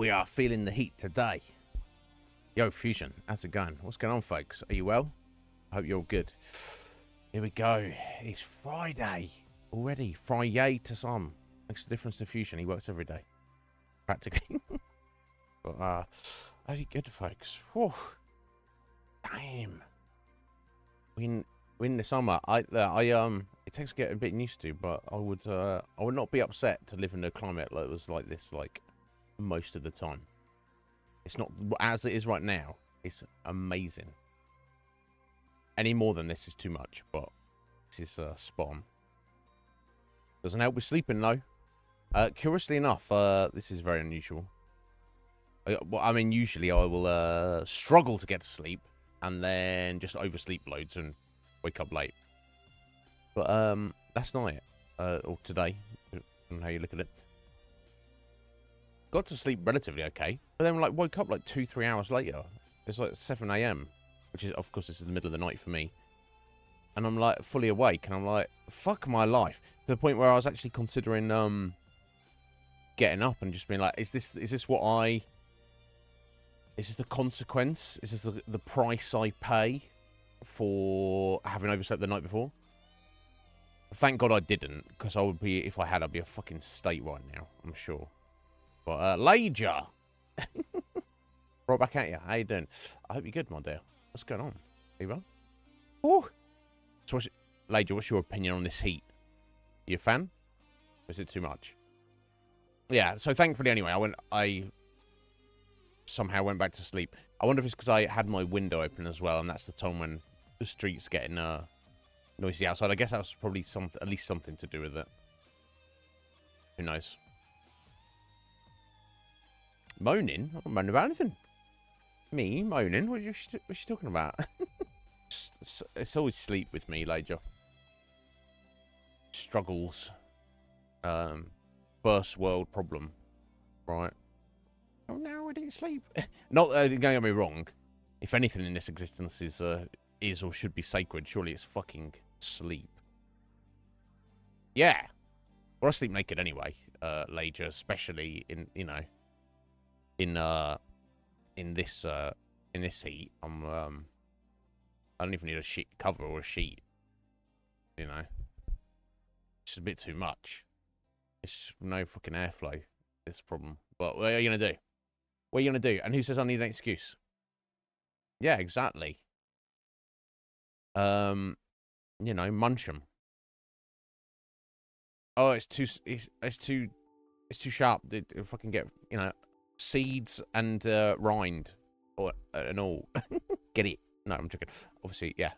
We are feeling the heat today. Yo, Fusion, how's it going? What's going on, folks? Are you well? I hope you're all good. Here we go. It's Friday already. Friday to some. Makes a difference to Fusion. He works every day, practically. But are you good, folks? Whew. Damn. We in the summer. It takes getting a bit used to, but I would not be upset to live in a climate that was like this, like most of the time. It's not as it is right now. It's amazing. Any more than this is too much, but this is spot on. Doesn't help with sleeping though. Curiously enough, this is very unusual. Well, I mean, usually I will struggle to get to sleep and then just oversleep loads and wake up late. But last night, or today, on how you look at it, got to sleep relatively okay, but then like woke up like 2-3 hours later. It's like 7 a.m, which is, of course, it's in the middle of the night for me. And I'm like fully awake, and I'm like, fuck my life, to the point where I was actually considering getting up and just being like, is this the consequence? Is this the price I pay for having overslept the night before? Thank God I didn't, because I would be, if I had, I'd be a fucking state right now, I'm sure. But, Lager! Right back at you. How you doing? I hope you're good, my dear. What's going on? Are you well? Ooh! So, Lager, what's your opinion on this heat? You a fan? Or is it too much? Yeah, so thankfully, anyway, I somehow went back to sleep. I wonder if it's because I had my window open as well, and that's the time when the street's getting noisy outside. I guess that was probably at least something to do with it. Who knows? Moaning? I'm not moaning about anything. Me moaning? What are you talking about? It's always sleep with me, Lager. Struggles. First world problem. Right? Oh, no, I didn't sleep. Not, don't get me wrong. If anything in this existence is or should be sacred, surely it's fucking sleep. Yeah. Well, I sleep naked anyway, Lager, especially in, you know, in this heat. I don't even need a sheet cover or a sheet. You know, it's a bit too much. It's no fucking airflow. This problem. But what are you gonna do? What are you gonna do? And who says I need an excuse? Yeah, exactly. You know, munch 'em. Oh, it's too sharp. It'll fucking get, you know, seeds and rind or and all. Get it? No, I'm joking. Obviously, yeah.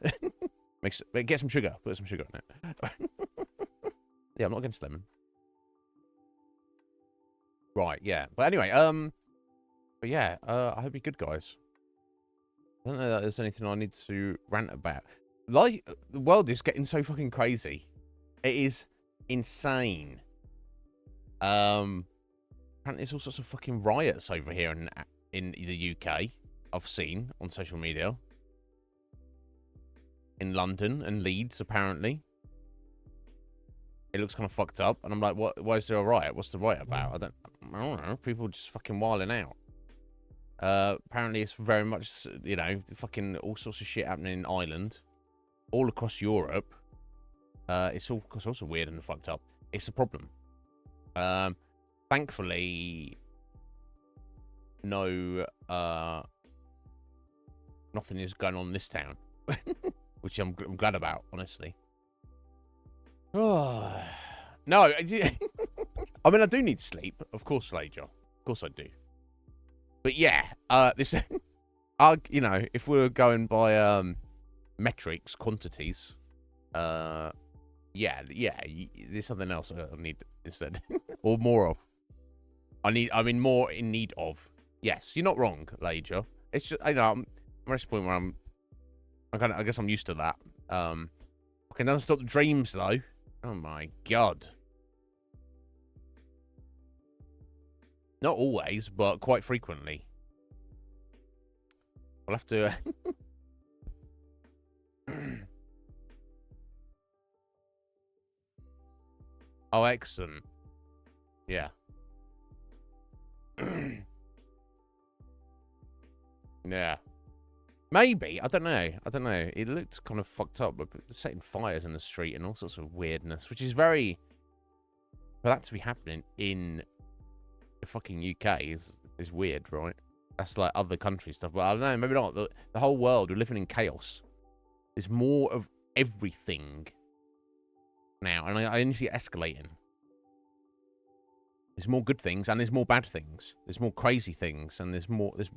Get some sugar. Put some sugar on it. Yeah, I'm not against lemon. Right, yeah. But anyway, but yeah, I hope you're good, guys. I don't know that there's anything I need to rant about. Like, the world is getting so fucking crazy. It is insane. Apparently there's all sorts of fucking riots over here in the UK. I've seen on social media. In London and Leeds, apparently. It looks kind of fucked up, and I'm like, what? Why is there a riot? What's the riot about? I don't know. People just fucking wilding out. Apparently it's very much, you know, fucking all sorts of shit happening in Ireland, all across Europe. It's all also weird and fucked up. It's a problem. Thankfully, no, nothing is going on in this town, which I'm glad about, honestly. Oh, no, I mean, I do need sleep, of course, Lager. Of course I do. But yeah, this, you know, if we were going by metrics, quantities, yeah, there's something else I need instead, or more of. I'm more in need of. Yes, you're not wrong, Lager. It's just, you know, I'm at a point where I guess I'm used to that. Okay, don't stop the dreams though. Oh my god. Not always, but quite frequently. We'll have to. Oh, excellent. Yeah. Yeah. Maybe. I don't know. I don't know. It looked kind of fucked up. But setting fires in the street and all sorts of weirdness, which is very... For that to be happening in the fucking UK is weird, right? That's like other country stuff. But I don't know. Maybe not. The whole world, we're living in chaos. There's more of everything now. And I only see it escalating. There's more good things and there's more bad things. There's more crazy things and there's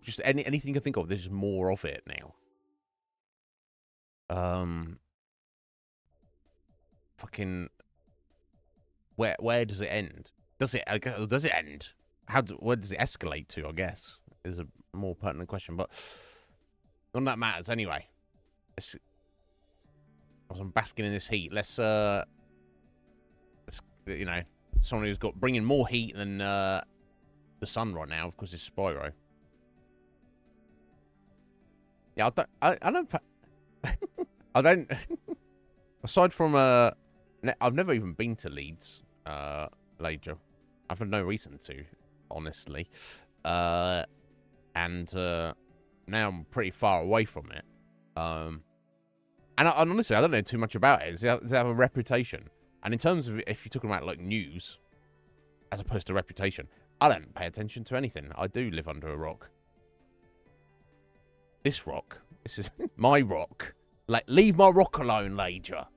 just anything you can think of. There's just more of it now. Fucking, where does it end? Does it end? Where does it escalate to? I guess is a more pertinent question, but none of that matters anyway. As I'm basking in this heat, let's you know. Someone who's got bringing more heat than the sun right now, of course, is Spyro. Yeah, I don't. I don't. Aside from I've never even been to Leeds, Lager. I've had no reason to, honestly. And now I'm pretty far away from it. And honestly, I don't know too much about it. Does it have a reputation? And in terms of if you're talking about like news, as opposed to reputation, I don't pay attention to anything. I do live under a rock. This is my rock. Like, leave my rock alone, Lager.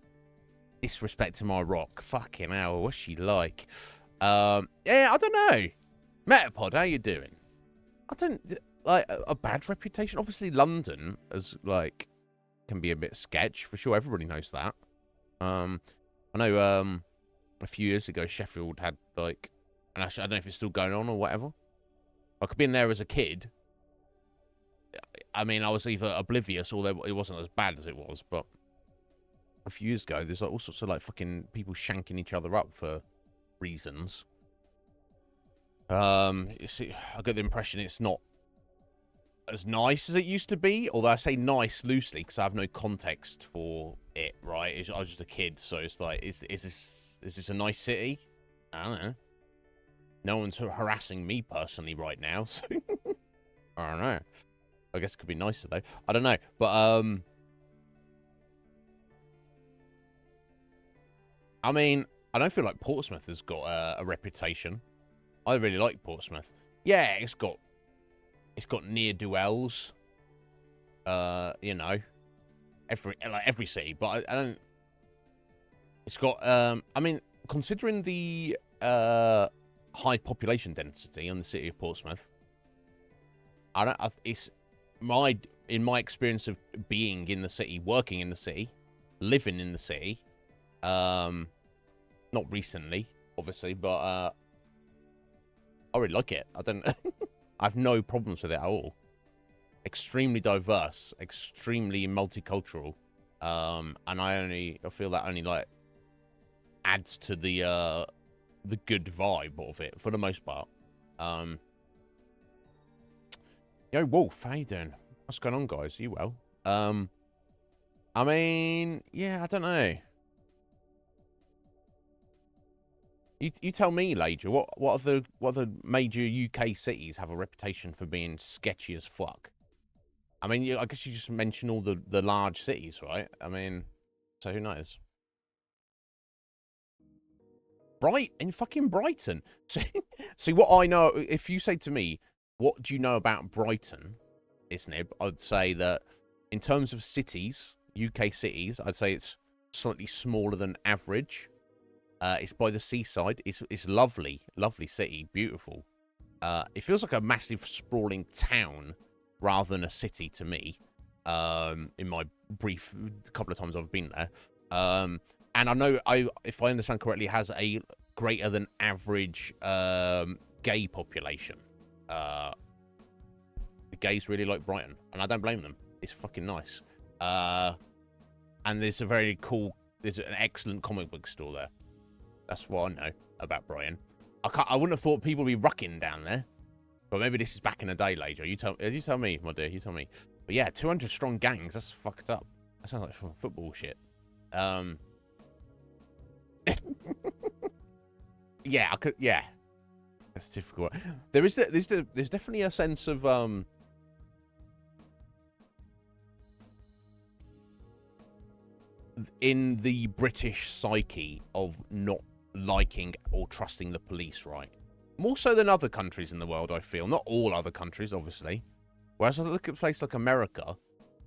Disrespecting my rock. Fucking hell, what's she like? Yeah, I don't know. Metapod, how you doing? I don't like a bad reputation. Obviously, London as like can be a bit sketch for sure. Everybody knows that. I know a few years ago, Sheffield had, like... And actually, I don't know if it's still going on or whatever. Like, being there as a kid, I mean, I was either oblivious or it wasn't as bad as it was, but... A few years ago, there's like all sorts of, like, fucking people shanking each other up for reasons. You see, I get the impression it's not as nice as it used to be, although I say nice loosely because I have no context for it, right? I was just a kid, so it's like, is this a nice city? I don't know. No one's harassing me personally right now, so I don't know. I guess it could be nicer though. I don't know, but I mean, I don't feel like Portsmouth has got a reputation. I really like Portsmouth. Yeah, it's got ne'er-do-wells. You know, every city, but I don't. It's got I mean, considering the high population density in the city of Portsmouth, it's in my experience of being in the city, working in the city, living in the city. Not recently, obviously, but I really like it. I don't. I have no problems with it at all. Extremely diverse, extremely multicultural, and I feel that only like adds to the good vibe of it for the most part. Yo, Wolf, how you doing? What's going on, guys? Are you well? I mean, yeah, I don't know. You tell me, Lager. What other major UK cities have a reputation for being sketchy as fuck? I mean, I guess you just mentioned all the large cities, right? I mean, so who knows? Fucking Brighton. See what I know. If you say to me, what do you know about Brighton, Iznib? I'd say that in terms of cities, UK cities, I'd say it's slightly smaller than average. It's by the seaside. It's lovely, lovely city, beautiful. It feels like a massive sprawling town rather than a city to me. In my brief couple of times I've been there, and I know if I understand correctly, it has a greater than average gay population. The gays really like Brighton, and I don't blame them. It's fucking nice. And there's an excellent comic book store there. That's what I know about Brighton. I wouldn't have thought people would be rucking down there, but maybe this is back in the day, Lager. You tell me, my dear. You tell me. But yeah, 200 strong gangs. That's fucked up. That sounds like football shit. Yeah, I could. Yeah, that's difficult. There's definitely a sense of in the British psyche of not liking or trusting the police, right? More so than other countries in the world, I feel. Not all other countries, obviously. Whereas I look at a place like America,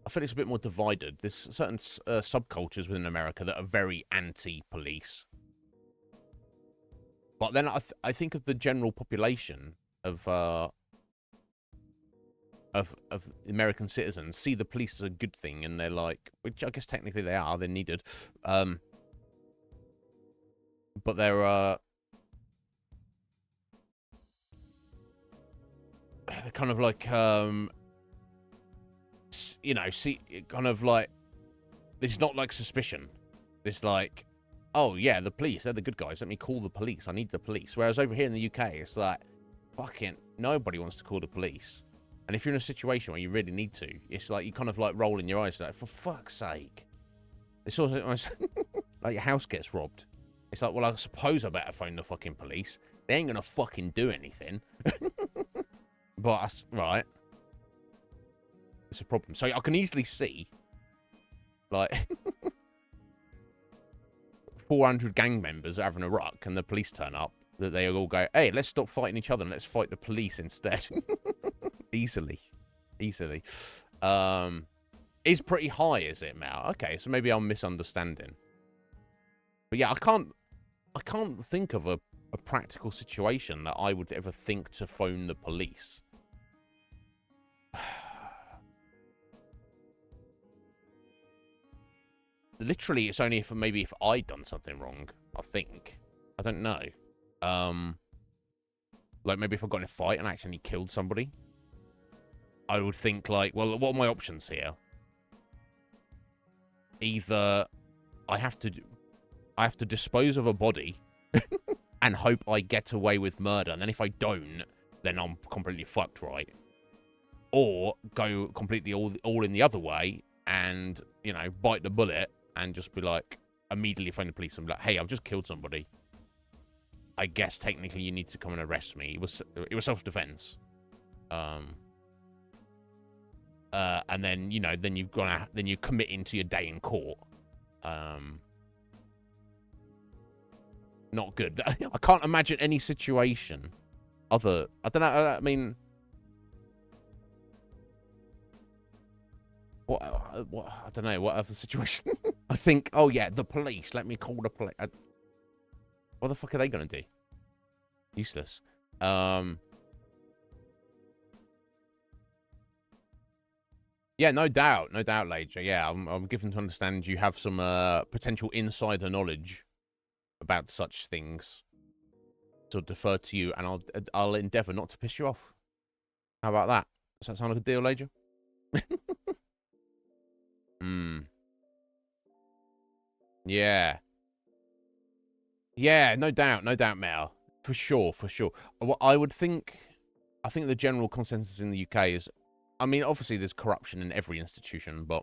I feel it's a bit more divided. There's certain subcultures within America that are very anti-police. But then I think of the general population of American citizens see the police as a good thing, and they're like, which I guess technically they are, they're needed. But they're kind of like, you know, see, kind of like, it's not like suspicion. It's like, oh yeah, the police, they're the good guys. Let me call the police. I need the police. Whereas over here in the UK, it's like, fucking nobody wants to call the police. And if you're in a situation where you really need to, it's like you kind of like rolling your eyes, like, for fuck's sake. It's almost like your house gets robbed. It's like, well, I suppose I better phone the fucking police. They ain't gonna fucking do anything. But, right. It's a problem. So I can easily see, like, 400 gang members having a ruck and the police turn up, that they all go, hey, let's stop fighting each other and let's fight the police instead. Easily. Is pretty high, is it, Mal? Okay, so maybe I'm misunderstanding. But yeah, I can't think of a practical situation that I would ever think to phone the police. Literally, it's only if maybe if I'd done something wrong, I think. I don't know. Like maybe if I got in a fight and accidentally killed somebody, I would think like, well, what are my options here? Either I have to dispose of a body and hope I get away with murder, and then if I don't, then I'm completely fucked, right? Or go completely all in the other way and, you know, bite the bullet and just be like, immediately phone the police and be like, hey, I've just killed somebody. I guess technically you need to come and arrest me. It was self-defense. And then, you know, then you're committing to your day in court. Not good. I can't imagine any situation I don't know, I mean, what, I don't know, what other situation? I think, oh yeah, the police, let me call the police. What the fuck are they gonna do? Useless. Yeah, no doubt, Lager. Yeah, I'm given to understand you have some potential insider knowledge about such things. To defer to you, and I'll endeavour not to piss you off. How about that? Does that sound like a deal, Lager? Yeah. Yeah, no doubt, Mel. For sure. What I think the general consensus in the UK is, I mean, obviously there's corruption in every institution, but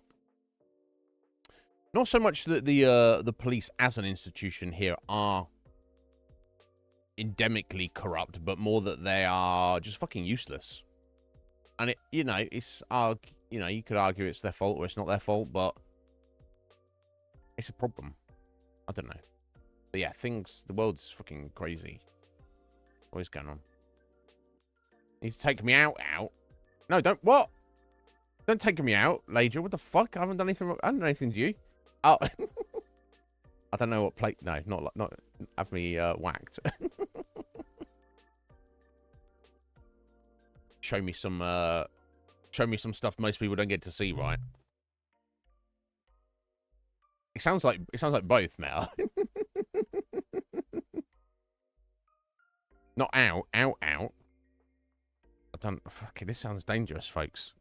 not so much that the police as an institution here are endemically corrupt, but more that they are just fucking useless. And it, you know, it's you know, you could argue it's their fault or it's not their fault, but it's a problem. I don't know. But yeah, the world's fucking crazy. What is going on? He's taking me out. No, don't, what? Don't take me out, Lager. What the fuck? I haven't done anything wrong. I haven't done anything to you. Oh. I don't know what plate, no, not have me whacked. Show me some stuff most people don't get to see, right? It sounds like both, Mel. Not out. I don't. Fucking, this sounds dangerous, folks.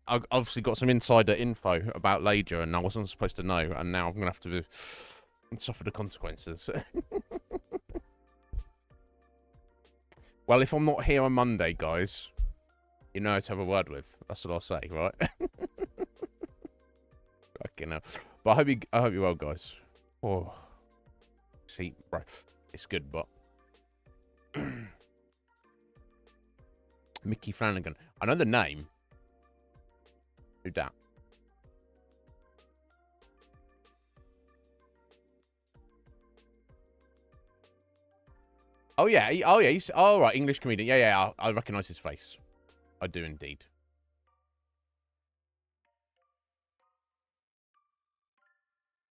I've obviously got some insider info about Lager, and I wasn't supposed to know, and now I'm gonna have to suffer the consequences. Well, if I'm not here on Monday, guys, you know who to have a word with. That's what I'll say, right? Fucking hell. But I hope you're well, guys. Oh, see, bro, it's good, but Mickey Flanagan. I know the name. Who dat? Oh, yeah. Oh, yeah. Oh, right. English comedian. Yeah, yeah. I recognize his face. I do indeed.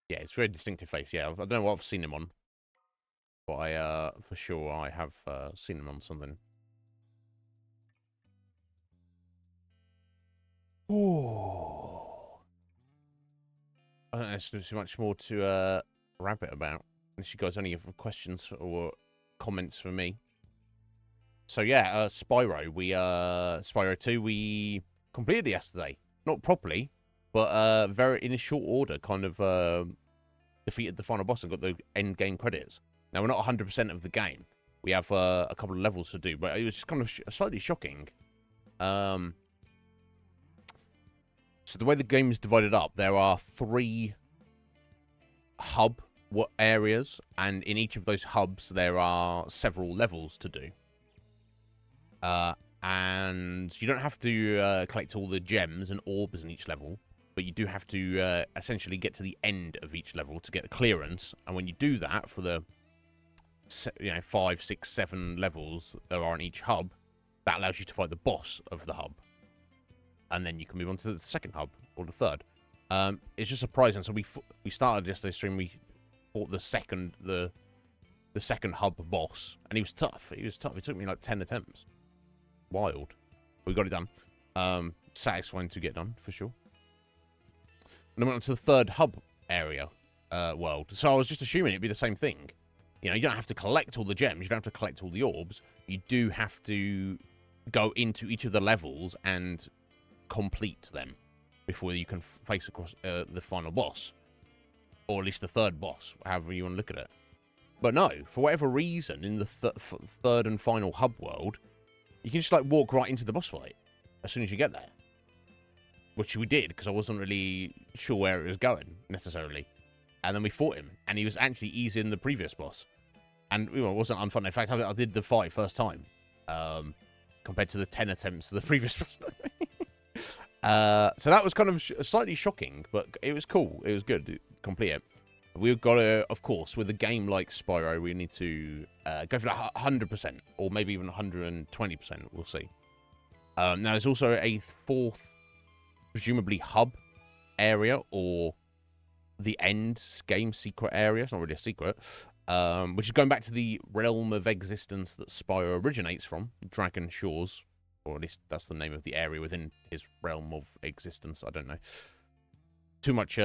Yeah, it's a very distinctive face. Yeah, I don't know what I've seen him on. But for sure, I have seen him on something. Oh. I don't know there's too much more to rabbit about. Unless you guys only have questions or comments for me. So yeah, Spyro. Spyro 2, we completed it yesterday. Not properly, but very in a short order, kind of defeated the final boss and got the end game credits. Now, we're not 100% of the game. We have a couple of levels to do, but it was just kind of slightly shocking. So the way the game is divided up, there are 3 hub areas, and in each of those hubs, there are several levels to do. And you don't have to collect all the gems and orbs in each level, but you do have to essentially get to the end of each level to get the clearance. And when you do that for the 5, 6, 7 levels there are in each hub, that allows you to fight the boss of the hub, and then you can move on to the second hub or the third. It's just surprising. So we started yesterday's stream. We fought the second hub boss, and he was tough. It took me like 10 attempts. Wild. We got it done. Satisfying to get done for sure. And then went on to the third hub area world. So I was just assuming it'd be the same thing. You know, you don't have to collect all the gems. You don't have to collect all the orbs. You do have to go into each of the levels and complete them before you can face across the final boss. Or at least the third boss, however you want to look at it. But no, for whatever reason, in the third and final hub world, you can just like walk right into the boss fight as soon as you get there. Which we did, because I wasn't really sure where it was going, necessarily. And then we fought him, and he was actually easier than the previous boss. And it wasn't unfun. In fact, I did the fight first time, compared to the 10 attempts of the previous boss. So that was kind of slightly shocking, but it was cool. It was good to complete it. We've got to, of course, with a game like Spyro, we need to go for that 100%, or maybe even 120%. We'll see. Now, there's also a 4th, presumably, hub area, or the end game secret area. It's not really a secret, which is going back to the realm of existence that Spyro originates from, Dragon Shores, or at least that's the name of the area within his realm of existence. I don't know. Too much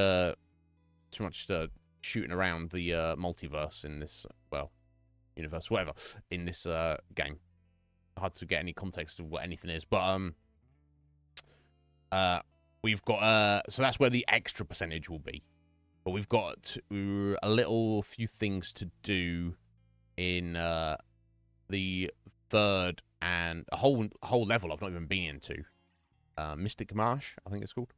shooting around the multiverse in this, well, universe, whatever, in this game. Hard to get any context of what anything is, but we've got so that's where the extra percentage will be. But we've got a few things to do in the third and a whole level I've not even been into. Mystic Marsh, I think it's called.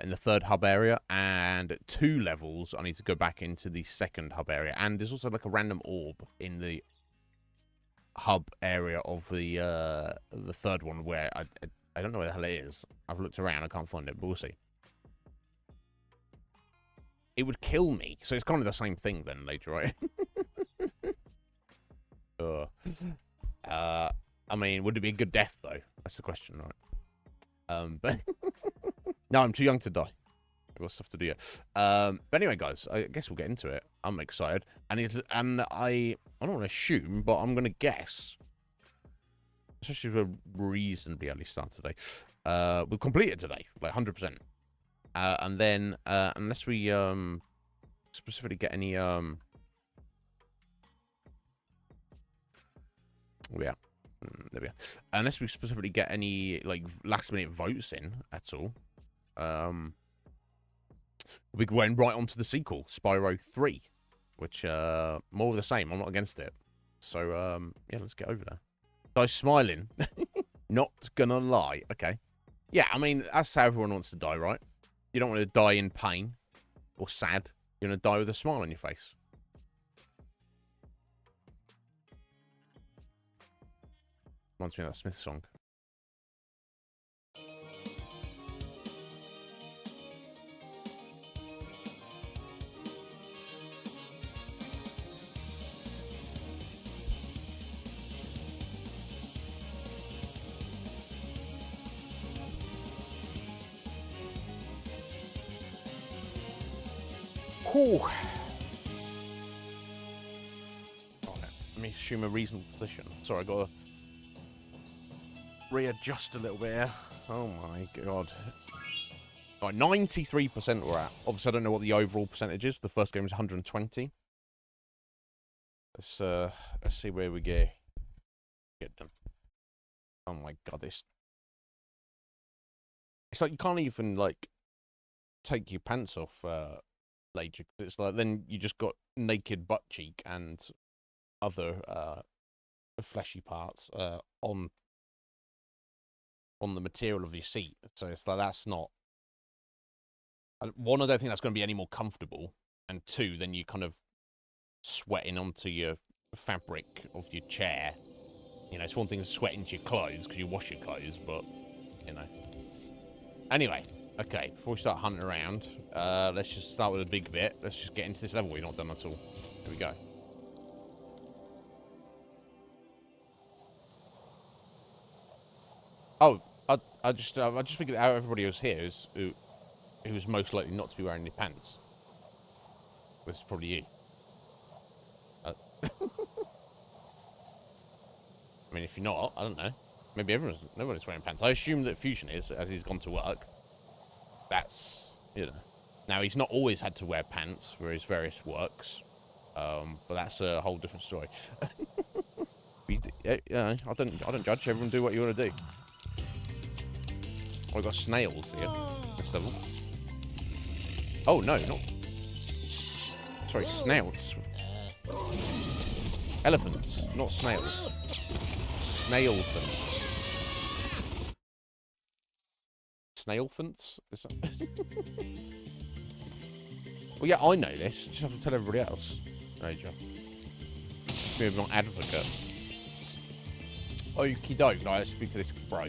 In the third hub area, and 2 levels I need to go back into the second hub area. And there's also like a random orb in the hub area of the third one where I don't know where the hell it is. I've looked around, I can't find it, but we'll see. It would kill me, so it's kind of the same thing then later, right? I mean, would it be a good death though? That's the question, right? But no, I'm too young to die. I've got stuff to do yet. But anyway, guys, I guess we'll get into it. I'm excited, and I don't want to assume, but I'm gonna guess, especially with a reasonably early start today, we'll complete it today, like 100%. And then, unless we specifically get any yeah. There we are. Unless we specifically get any like last minute votes in at all, we went right on to the sequel, Spyro 3, which more of the same. I'm not against it. So yeah, let's get over there. Guy's smiling. Not gonna lie. Okay. Yeah, I mean that's how everyone wants to die, right? You don't want to die in pain or sad. You want to die with a smile on your face. Reminds me of that Smith song. Whew. Right, let me assume a reasonable position. Sorry, I got to readjust a little bit here. Oh my god. Right, 93% we're at. Obviously, I don't know what the overall percentage is. The first game was 120. Let's see where we get done. Oh my god, it's like you can't even like take your pants off later. It's like then you just got naked butt cheek and other fleshy parts on the material of your seat. So it's like that's not. One, I don't think that's going to be any more comfortable, and two, then you kind of sweating onto your fabric of your chair. You know, it's one thing to sweat into your clothes because you wash your clothes, but you know. Anyway, okay, before we start hunting around, let's just start with a big bit. Let's just get into this level. We're not done at all. Here we go. Oh, I just figured out everybody was here who was most likely not to be wearing any pants. This is probably you. I mean, if you're not, I don't know. Maybe no one's wearing pants. I assume that Fusion is, as he's gone to work. That's, you know. Now, he's not always had to wear pants for his various works. But that's a whole different story. Yeah, I don't judge. Everyone do what you want to do. Oh, I've got snails here. This level. Oh, no, not... Sorry, snouts. Elephants, not snails. Snailphants. Snailphants? Is that... Well, yeah, I know this. Just have to tell everybody else. Major. Maybe not advocate. Okie doke. Right, let's speak to this bro.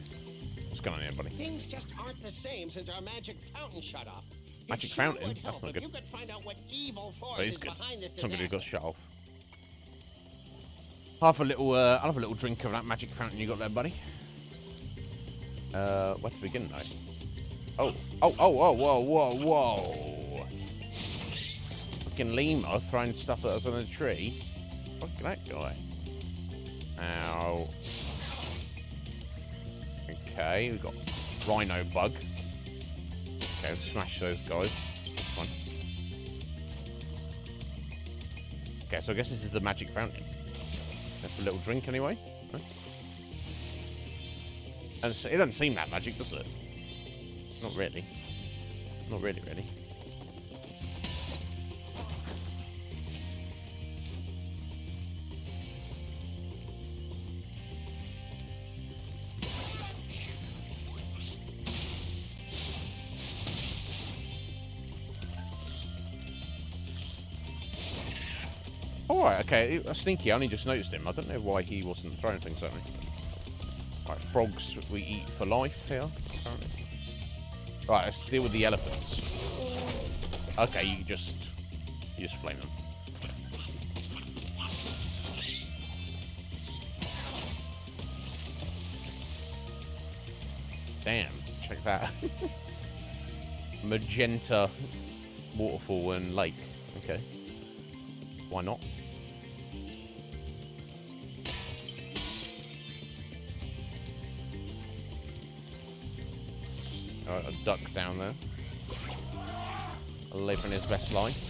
What's going on here, buddy? Things just aren't the same since our magic fountain shut off. Magic fountain? That's not good. You could find out what evil force That is is good. behind this Somebody disaster. got shut off. I'll have a little drink of that magic fountain you got there, buddy. Where to begin, though? Whoa. Fucking lemur throwing stuff at us on a tree. Look at that guy. Ow. Okay, we've got rhino bug. Okay, let's smash those guys. This one. Okay, so I guess this is the magic fountain. That's a little drink anyway. Huh? And it doesn't seem that magic, does it? Not really. Not really. Alright, okay, sneaky, I only just noticed him. I don't know why he wasn't throwing things at me. Right, frogs we eat for life here, apparently. Right, let's deal with the elephants. Okay, you just flame them. Damn, check that. Magenta waterfall and lake. Okay. Why not? Alright, a duck down there. Living his best life.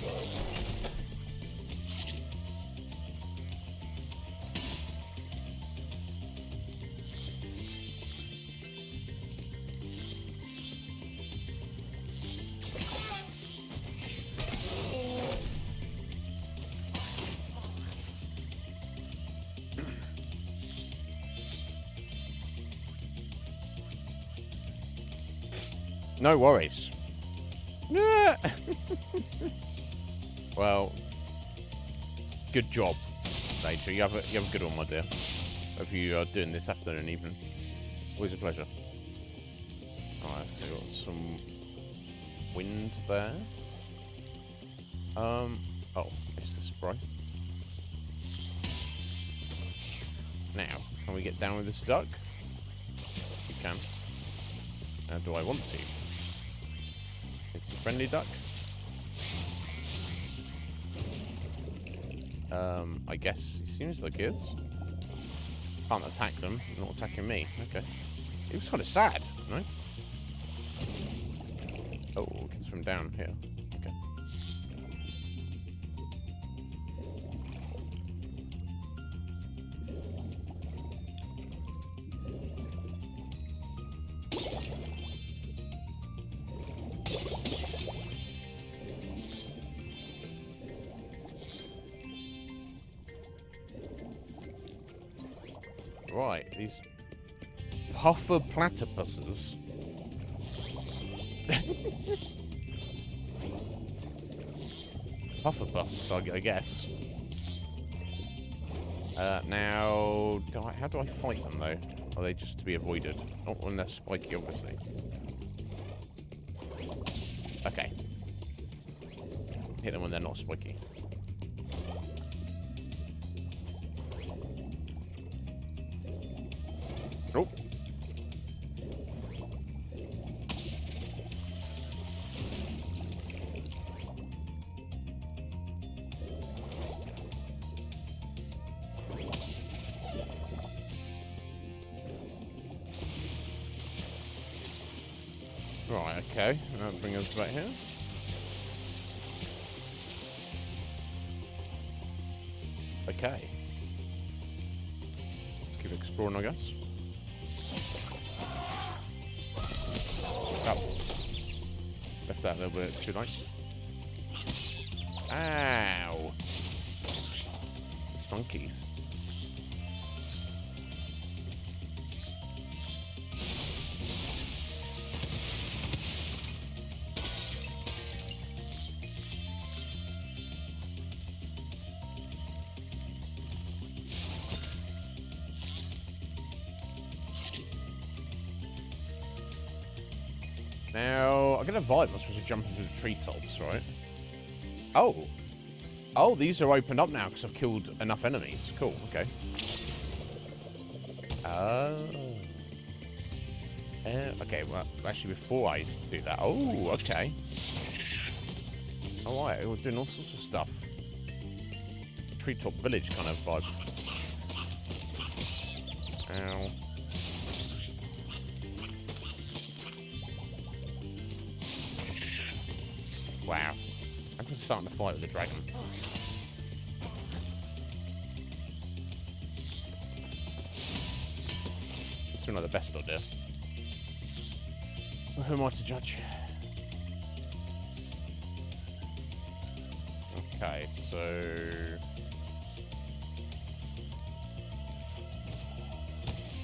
No worries. Well, good job, Nature. You have a good one, my dear. Hope you are doing this afternoon even. Always a pleasure. Alright, we got some wind there. Oh, it's the spray. Now, can we get down with this duck? We can. Do I want to? It's a friendly duck. I guess it seems like it is. Can't attack them. Not attacking me. Okay. It was kind of sad, no? Oh, it's from down here. Okay. Right, these puffer platypuses. Pufferbus, I guess. Now, how do I fight them though? Are they just to be avoided? Not when they're spiky, obviously. Okay. Hit them when they're not spiky. Oh. Right, okay. That'll bring us back here. Okay. Let's keep exploring, I guess. Oh. Left that a little bit too late. Ow! Those monkeys. Now, I'm gonna vibe. I'm supposed to jump into the treetops, right? Oh. Oh, these are opened up now because I've killed enough enemies. Cool, okay. Oh. Okay, well, actually, before I do that... Oh, okay. Alright, we're doing all sorts of stuff. Treetop village kind of vibe. Ow. Wow. I'm just starting to fight with the dragon. This is not the best idea. Who am I to judge? Okay, so...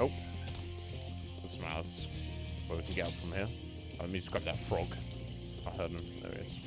Oh. This mouth's where we can get up from here. Oh, let me just grab that frog. I heard him. There he is.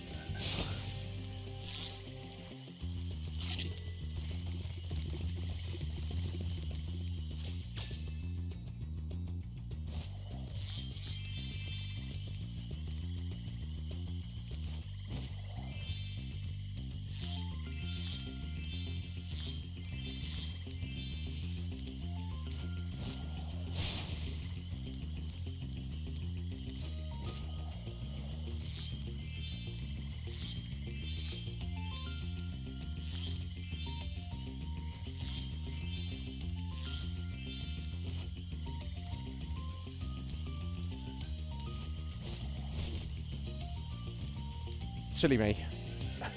Silly me. I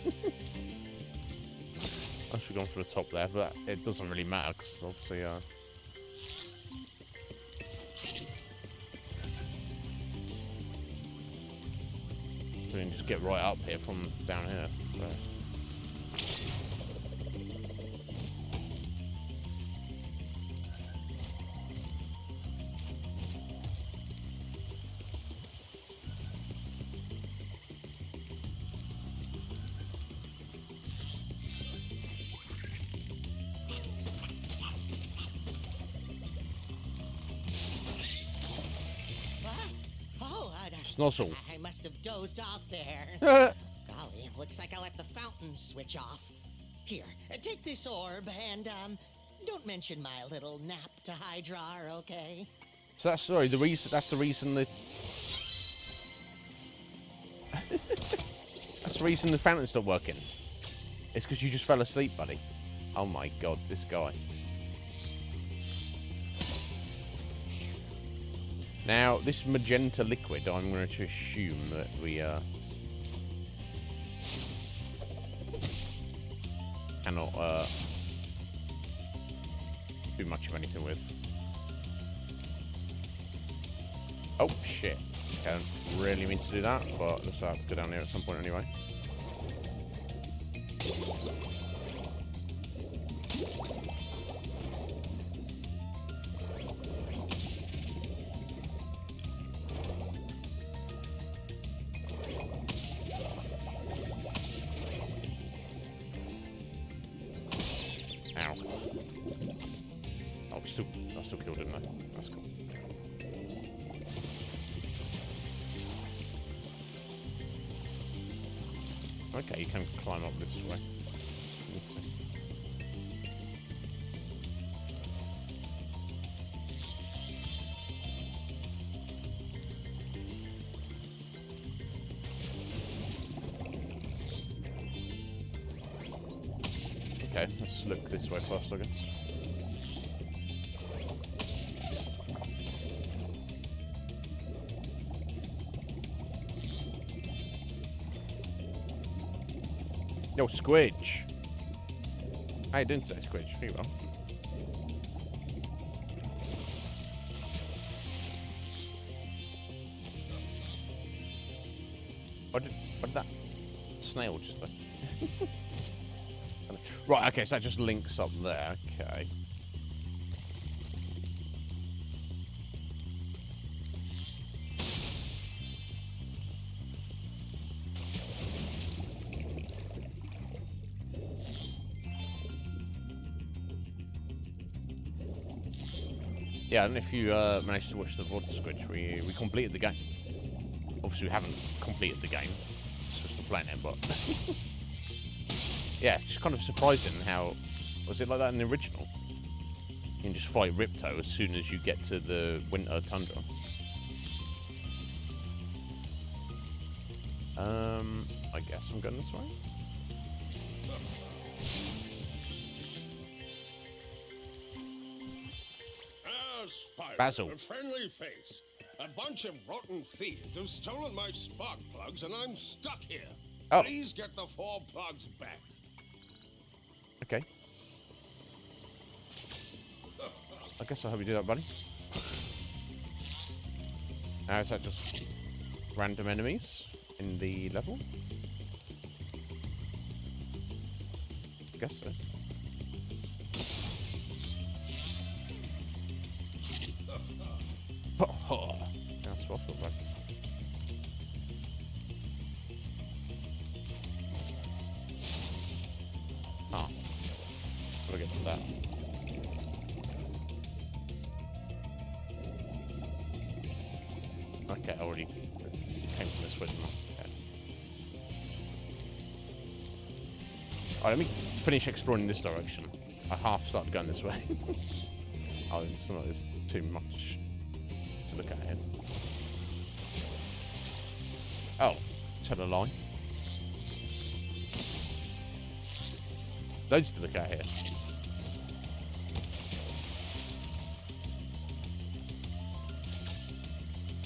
should have gone for the top there, but it doesn't really matter because obviously, we can just get right up here from down here. So. Snozzle. I must have dozed off there. Golly, looks like I let the fountain switch off. Here, take this orb and, don't mention my little nap to Hydra, okay? So that's sorry. That's the reason the that's the reason the fountain stopped working. It's because you just fell asleep, buddy. Oh my god, this guy. Now, this magenta liquid, I'm going to assume that we cannot do much of anything with. Oh, shit. Okay, I don't really mean to do that, but looks like I have to go down there at some point anyway. Ow. Oh, I still killed him though. That's cool. Okay, you can climb up this way. Okay, let's look this way first, I guess. Yo, Squidge. How you doing today, Squidge? Here you are. What did that snail just like? Right, okay, so that just links up there. Okay. Yeah, I don't know if you managed to watch the VOD, Squidge. We completed the game. Obviously, we haven't completed the game. It's just playing it, but... yeah, it's just kind of surprising how... Was it like that in the original? You can just fight Ripto as soon as you get to the winter tundra. I guess I'm going this way. Spyro, Basil. a friendly face. A bunch of rotten thieves have stolen my spark plugs and I'm stuck here. Oh. Please get the 4 plugs back. Okay. I guess I'll help you do that, buddy. Now, is that just random enemies in the level? I guess so. That's what I thought about. Ah. Gotta get to that. Okay, I already came from this way. Okay. Alright, let me finish exploring this direction. I half started going this way. Oh, it's not, there's too much to look at here. Oh, tell a lie. Loads to look at here.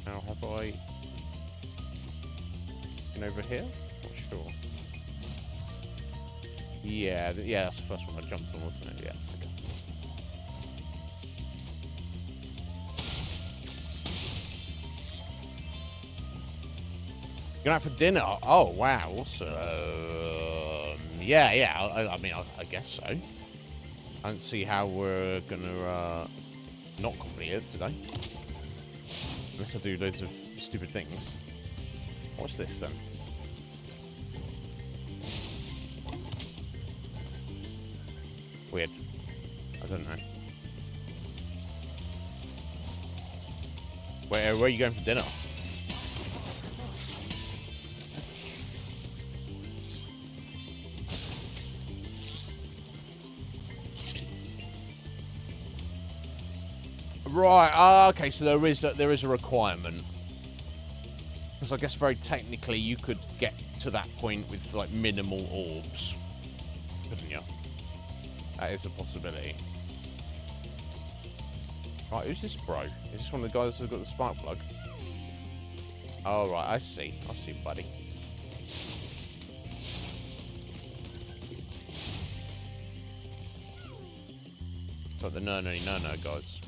Now, have I been over here? Not sure. Yeah, yeah, that's the first one I jumped on, wasn't it? Yeah. Okay. Going out for dinner? Oh, wow. Awesome. Yeah. I mean, I guess so. I don't see how we're gonna not complete it today. Unless I do loads of stupid things. What's this then? Weird. I don't know. Where are you going for dinner? Right, okay, so there is a requirement. Because I guess very technically you could get to that point with like minimal orbs, couldn't you? That is a possibility. Right, who's this bro? Is this one of the guys who's got the spark plug? Oh, right, I see, buddy. It's like the no guys.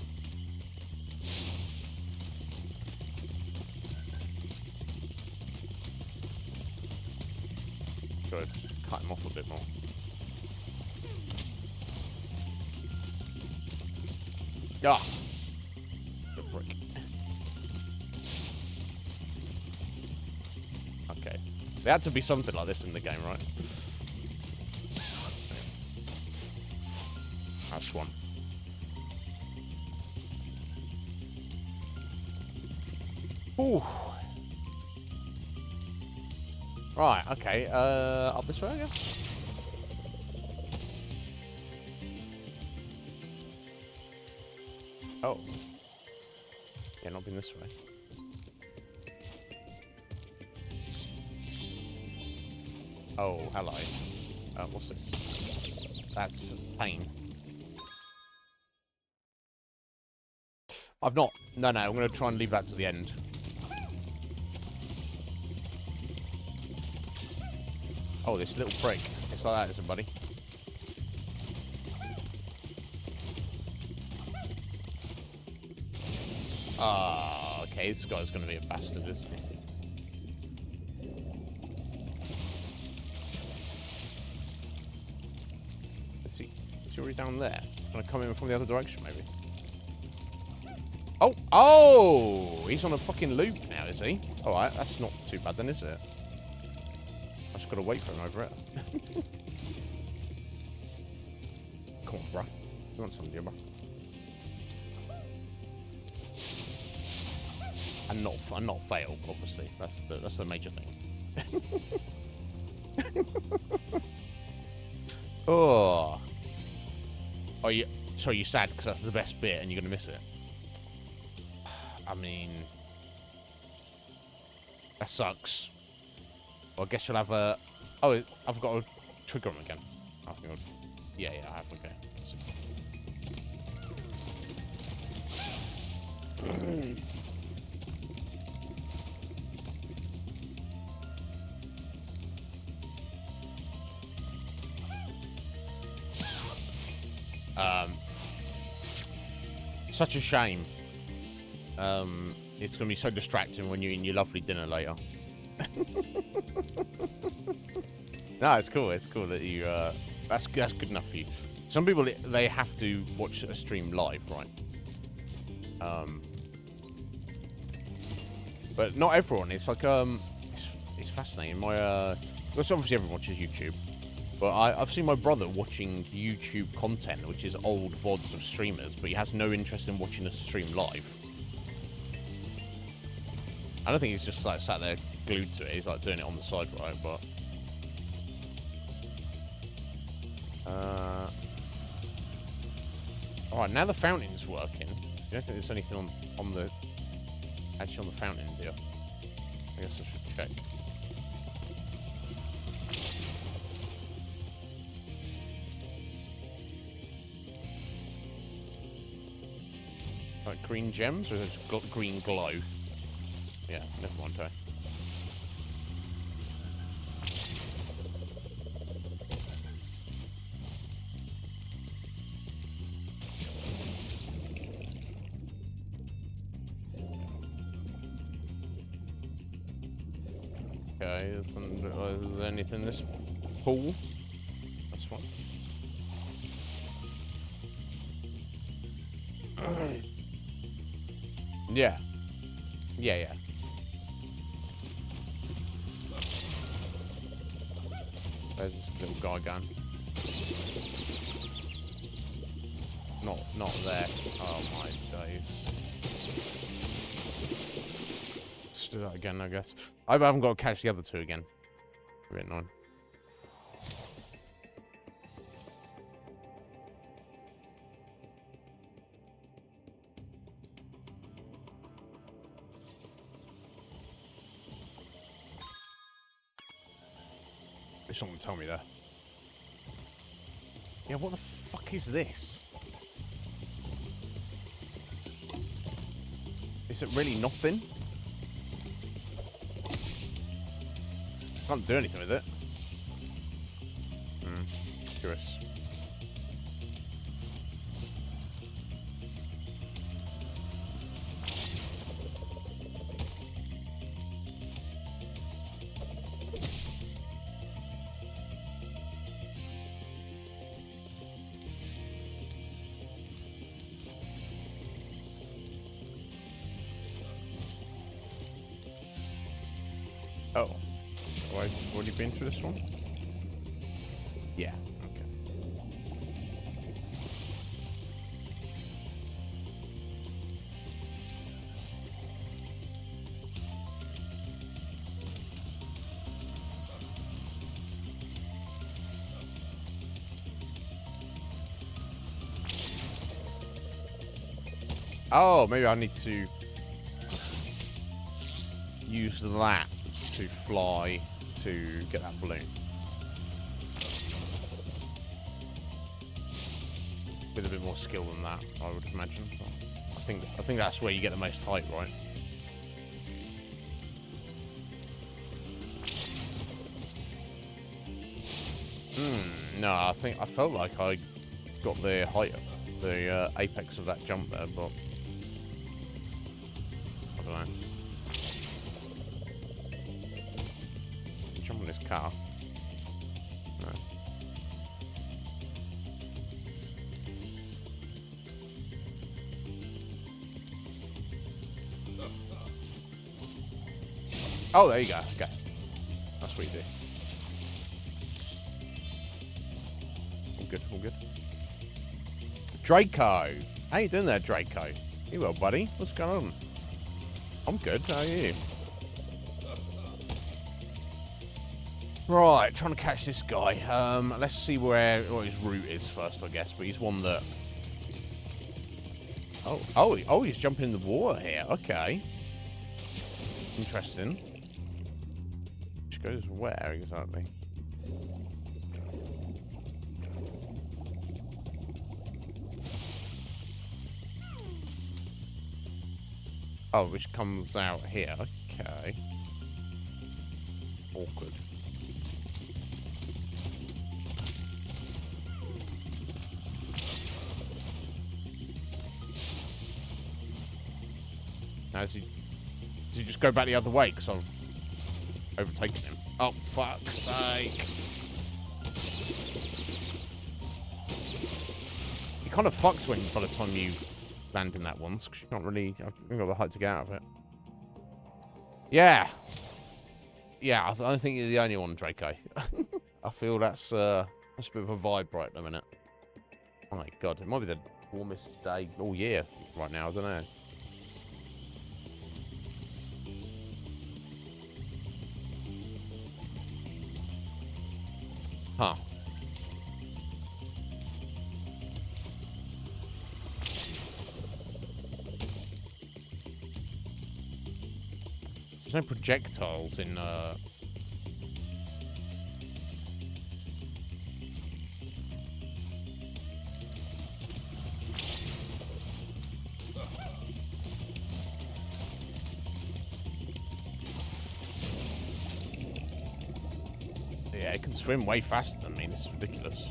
Gotta cut him off a bit more. Ah! The brick. Okay. There had to be something like this in the game, right? That's one. Ooh. Right, okay. Up this way, I guess? Oh. Yeah, not been this way. Oh, hello. What's this? That's pain. I've not... No, I'm going to try and leave that to the end. Oh, this little prick. It's like that, isn't it, buddy? Ah, okay, this guy's gonna be a bastard, isn't he? Is he already down there? Gonna come in from the other direction, maybe? Oh! He's on a fucking loop now, is he? Alright, that's not too bad then, is it? I just gotta wait for him over it. Come on, bruh. You want some, dear, bruh? And not fail, obviously. That's the major thing. Oh. So you're sad because that's the best bit and you're gonna miss it. I mean, that sucks. Well, I guess you'll have a... Oh, I've got to trigger him again. I think yeah, I have. Okay. Such a shame. It's going to be so distracting when you're eating your lovely dinner later. No, it's cool. It's cool that you... that's good enough for you. Some people, they have to watch a stream live, right? But not everyone. It's like, it's fascinating. Because obviously everyone watches YouTube. But I've seen my brother watching YouTube content, which is old VODs of streamers, but he has no interest in watching a stream live. I don't think he's just like sat there glued to it. He's like doing it on the side, right? But all right, now the fountain's working. You don't think there's anything on the fountain, dear? I guess I should check. Like green gems, or is it green glow? Yeah, never mind, hey. Okay, is there anything in this pool? That's one. Yeah. Yeah. Where's this little guy going? Not there. Oh my days. Let's do that again, I guess. I haven't got to catch the other two again. A bit annoying. Someone tell me that. Yeah, what the f... fuck is this? Is it really nothing? Can't do anything with it. Curious. Oh. Have I already been through this one? Yeah, okay. Oh, maybe I need to use that to fly to get that balloon. With a bit more skill than that, I would imagine. But I think that's where you get the most height, right? No, I felt like I got the height, the apex of that jump there, but I don't know. Jump on this car. No. Oh, there you go. Okay. That's what you do. All good, all good. Draco! How you doing there, Draco? You well, buddy? What's going on? I'm good. How are you? Right, trying to catch this guy. Let's see what his route is first, I guess. But he's one that... Oh, he's jumping in the water here. Okay. Interesting. Which goes where exactly? Oh, which comes out here. Okay. Awkward. Now, does he just go back the other way because I've overtaken him? Oh, fuck's sake. You kind of fucked when, by the time you land in that once, because you can't really, I haven't got the height to get out of it. Yeah. Yeah, I don't think you're the only one, Draco. I feel that's a bit of a vibe right at the minute. Oh my god, it might be the warmest day all year right now, I don't know. Huh. There's no projectiles in Yeah, it can swim way faster than me. This is ridiculous.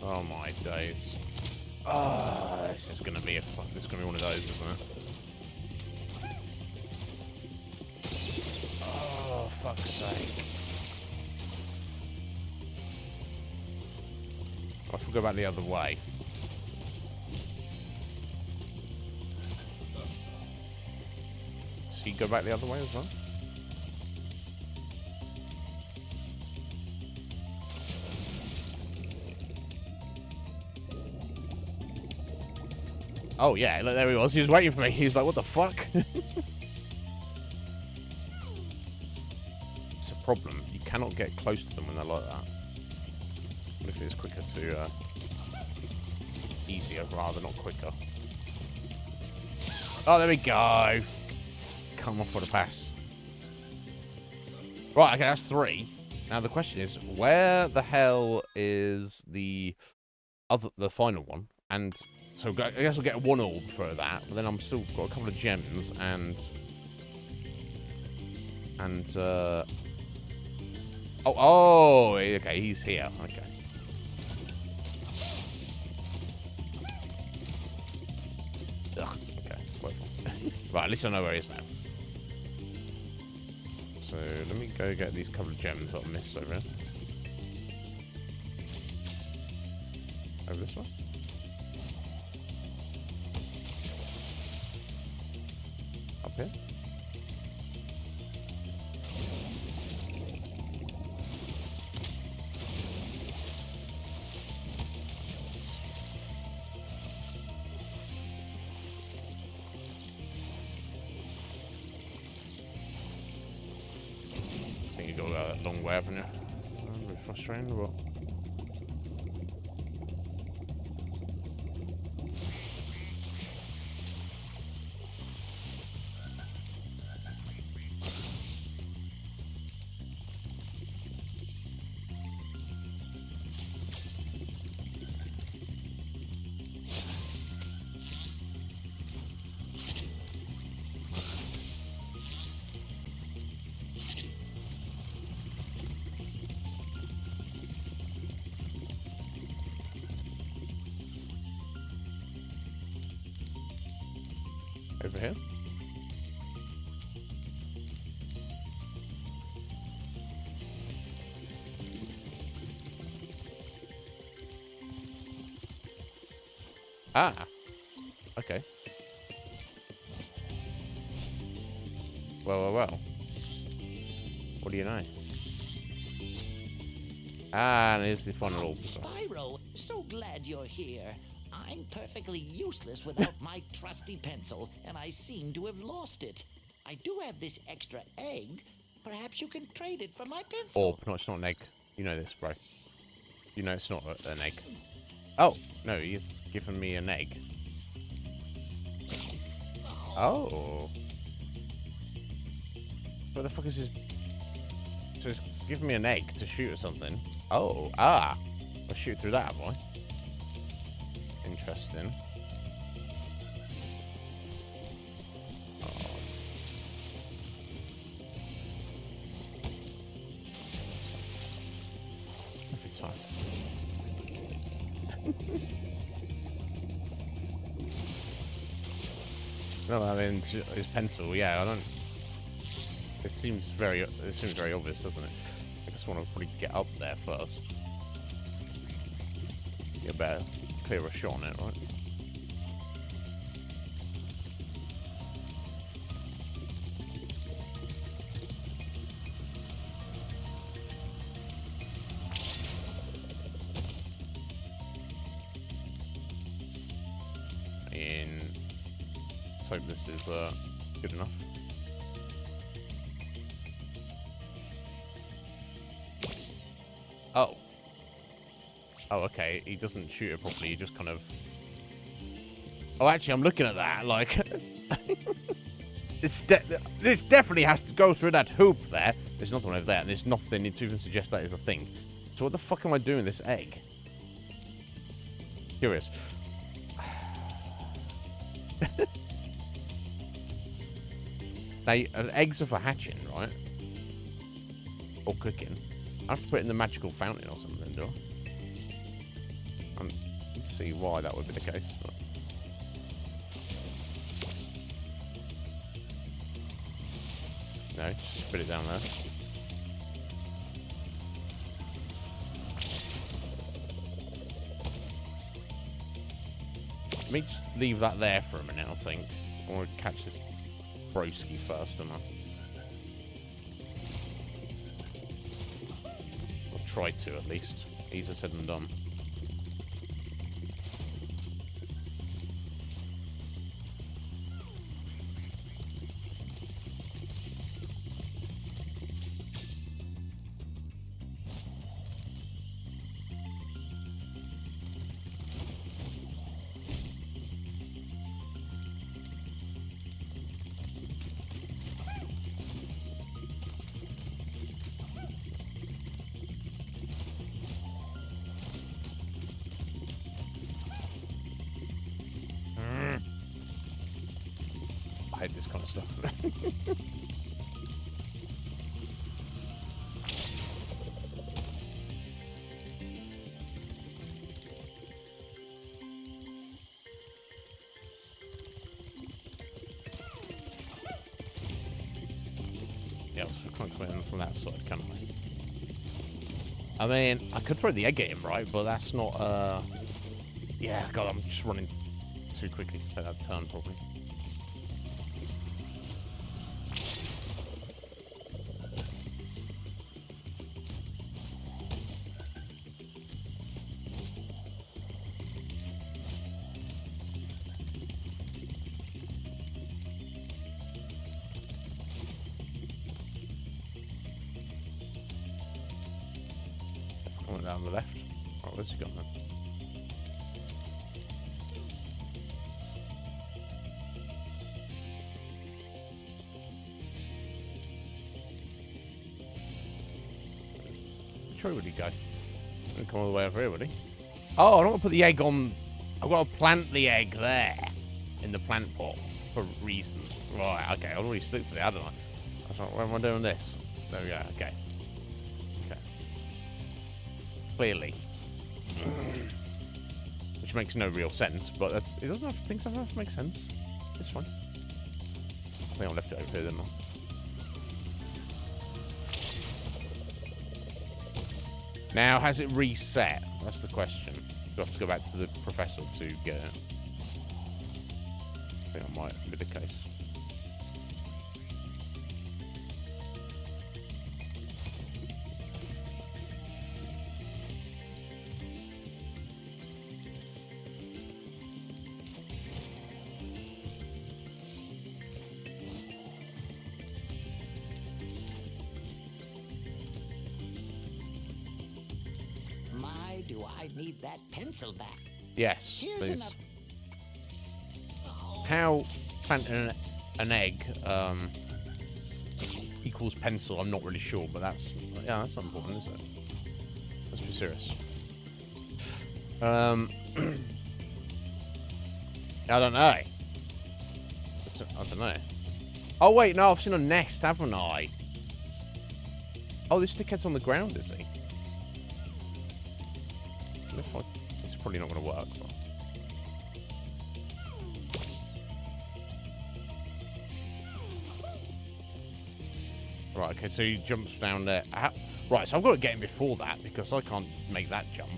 Oh my days. Oh, this is gonna be this is gonna be one of those, isn't it? Oh, fuck's sake. I have to go back the other way. Does he go back the other way as well? Oh, yeah, look, there he was. He was waiting for me. He was like, what the fuck? It's a problem. You cannot get close to them when they're like that. What if it's quicker to... easier rather, not quicker. Oh, there we go. Come off for the pass. Right, okay, that's 3. Now the question is, where the hell is the final one? And so I guess I'll get 1 orb for that. But then I'm still got a couple of gems and oh, okay, he's here. Okay. Ugh, okay, wonderful. Right, at least I know where he is now. So let me go get these couple of gems that I missed over here. Over this one. Up here. I think you got a long way, haven't you? A bit frustrating, but. Over here. Ah. Okay. Well. What do you know? Ah, and here's the final orb. Spyro, so glad you're here. I'm perfectly useless without my trusty pencil, and I seem to have lost it. I do have this extra egg. Perhaps you can trade it for my pencil. Orb. No, it's not an egg. You know this, bro. You know it's not an egg. Oh, no, he's given me an egg. Oh. What the fuck is this? So it's giving me an egg to shoot or something. Oh, ah. I'll shoot through that, have I? Interesting. Oh. If it's fine. No, I mean his pencil. Yeah, I don't. It seems very obvious, doesn't it? I just want to probably get up there first. Get a better, clearer shot on it, right? Let's hope this is good enough. Oh. Oh, okay. He doesn't shoot it properly. He just kind of... Oh, actually, I'm looking at that. Like, this definitely has to go through that hoop there. There's nothing over there, and there's nothing to even suggest that is a thing. So what the fuck am I doing with this egg? Curious. Now, eggs are for hatching, right? Or cooking. I have to put it in the magical fountain or something, do I? Let's see why that would be the case. But... No, just put it down there. Let me just leave that there for a minute, I think. I want to catch this broski first, don't I? I'll try to, at least. Easier said than done. hate this kind of stuff. Yeah, I can't come in from that side, can I? I mean, I could throw the egg at him, right? But that's not, yeah, God, I'm just running too quickly to take that turn, probably. I went down the left. Oh, where's he gone then? Which way would he go? Didn't come all the way over here, would he? Oh, I don't want to put the egg on. I've got to plant the egg there in the plant pot for reasons. Right, okay, I've already slipped to it, haven't I? I was like, why am I doing this? There we go, okay. Okay. Clearly. Which makes no real sense, but that's, it doesn't have, things don't have to make sense. It's fine. I think I left it over here, didn't I? Now, has it reset? That's the question. Do I have to go back to the professor to get it? I think I might be the case. My, do I need that pencil back. Yes, Here's please. enough. How planting an egg equals pencil, I'm not really sure, but that's, yeah, that's not important, is it? Let's be serious. I don't know. I don't know. Oh, wait, no, I've seen a nest, haven't I? Oh, this dickhead's on the ground, is he? It's probably not going to work, but... Right, okay, so he jumps down there. Right, so I've got to get him before that, because I can't make that jump.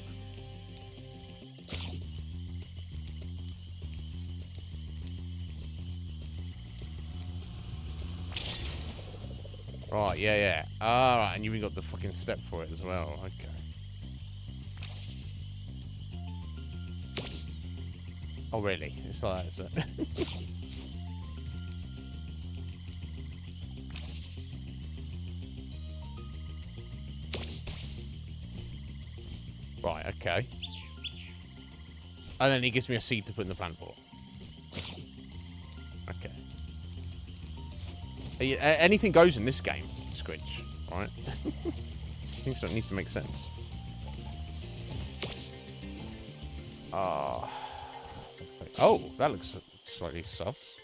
Right, yeah. Alright, and you even got the fucking step for it as well. Okay. Oh, really? It's like that, is it? Right, okay. And then he gives me a seed to put in the plant pot. Okay. Anything goes in this game, Squidge, right? Things don't need to make sense. Oh, that looks slightly sus.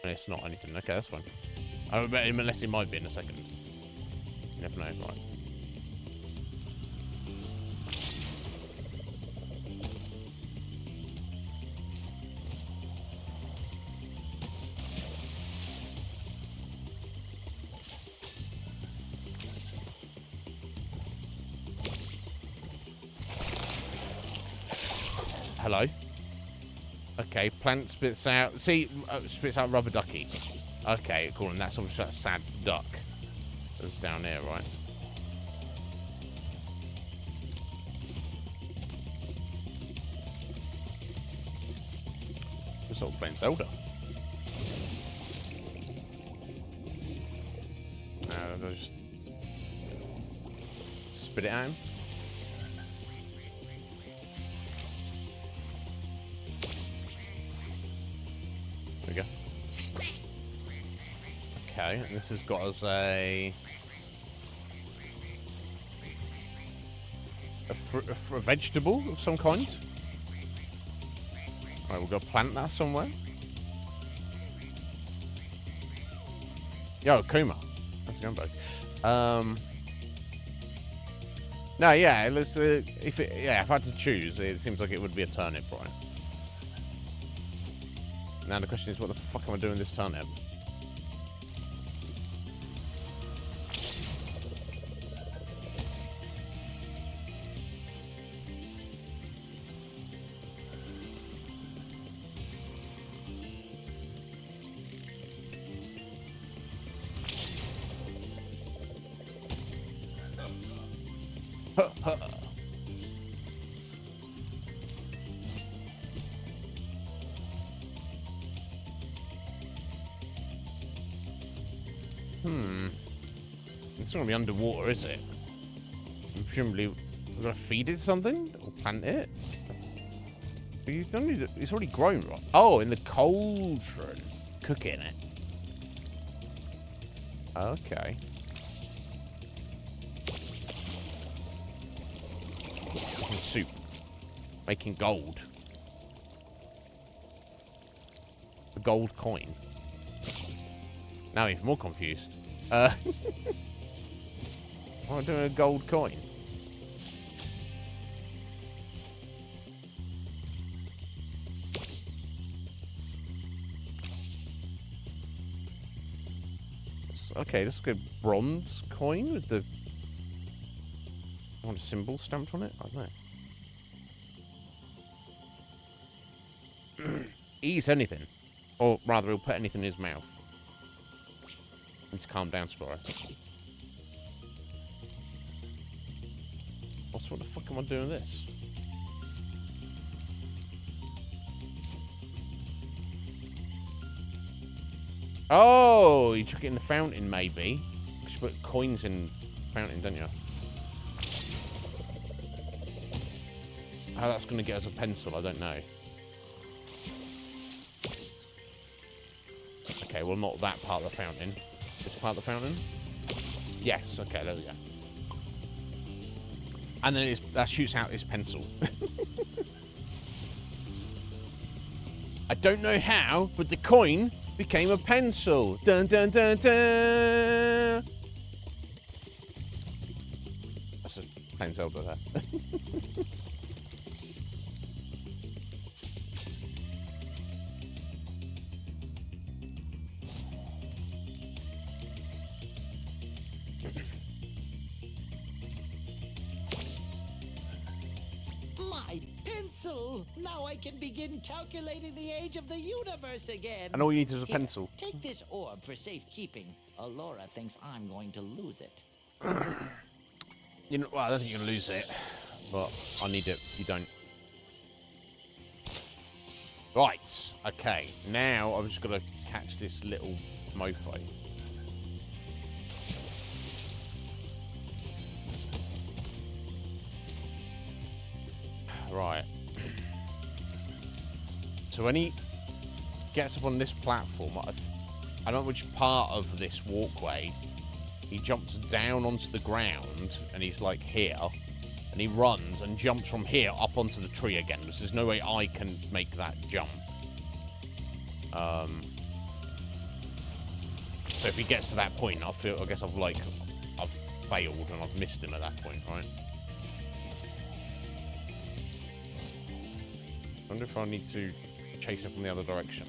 And it's not anything. Okay, that's fine. Unless it might be in a second. You never know, right? Hello. Okay, plant spits out. See, spits out rubber ducky. Okay, cool. And that's obviously that sad duck that's down here, right? We're sort of playing Zelda. Now, just spit it out. There we go. Okay, and this has got us a vegetable of some kind. Alright, we'll go plant that somewhere. Yo, Kuma. That's a gun bug. No, yeah, let's, if I had to choose, it seems like it would be a turnip, right? Now the question is, what the fuck am I doing this turnip? It's not gonna be underwater, is it? Presumably, we've got to feed it something or plant it. But it's already grown, right? Oh, in the cauldron, cooking it. Okay. Making soup, making gold. A gold coin. Now I'm even more confused. Why am I doing a gold coin? Okay, this is a bronze coin with the... I want a symbol stamped on it? I don't know. Eats anything. Or rather, he'll put anything in his mouth. Need to calm down, Spyro. What the fuck am I doing this? Oh, you chuck it in the fountain, maybe. You should put coins in the fountain, don't you? How that's going to get us a pencil, I don't know. Okay, well, not that part of the fountain. This part of the fountain? Yes, okay, there we go. And then that shoots out his pencil. I don't know how, but the coin became a pencil. Dun dun dun dun. That's a plain Zelda there. Now I can begin calculating the age of the universe again. And all you need is a Here, pencil. Take this orb for safekeeping. Alora thinks I'm going to lose it. You know, well, I don't think you're going to lose it. But I need it. You don't. Right. Okay. Now I've just got to catch this little mofo. Right. So when he gets up on this platform, I don't know which part of this walkway, he jumps down onto the ground, and he's like here, and he runs and jumps from here up onto the tree again, because there's no way I can make that jump. So if he gets to that point, I guess I've failed and I've missed him at that point, right? I wonder if I need to chase him from the other direction.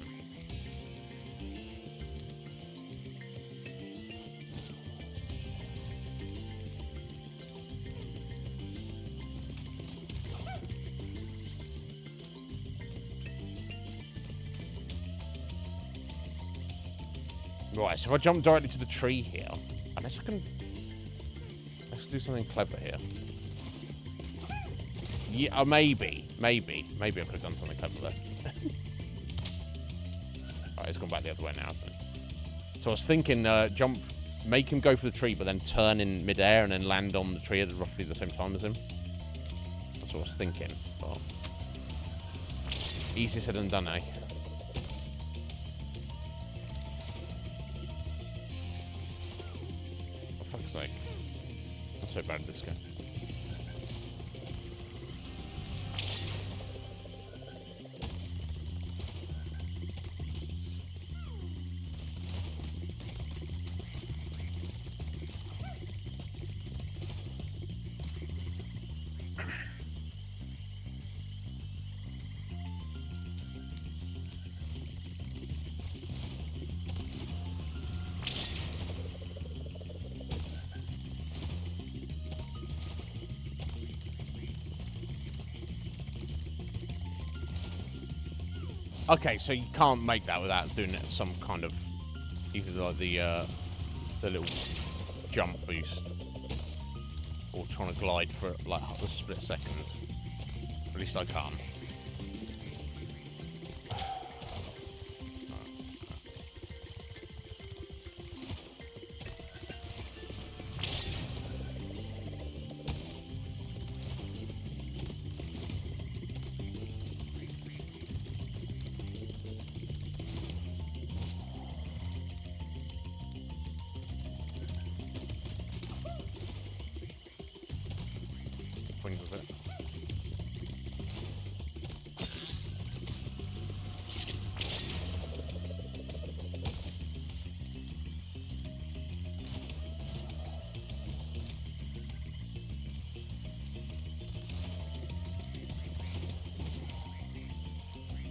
Right, so if I jump directly to the tree here, unless I can... Let's do something clever here. Yeah, maybe I could have done something clever there. Alright, it's gone back the other way now, hasn't it? So I was thinking, make him go for the tree, but then turn in midair and then land on the tree at roughly the same time as him. That's what I was thinking. But easier said than done, eh? For fuck's sake. I'm so bad at this game. Okay, so you can't make that without doing it some kind of either like the little jump boost or trying to glide for like a split second. At least I can't. With it.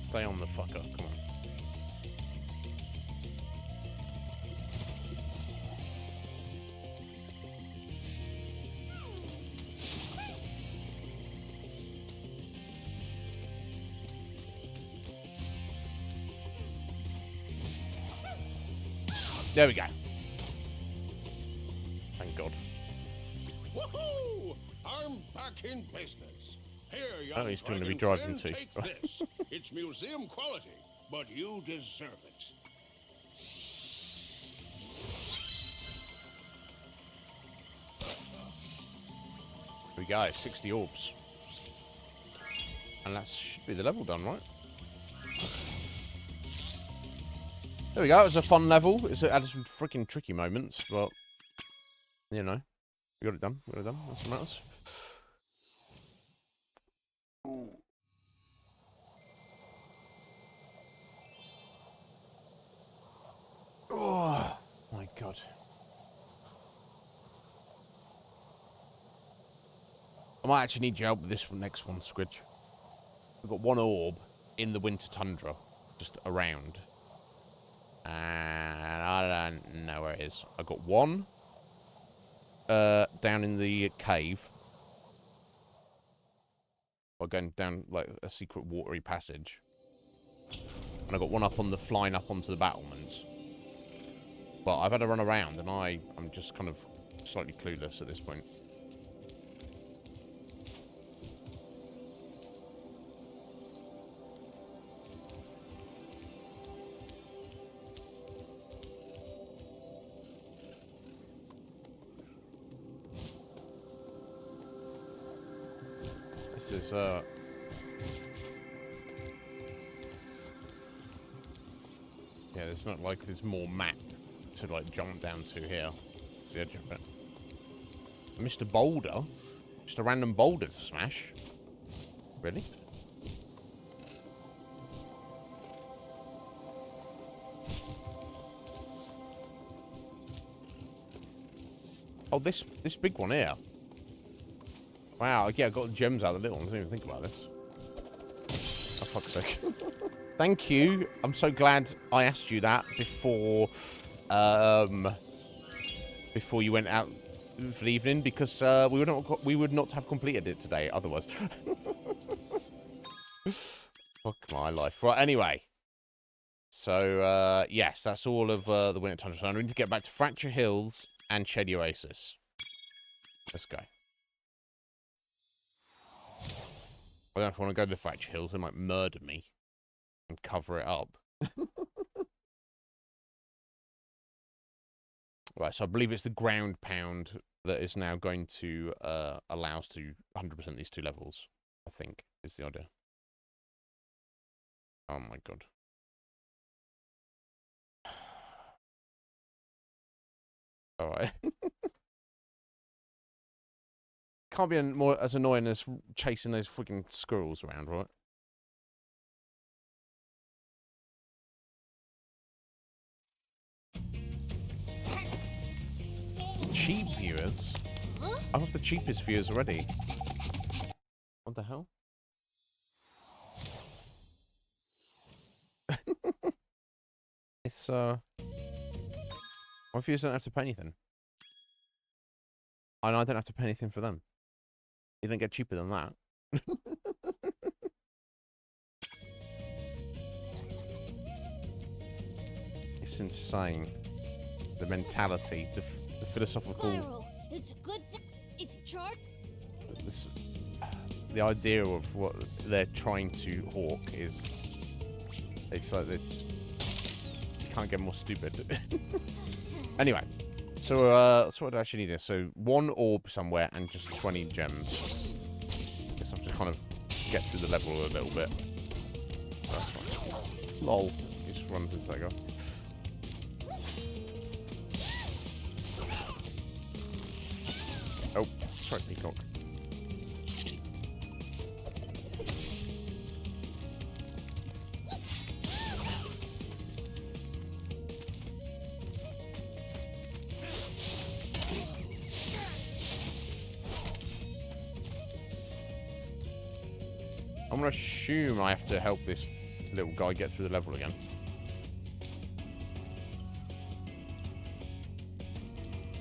Stay on the fucker, come on. There we go. Thank God. Woohoo! I'm back in business. Here, young he's doing to be dragon driving friend, too. take this. It's museum quality, but you deserve it. Here we go, 60 orbs. And that should be the level done, right? There we go, it was a fun level. It had some freaking tricky moments, but, you know, we got it done. We got it done. That's what matters. Oh, my God. I might actually need your help with this next one, Squidge. We've got one orb in the winter tundra, just around. And I don't know where it is. I got one down in the cave. Or going down like a secret watery passage. And I got one up on the flying up onto the battlements. But I've had to run around and I'm just kind of slightly clueless at this point. This is, yeah, there's not like there's more map to like jump down to here. It's the edge of it. Mr. Boulder? Just a random boulder to smash? Really? Oh, this big one here. Wow, yeah, I got the gems out of the little ones. I didn't even think about this. Oh, fuck's sake. Thank you. I'm so glad I asked you that before you went out for the evening, because we would not have completed it today otherwise. Fuck my life. Right, anyway. So, yes, that's all of the Winter Tundra. So I need to get back to Fracture Hills and Shady Oasis. Let's go. I don't know if I want to go to the Fracture Hills. They might murder me and cover it up. Right, so I believe it's the ground pound that is now going to allow us to 100% these two levels, I think, is the idea. Oh my God. Alright. Can't be more as annoying as chasing those freaking squirrels around, right? Cheap viewers? I have the cheapest viewers already. What the hell? It's, my viewers don't have to pay anything. And I don't have to pay anything for them. You don't get cheaper than that. It's insane. The mentality, the philosophical... Spyro, it's a good thing if you charge. The idea of what they're trying to hawk is... It's like they just... You can't get more stupid. Anyway. So what do I actually need here? So 1 orb somewhere and just 20 gems. Guess I have to kind of get through the level a little bit. That's fine. Lol. He just runs into that guy. Oh, sorry, peacock. I'm gonna assume I have to help this little guy get through the level again.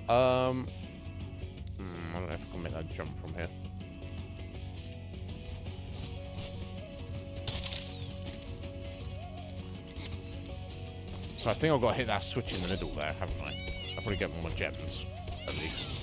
I don't know if I can make that jump from here. So I think I've got to hit that switch in the middle there, haven't I? I'll probably get more gems, at least.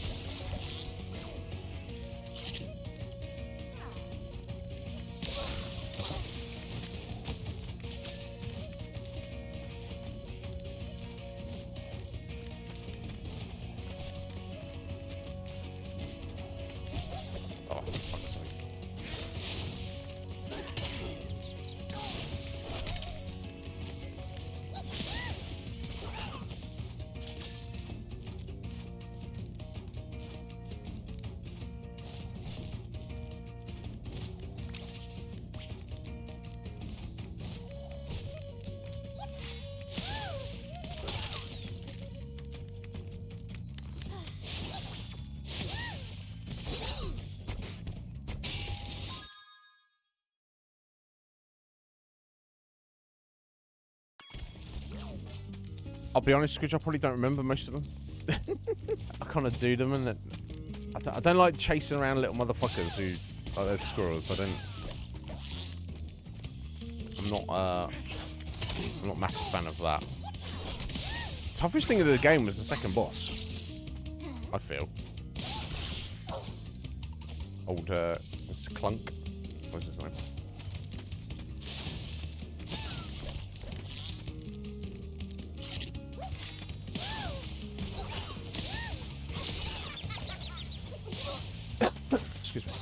I'll be honest, Scrooge, I probably don't remember most of them. I kind of do them, and I don't like chasing around little motherfuckers who like they're squirrels. I'm not a massive fan of that. Toughest thing of the game was the second boss, I feel. Old Mr. Clunk. What's his name? Excuse me.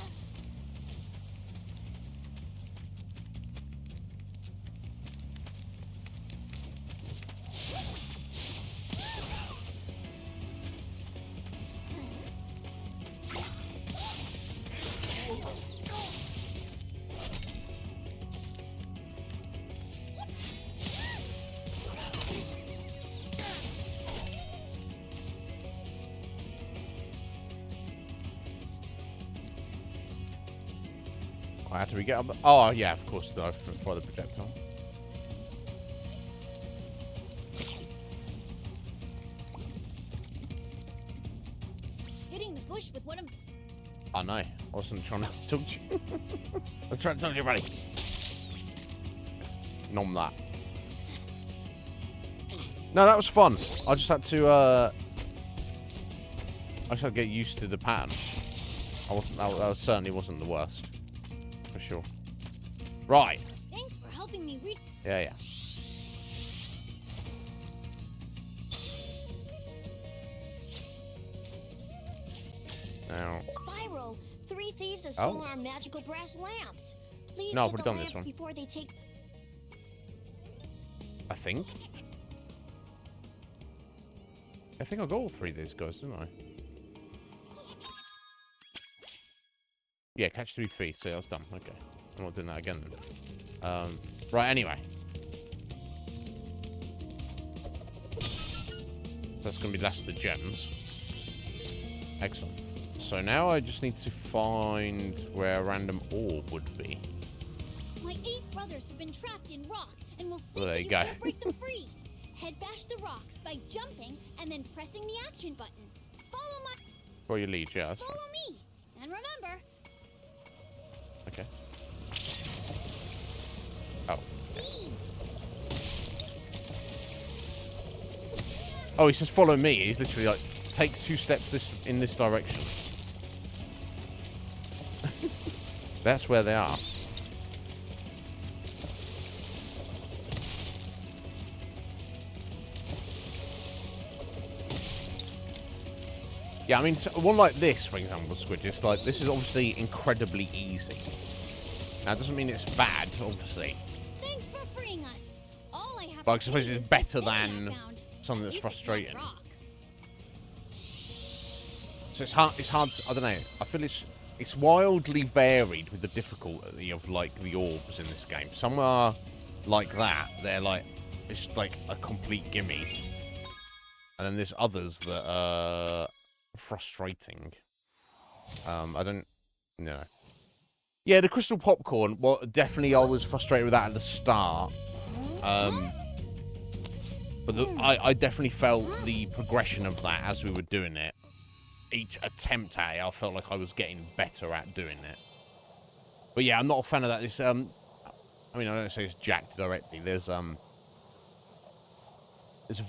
How do we get up? Oh, yeah, of course, though, for the projectile. Hitting the bush with what I'm... I know. I wasn't trying to talk to you. I was trying to talk to you, buddy. Nom that. No, that was fun. I just had to get used to the pattern. That certainly wasn't the worst. For sure. Right. Thanks for helping me read. Yeah. Now. Spyro, 3 thieves have stolen our magical brass lamps. Please no, get I've the done lamps this one. before they take... I think I got all 3 of these guys, didn't I? Yeah, catch 3 feet. So that's done. Okay. I'm not doing that again then. Right, anyway. That's going to be less of the gems. Excellent. So now I just need to find where a random orb would be. My 8 brothers have been trapped in rock, and we'll see Well, there if you you go. can break them free. Head bash the rocks by jumping and then pressing the action button. Follow my... Where you lead, yeah, that's fine. Follow me. And remember... Okay. Oh. Yeah. Oh, he says follow me. He's literally like, take 2 steps in this direction. That's where they are. Yeah, I mean, one like this, for example, Squid, just like, this is obviously incredibly easy. Now, it doesn't mean it's bad, obviously. Thanks for freeing us. All I have But I to suppose say it's is better this penny I than found. something that's At least it's not frustrating. rock. So it's hard, I don't know, I feel it's wildly varied with the difficulty of, like, the orbs in this game. Some are like that, they're like, it's like a complete gimme. And then there's others that are frustrating. I don't know. Yeah, the crystal popcorn, well, definitely I was frustrated with that at the start. But I definitely felt the progression of that as we were doing it. Each attempt at it, I felt like I was getting better at doing it. But yeah, I'm not a fan of that. This, I mean, I don't say it's jacked directly. There's a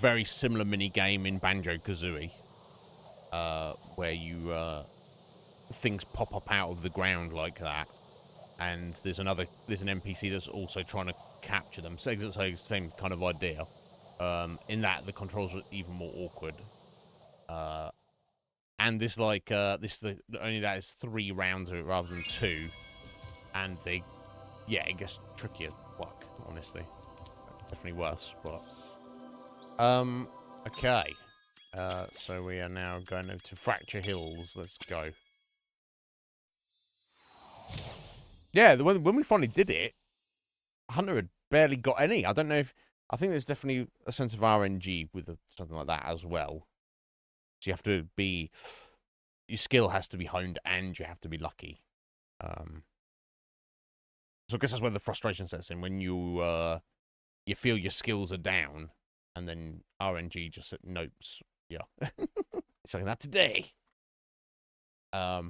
very similar mini game in Banjo-Kazooie, where you things pop up out of the ground like that, and there's an NPC that's also trying to capture them. So same kind of idea. In that the controls are even more awkward. And this only that is 3 rounds of it rather than 2, and it gets trickier. Fuck, honestly, definitely worse. But okay, so we are now going over to Fracture Hills. Let's go. Yeah, when we finally did it, Hunter had barely got any. I don't know if I think there's definitely a sense of RNG with something like that as well. So you have to be, your skill has to be honed, and you have to be lucky. So I guess that's where the frustration sets in, when you feel your skills are down, and then RNG just notes, yeah, it's like that today. I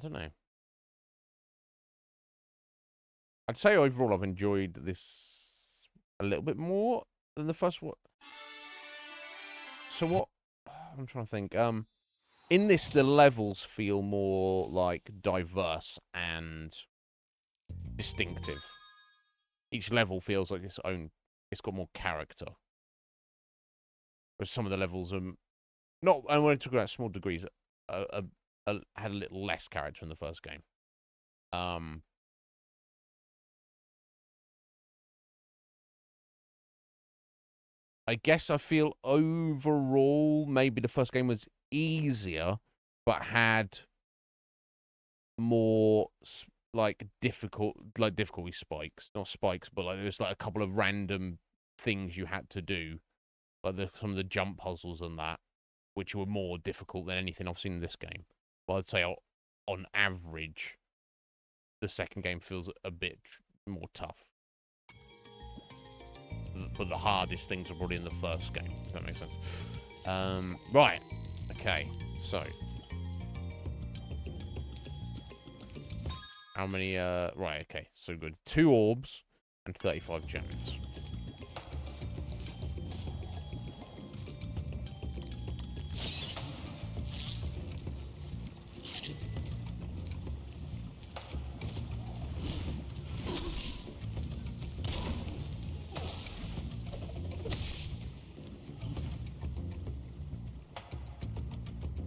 don't know. I'd say overall I've enjoyed this a little bit more than the first one. So what? I'm trying to think. In this, the levels feel more like diverse and distinctive. Each level feels like its own. It's got more character. Whereas some of the levels are not. And when I talk about small degrees, had a little less character in the first game. I guess I feel overall maybe the first game was easier, but had more difficulty spikes. Not spikes, but like there's like a couple of random things you had to do, like some of the jump puzzles and that, which were more difficult than anything I've seen in this game. But I'd say on average, the second game feels a bit more tough. But the hardest things are probably in the first game, if that makes sense. Right. Okay. So. How many, right, okay. So good. 2 orbs and 35 gems.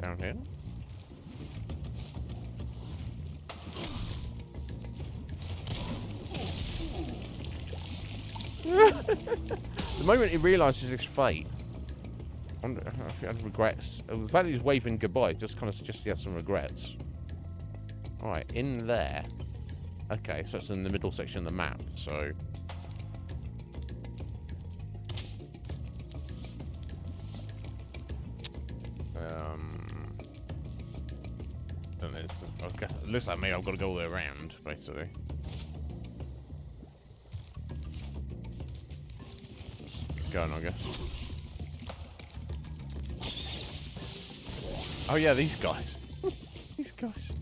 Down here. The moment he realises his fate, I wonder if he had regrets. The fact that he's waving goodbye just kind of suggests he had some regrets. Alright, in there. Okay, so it's in the middle section of the map, so. Don't know, okay. It looks like maybe I've got to go all the way around, basically. Just going, I guess. Oh yeah, these guys. These guys.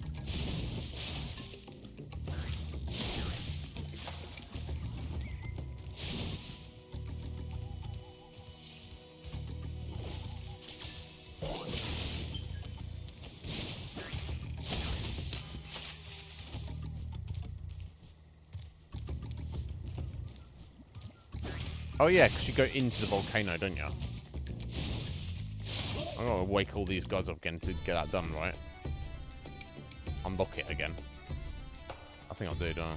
Oh yeah, because you go into the volcano, don't you? I gotta wake all these guys up again to get that done, right? Unlock it again. I think I'll do, don't I?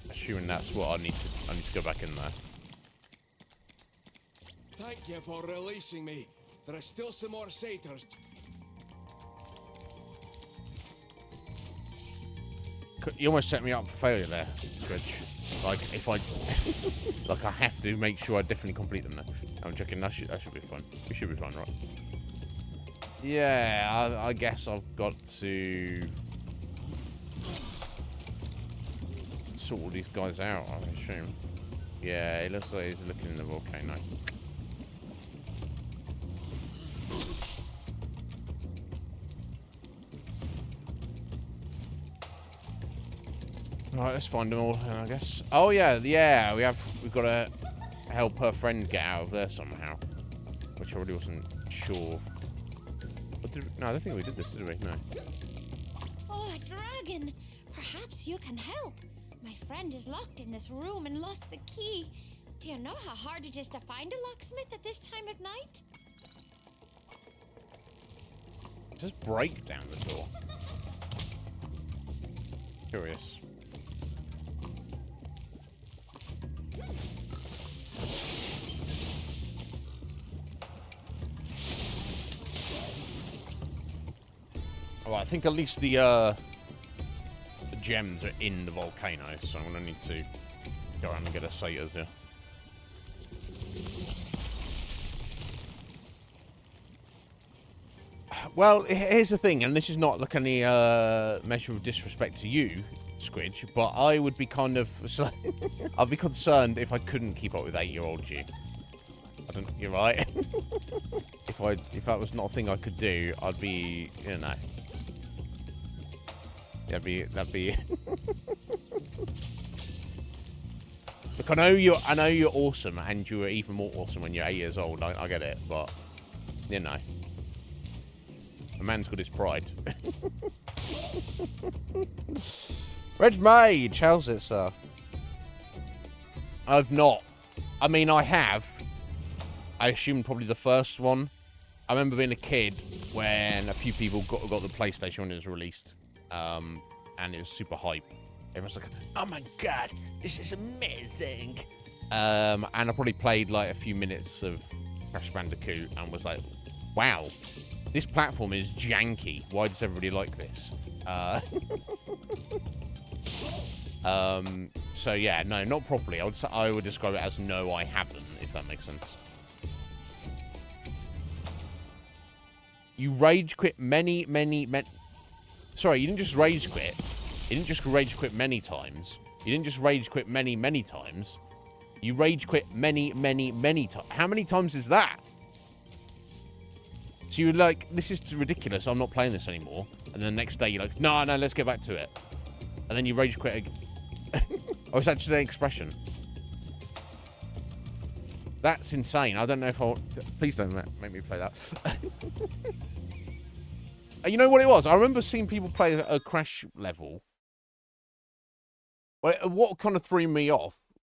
Assuming that's what I need to go back in there. Thank you for releasing me. There are still some more satyrs. You almost set me up for failure there, Squidge. Like, if I... like, I have to make sure I definitely complete them now. I'm checking. That should be fun. We should be fine, right? Yeah, I guess I've got to... sort all these guys out, I assume. Yeah, it looks like he's looking in the volcano. Right, let's find them all, I guess. Oh yeah, we've got to help her friend get out of there somehow, which I really wasn't sure. No, I don't think we did this, did we? No. Oh, dragon! Perhaps you can help. My friend is locked in this room and lost the key. Do you know how hard it is to find a locksmith at this time of night? Just break down the door. Curious. Well, I think at least the gems are in the volcano, so I'm gonna need to go around and get a satyrs here. Well, here's the thing, and this is not like any measure of disrespect to you, Squidge, but I would be kind of... I'd be concerned if I couldn't keep up with 8-year-old you. I don't... You're right. If that was not a thing I could do, I'd be... You know... That'd be... Look, I know you're awesome, and you were even more awesome when you're 8 years old. I get it, but... You know... A man's got his pride. Red Mage, how's it, sir? I've not. I mean, I have. I assume probably the first one. I remember being a kid when a few people got the PlayStation when it was released. And it was super hype. Everyone's like, oh my god, this is amazing. And I probably played like a few minutes of Crash Bandicoot and was like, wow. This platform is janky. Why does everybody like this? So yeah, no, not properly. I would describe it as no, I haven't, if that makes sense. You rage quit many. Sorry, you didn't just rage quit. You didn't just rage quit many times. You didn't just rage quit many times. You rage quit many times. How many times is that? So you're like, this is ridiculous, I'm not playing this anymore. And then the next day you're like, no, let's get back to it. And then you rage quit again. Or is that just an expression? That's insane. I don't know if I'll... Please don't make me play that. You know what it was? I remember seeing people play a Crash level. What kind of threw me off,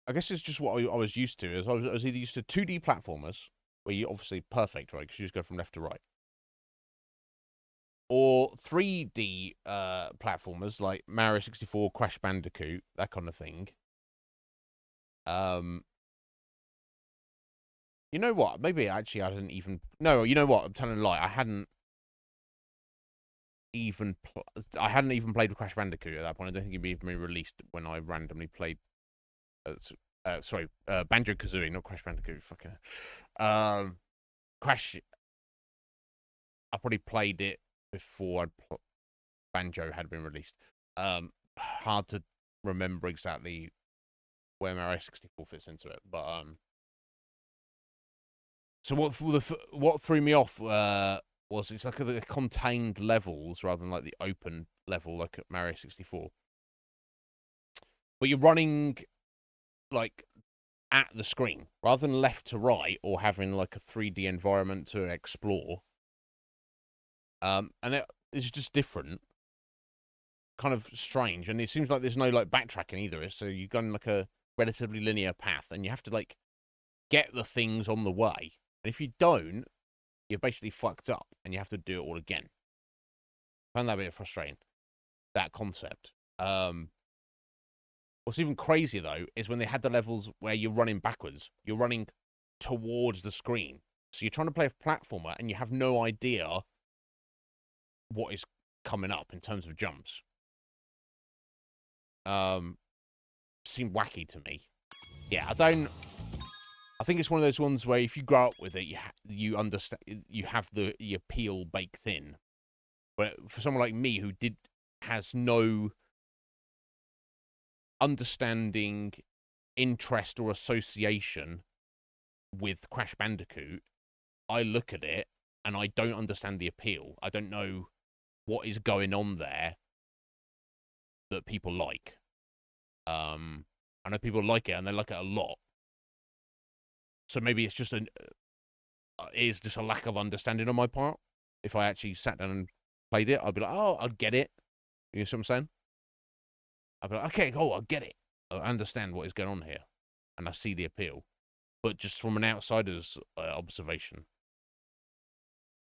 I guess it's just what I was used to. Is I was either used to 2D platformers, where you're obviously perfect, right? Because you just go from left to right. Or 3D platformers like Mario 64, Crash Bandicoot, that kind of thing. You know what? Maybe actually I didn't even... No, you know what? I'm telling a lie. I hadn't even played with Crash Bandicoot at that point. I don't think it'd even been released when I randomly played... Banjo-Kazooie, not Crash Bandicoot. Fucking Crash. I probably played it before Banjo had been released. Hard to remember exactly where Mario 64 fits into it, but so what threw me off was it's like the contained levels rather than like the open level like at Mario 64. But you're running like at the screen rather than left to right or having like a 3D environment to explore. And it's just different. kind of strange, and it seems like there's no like backtracking either. So you've gone like a relatively linear path, and you have to like get the things on the way. And if you don't, you're basically fucked up, and you have to do it all again. I found that a bit frustrating. That concept. What's even crazier though is when they had the levels where you're running backwards, you're running towards the screen. So you're trying to play a platformer, and you have no idea what is coming up in terms of jumps. Seemed wacky to me. Yeah, I think it's one of those ones where if you grow up with it, you understand, you have the appeal baked in. But for someone like me who has no understanding, interest, or association with Crash Bandicoot, I look at it and I don't understand the appeal. I don't know what is going on there that people like. I know people like it, and they like it a lot. So maybe it's just a lack of understanding on my part. If I actually sat down and played it, I'd be like, oh, I'd get it. You know what I'm saying? I'd be like, okay, I'll get it. I understand what is going on here, and I see the appeal. But just from an outsider's observation,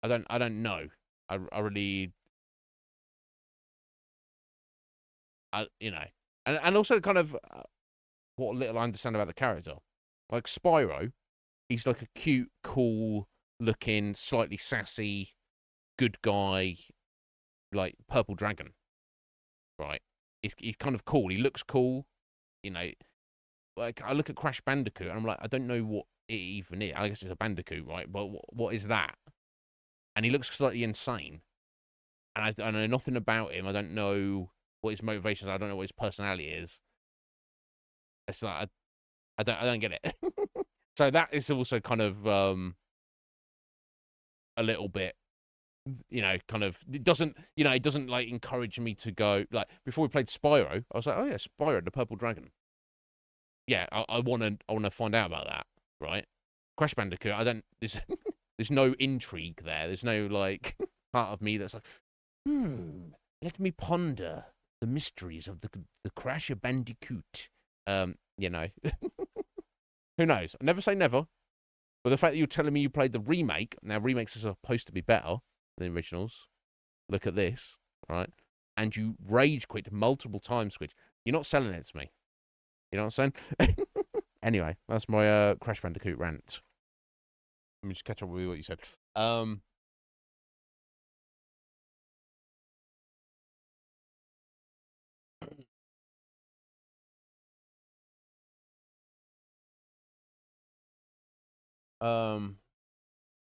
I don't know. I really, you know, and also kind of what little I understand about the character. Like Spyro, he's like a cute, cool looking, slightly sassy, good guy, like purple dragon, right? He's kind of cool. He looks cool, you know. Like I look at Crash Bandicoot and I'm like, I don't know what it even is. I guess it's a Bandicoot, right? But what is that? And he looks slightly insane, and I know nothing about him. I don't know what his motivations are. I don't know what his personality is. It's like I don't get it. So that is also kind of a little bit, you know, kind of, it doesn't like encourage me to go, like before we played Spyro, I was like, oh yeah, Spyro the purple dragon. Yeah, I wanna find out about that, right? Crash Bandicoot, there's no intrigue there. There's no like part of me that's like, let me ponder the mysteries of the Crash Bandicoot. You know. Who knows? I never say never. But the fact that you're telling me you played the remake, now remakes are supposed to be better than the originals. Look at this, right? And you rage quit multiple times, Squidge. You're not selling it to me. You know what I'm saying? Anyway, that's my Crash Bandicoot rant. Let me just catch up with what you said.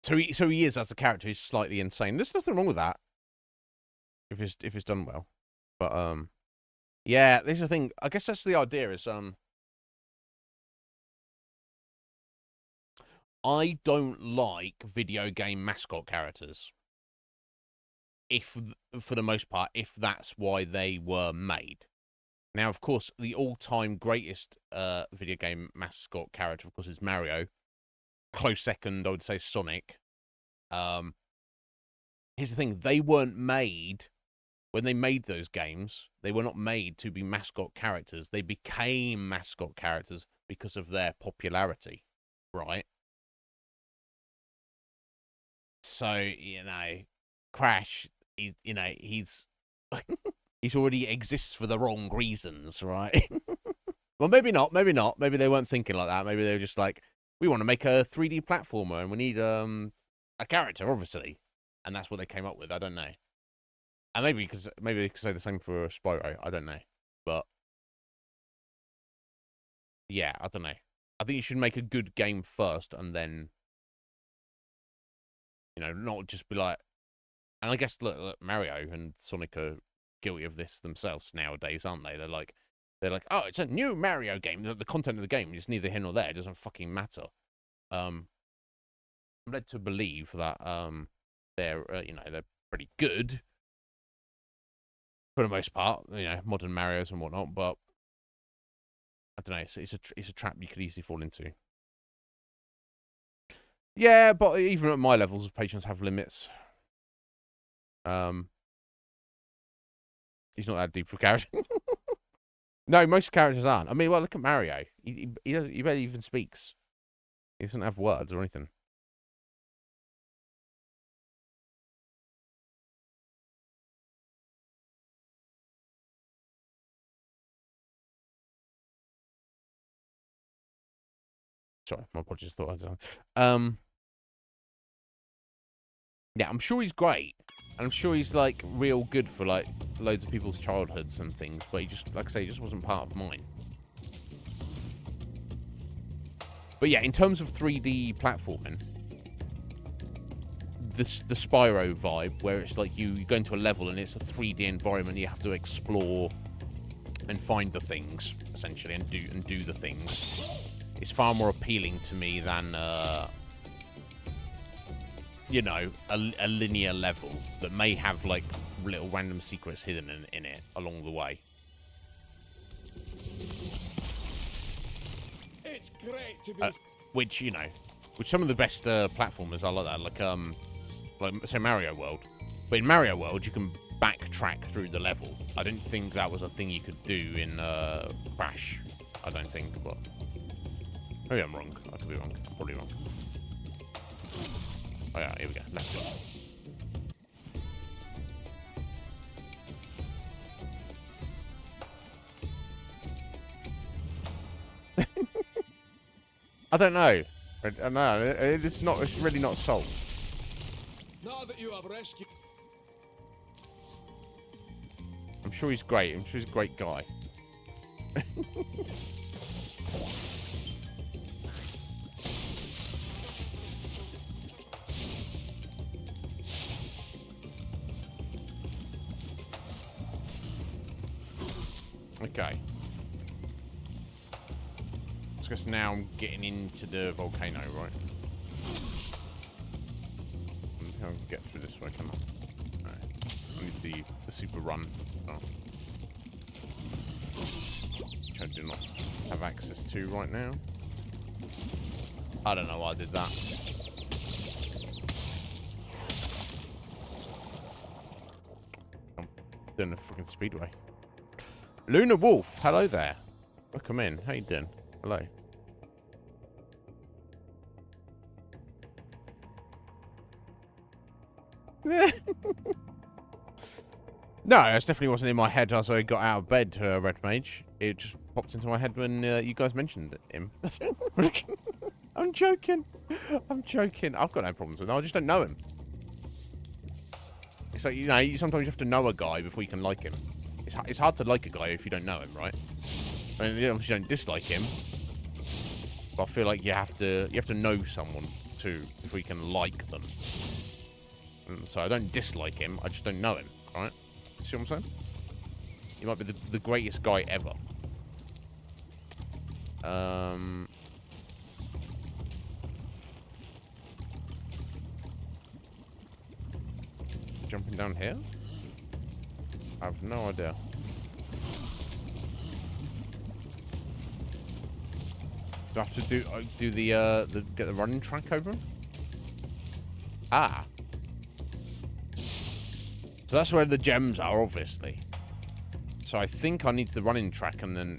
So he is, as a character, he's slightly insane. There's nothing wrong with that if it's done well. But yeah, this is the thing. I guess that's the idea. Is I don't like video game mascot characters. If for the most part, if that's why they were made. Now, of course, the all-time greatest video game mascot character, of course, is Mario. Close second, I would say Sonic. Here's the thing. They weren't made, when they made those games, they were not made to be mascot characters. They became mascot characters because of their popularity, right? So, you know, Crash, he's already exists for the wrong reasons, right? Well, maybe not. Maybe they weren't thinking like that. Maybe they were just like, we want to make a 3D platformer and we need a character, obviously. And that's what they came up with. I don't know. And maybe they could say the same for Spyro. I don't know. But yeah, I don't know. I think you should make a good game first and then, you know, not just be like, and I guess look, Mario and Sonic are guilty of this themselves nowadays, aren't they? They're like, oh, it's a new Mario game. The content of the game is neither here nor there. It doesn't fucking matter. I'm led to believe that they're they're pretty good for the most part. You know, modern Mario's and whatnot. But I don't know. It's a trap you could easily fall into. Yeah, but even at my levels of patience have limits. He's not that deep of a character. No, most characters aren't. I mean, well, look at Mario. He barely even speaks. He doesn't have words or anything. Sorry, my body just thought I was on. Yeah, I'm sure he's great. And I'm sure he's, like, real good for, like, loads of people's childhoods and things. But he just, like I say, he just wasn't part of mine. But yeah, in terms of 3D platforming, the Spyro vibe, where it's like you go into a level and it's a 3D environment, you have to explore and find the things, essentially, and do the things, is far more appealing to me than... you know, a linear level that may have, like, little random secrets hidden in it along the way. It's great to be... Which, you know, which some of the best platformers are like that, like, say, Mario World. But in Mario World, you can backtrack through the level. I don't think that was a thing you could do in Crash. I don't think, but... Maybe I'm wrong. I could be wrong. I'm probably wrong. Oh yeah, here we go. Let's go. I don't know. I don't know. It's not. It's really not solved. Now that you have rescued... I'm sure he's great. I'm sure he's a great guy. Okay. So I guess now I'm getting into the volcano, right? I'll get through this way, come on. Alright. I need the super run. Oh. Which I do not have access to right now. I don't know why I did that. I'm doing a freaking speedway. Luna Wolf, hello there. Welcome in. How you doing? Hello. No, it definitely wasn't in my head as I got out of bed, Red Mage. It just popped into my head when you guys mentioned him. I'm joking. I'm joking. I've got no problems with him. I just don't know him. It's like, you know, sometimes you have to know a guy before you can like him. It's hard to like a guy if you don't know him, right? I mean, you obviously don't dislike him, but I feel like you have to know someone too before you can like them. And so I don't dislike him, I just don't know him, right? See what I'm saying? He might be the greatest guy ever. Jumping down here? I have no idea. Do I have to do the get the running track over? Ah. So that's where the gems are, obviously. So I think I need the running track and then...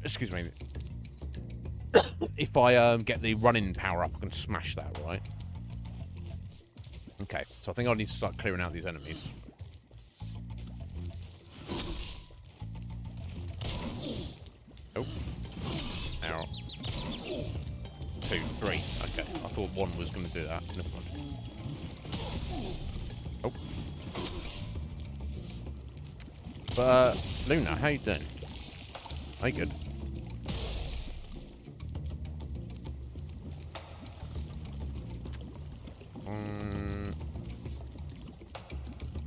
Excuse me. If I get the running power up, I can smash that, right? Okay, so I think I need to start clearing out these enemies. Oh. Now. 2, 3. Okay, I thought 1 was going to do that. Never mind. Oh. But, Luna, how you doing? Are you good?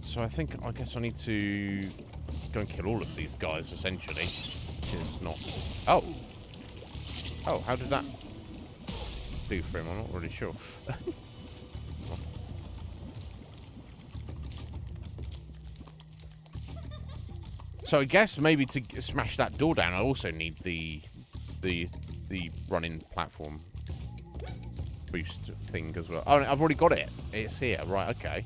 So I guess I need to go and kill all of these guys, essentially. It's not... Oh! Oh, how did that do for him? I'm not really sure. So I guess maybe to smash that door down, I also need the running platform boost thing as well. Oh, I've already got it. It's here. Right, okay.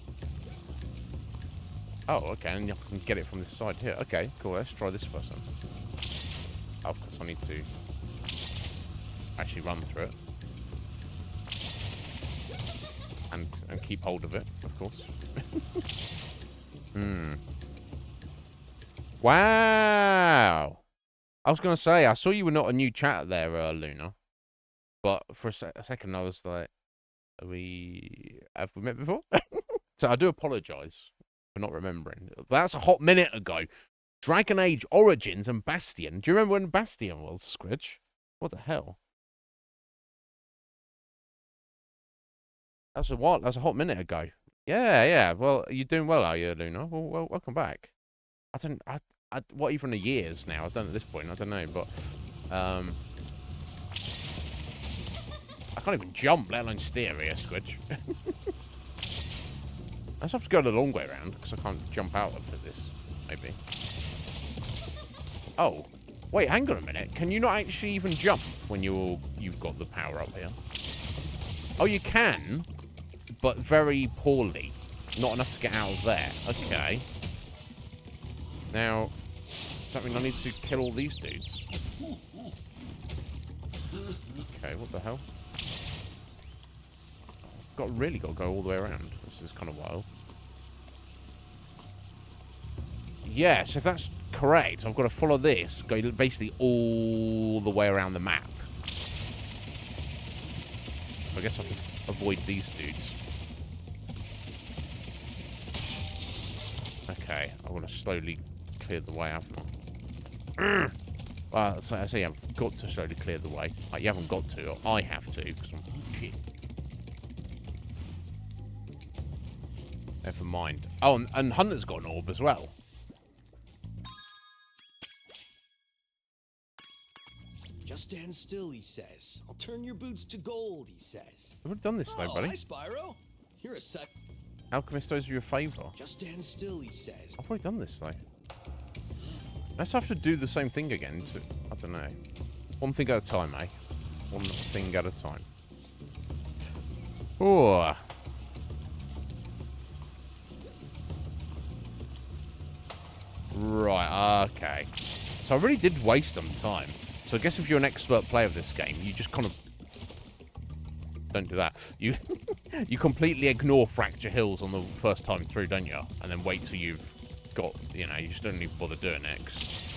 Oh, okay, and you can get it from this side here. Okay, cool. Let's try this first then. Oh, of course, I need to actually run through it. And keep hold of it, of course. Wow! I was going to say, I saw you were not a new chat there, Luna. But for a second, I was like, have we met before? So I do apologise for not remembering. But that's a hot minute ago. Dragon Age Origins and Bastion. Do you remember when Bastion was, Scridge? What the hell? That was a while. That was a hot minute ago. Yeah. Well, you're doing well, are you, Luna? Well, welcome back. What, even a years now? I don't at this point. I don't know, but I can't even jump, let alone steer here, Squidge. I just have to go the long way around because I can't jump out of this. Maybe. Oh, wait, hang on a minute. Can you not actually even jump when you've got the power up here? Oh, you can, but very poorly. Not enough to get out of there. Okay. Now, does that mean I need to kill all these dudes? Okay, what the hell? Really got to go all the way around. This is kind of wild. Yeah, so if that's correct, I've got to follow this, go basically all the way around the map. I guess I have to avoid these dudes. Okay, I want to slowly clear the way, haven't I? Well, so I say I've got to slowly clear the way. Like, you haven't got to, I have to, because I'm shit. Never mind. Oh, and Hunter's got an orb as well. Just stand still, he says. I'll turn your boots to gold, he says. I've already done this though, buddy. Hi, Spyro. Here a sec. Alchemist owes you a favour. Just stand still, he says. I've already done this though. Let's have to do the same thing again. I don't know. One thing at a time, eh? One thing at a time. Oh. Right, okay. So I really did waste some time. So I guess if you're an expert player of this game, you just kind of... Don't do that. You you completely ignore Fracture Hills on the first time through, don't you? And then wait till you've got, you know, you just don't even bother doing it. 'Cause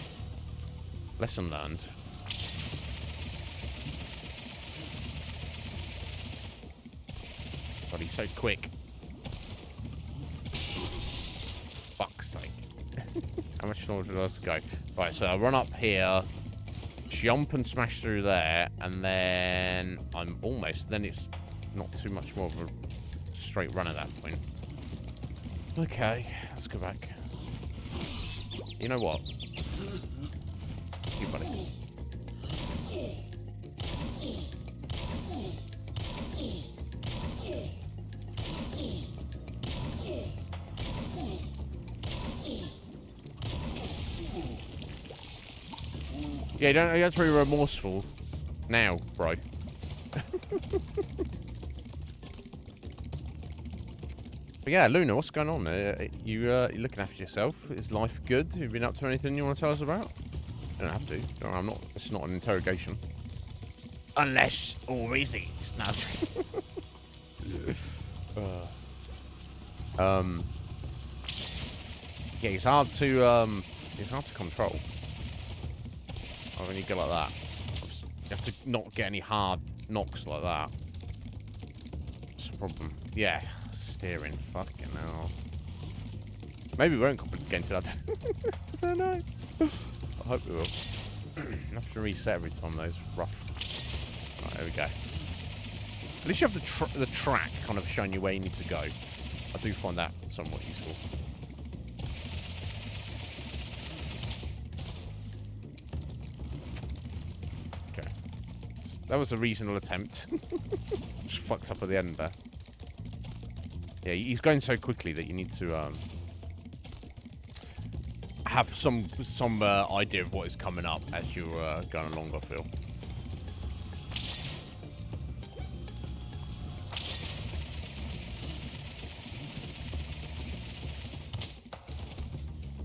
lesson learned. God, he's so quick. Fuck's sake. How much longer do I have to go? Right, so I run up here, jump and smash through there, and then I'm almost... Then it's not too much more of a straight run at that point. Okay, let's go back. You know what? You, buddy. Yeah, you have to be remorseful now, bro. But yeah, Luna, what's going on? You looking after yourself? Is life good? Have you been up to anything you want to tell us about? You don't have to. No, I'm not. It's not an interrogation. Unless, or is it? No. Yeah, it's hard to control. When you go like that, you have to not get any hard knocks like that. It's a problem. Yeah, steering. Fucking hell. Maybe we won't get into that. I don't know. I hope we will. You have to reset every time, though. It's rough. Right, there we go. At least you have the track kind of showing you where you need to go. I do find that somewhat useful. That was a reasonable attempt. Just fucked up at the end there. Yeah, he's going so quickly that you need to have some idea of what is coming up as you're going along, I feel.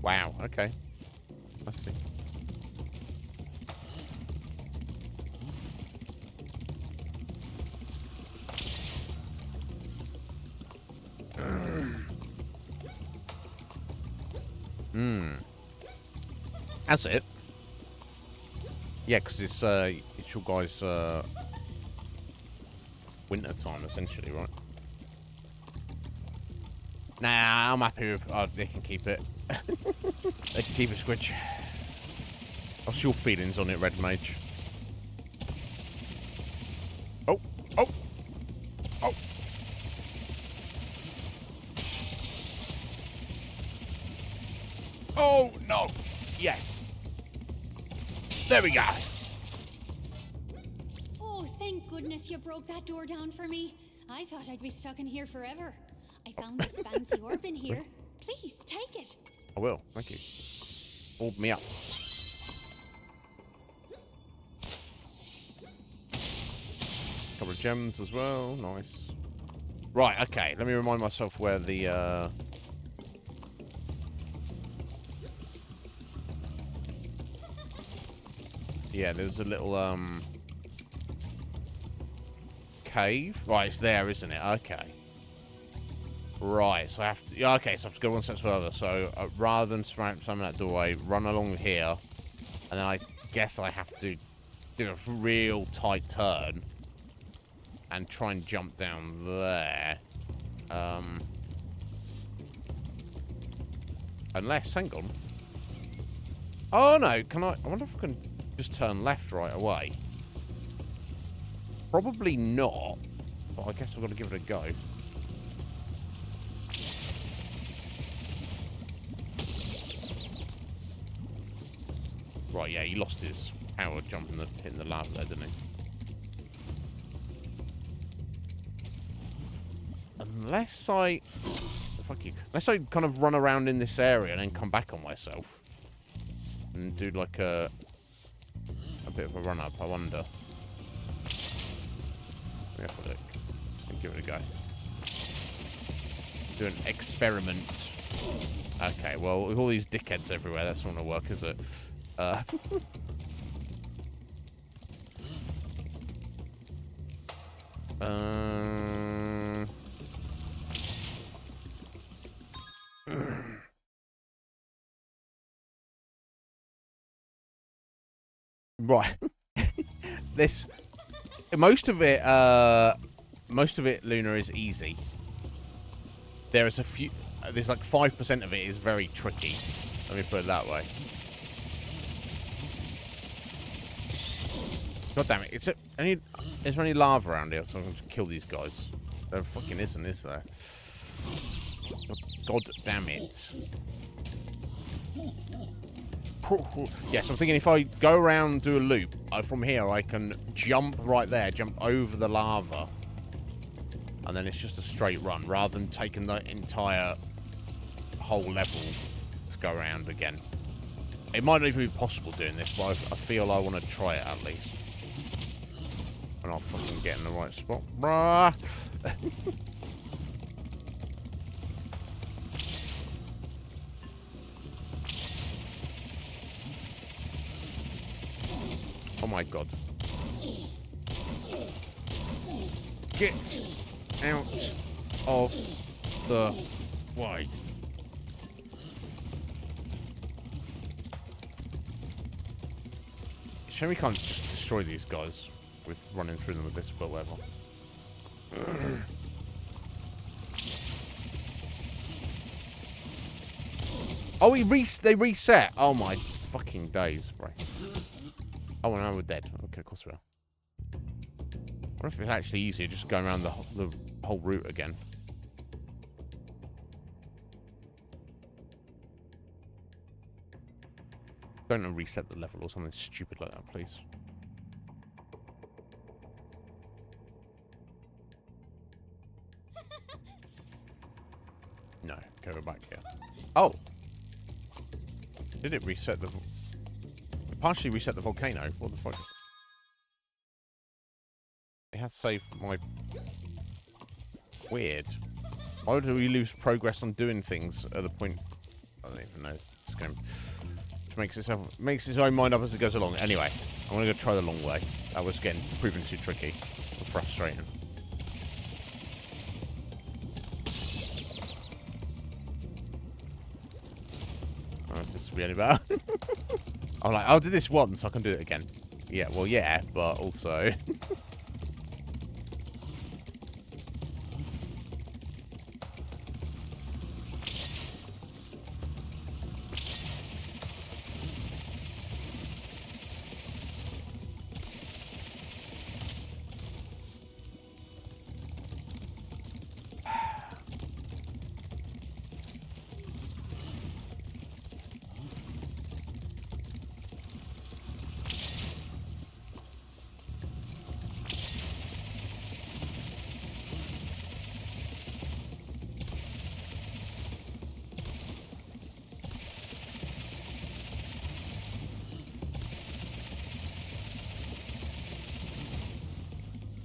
Wow, okay. I see. That's it. Yeah, because it's your guys' winter time, essentially, right? Nah, I'm happy with... they can keep it. They can keep it, Squidge. What's your feelings on it, Red Mage? Oh, oh, oh. Oh, no. Yes. There we go. Oh, thank goodness you broke that door down for me. I thought I'd be stuck in here forever. I found this fancy orb in here. Please, take it. I will. Thank you. Orb me up. Couple of gems as well. Nice. Right, okay. Let me remind myself where the... Yeah, there's a little, cave. Right, it's there, isn't it? Okay. Right, so I have to... Yeah, okay, so I have to go one step further. So, rather than slamming that doorway, run along here. And then I guess I have to do a real tight turn. And try and jump down there. Unless... Hang on. Oh, no. Can I... I wonder if I can... just turn left right away. Probably not, but I guess I've got to give it a go. Right, yeah, he lost his power jumping hitting the lava there, didn't he? Unless I... Fuck you. Unless I kind of run around in this area and then come back on myself. And do like a bit of a run-up, I wonder. Let me have a look. And give it a go. Do an experiment. Okay, well, with all these dickheads everywhere, that's not going to work, is it? Right. This... Most of it, Luna, is easy. There is a few... There's like 5% of it is very tricky. Let me put it that way. God damn it. Is there any lava around here so I can kill these guys? There fucking isn't, is there? God damn it. Yes, I'm thinking if I go around, do a loop, from here I can jump right there, jump over the lava. And then it's just a straight run, rather than taking the entire whole level to go around again. It might not even be possible doing this, but I feel I want to try it at least. And I'll fucking get in the right spot. Bruh! Oh my god. Get out of the way. Shame we can't just destroy these guys with running through them with this spell level. Oh, they reset. Oh my fucking days, bro. Oh, no, we're dead. Okay, of course we are. I wonder if it's actually easier just going around the whole route again. Don't reset the level or something stupid like that, please. No, go back here. Oh! Did it reset the... It partially reset the volcano. What the fuck? It has saved my... Weird. Why would we lose progress on doing things at the point... I don't even know. This game makes its own mind up as it goes along. Anyway, I'm gonna go try the long way. That was getting proven too tricky and frustrating. I don't know if this will be any better. I'm like, I'll do this once, I can do it again. Yeah, well, yeah, but also...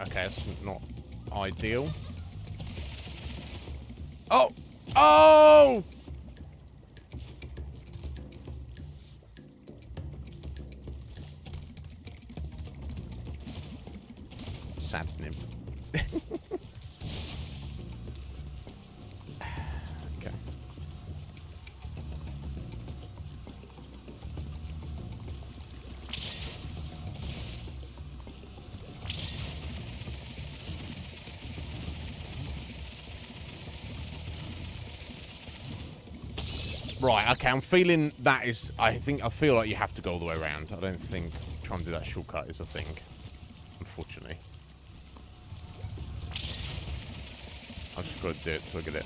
Okay, that's not ideal. Oh! Oh! Saddening. Okay. Right, okay, I'm feeling that is... I feel like you have to go all the way around. I don't think trying to do that shortcut is a thing. Unfortunately. I've just got to do it so I get it.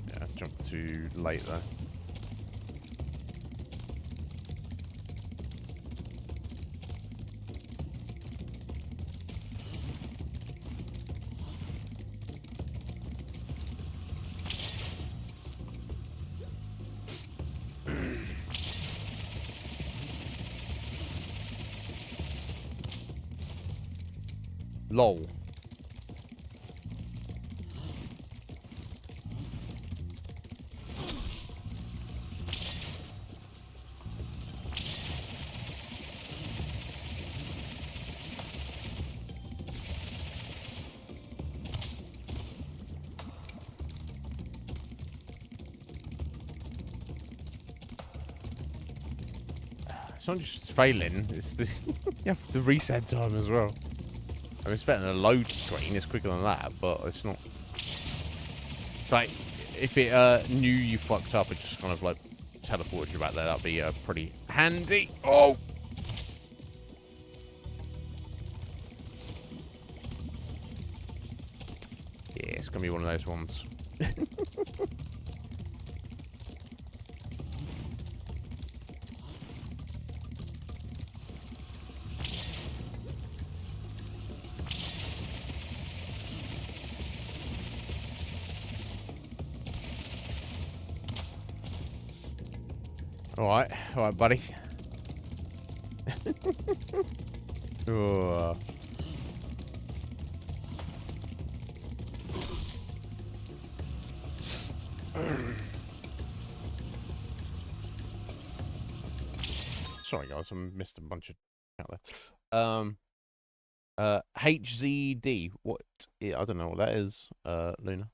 Yeah, I jumped too late though. LOL. It's not just failing, it's the you have the reset time as well. I mean, it's better than a load screen, it's quicker than that, but it's not... It's like, if it knew you fucked up, it just kind of like teleported you back there, that'd be pretty handy. Oh! Yeah, it's gonna be one of those ones. Alright, buddy. Oh. Sorry guys, I missed a bunch of out there. HZD, what? Yeah, I don't know what that is, Luna.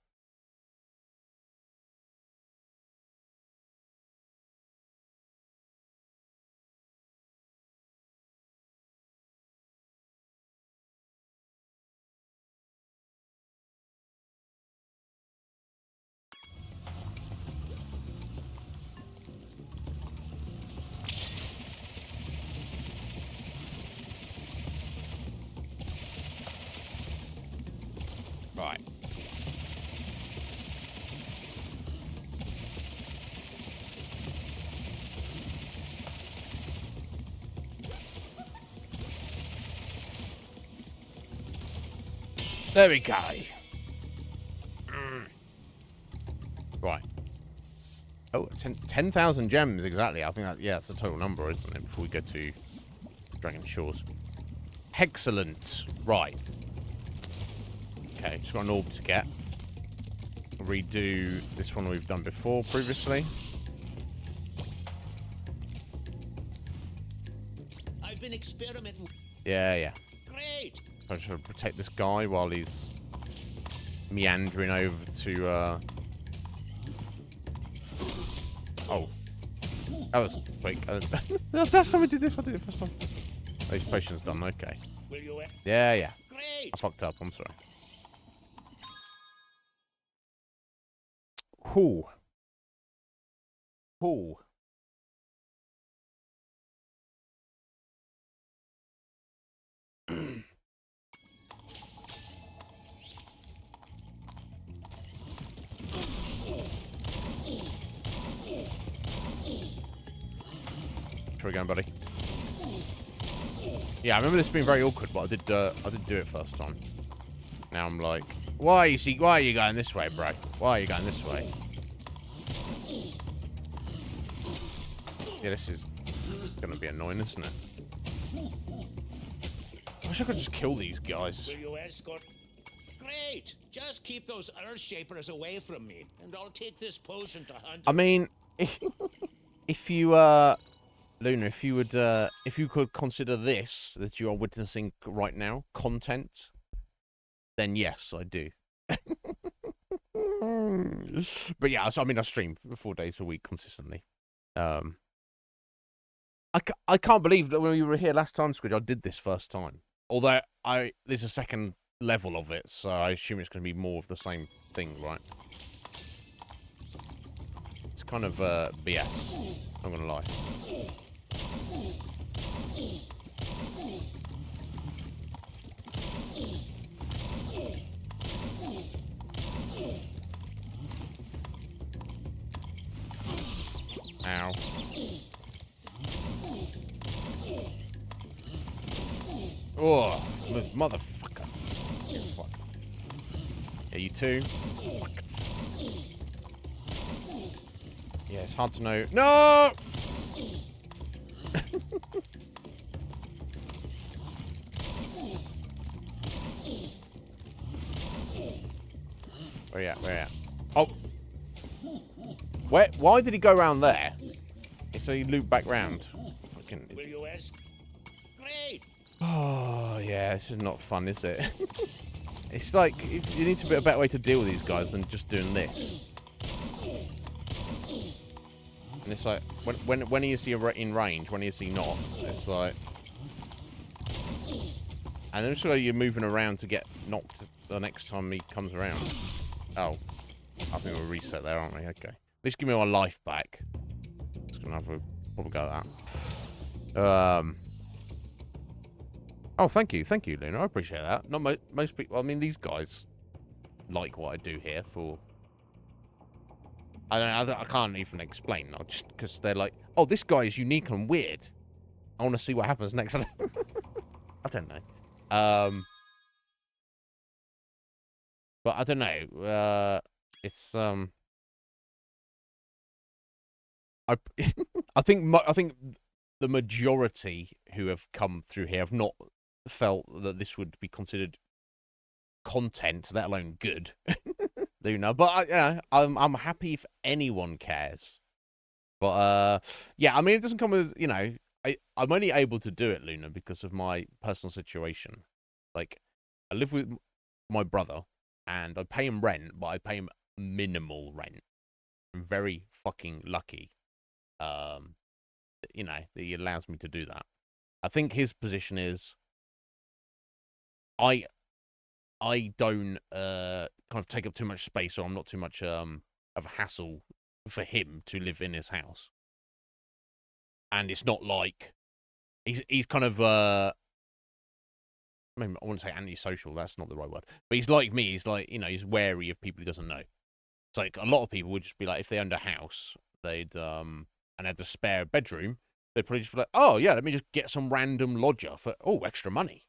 Right. There we go. Right. Oh, 10,000 gems exactly. I think that, yeah, that's the total number, isn't it? Before we go to Dragon Shores. Excellent. Right. Okay, just got an orb to get. redo this one we've done before previously. I've been experimenting. Yeah. Great. I'm trying to protect this guy while he's meandering over to, Oh. That was quick. That's how we did this. I did it first time. Oh, his potion's done. Okay. Will you? Yeah. Great. I fucked up. I'm sorry. Whew. Try again, buddy. Yeah, I remember this being very awkward, but I did do it first time. Now I'm like, why are you going this way, bro? Why are you going this way? Yeah, this is gonna be annoying, isn't it? I wish I could just kill these guys. Will you escort? Great. Just keep those Earth Shapers away from me, and I'll take this potion to hunt. I mean, if you Luna, if you could consider this that you are witnessing right now content, then yes, I do. But yeah, so, I mean, I stream 4 days a week consistently. I can't believe that when we were here last time, Squid, I did this first time. Although there's a second level of it, so I assume it's going to be more of the same thing, right? It's kind of BS. I'm gonna lie. Ow. Oh, motherfucker. Get fucked. Yeah, you too. Fucked. Yeah, it's hard to know. No! Where you at? Where you at? Oh! Why did he go around there? So he looped back round. Fucking... Will you ask? Great. Oh, yeah, this is not fun, is it? It's like, you need to be a better way to deal with these guys than just doing this. And it's like, when is he in range, when is he not? It's like... And then it's like you're moving around to get knocked the next time he comes around. Oh. I think we'll reset there, aren't we? Okay. At least give me my life back. Just gonna have a probably go at that. Oh, thank you, Luna. I appreciate that. Not most people. I mean, these guys like what I do here. For I can't even explain. No, just because they're like, oh, this guy is unique and weird. I want to see what happens next. I don't know. But I don't know. It's I think the majority who have come through here have not felt that this would be considered content, let alone good. Luna, but I'm happy if anyone cares. But yeah, I mean, it doesn't come with, you know, I'm only able to do it, Luna, because of my personal situation. Like, I live with my brother, and I pay him rent, but I pay him minimal rent. I'm very fucking lucky. You know, that he allows me to do that. I think his position is I don't kind of take up too much space, or I'm not too much of a hassle for him to live in his house. And it's not like he's kind of I mean, I wouldn't say antisocial, that's not the right word. But he's like me, he's like, you know, he's wary of people he doesn't know. It's like a lot of people would just be like, if they owned a house, they'd and had a spare bedroom, they'd probably just be like, oh yeah, let me just get some random lodger for extra money.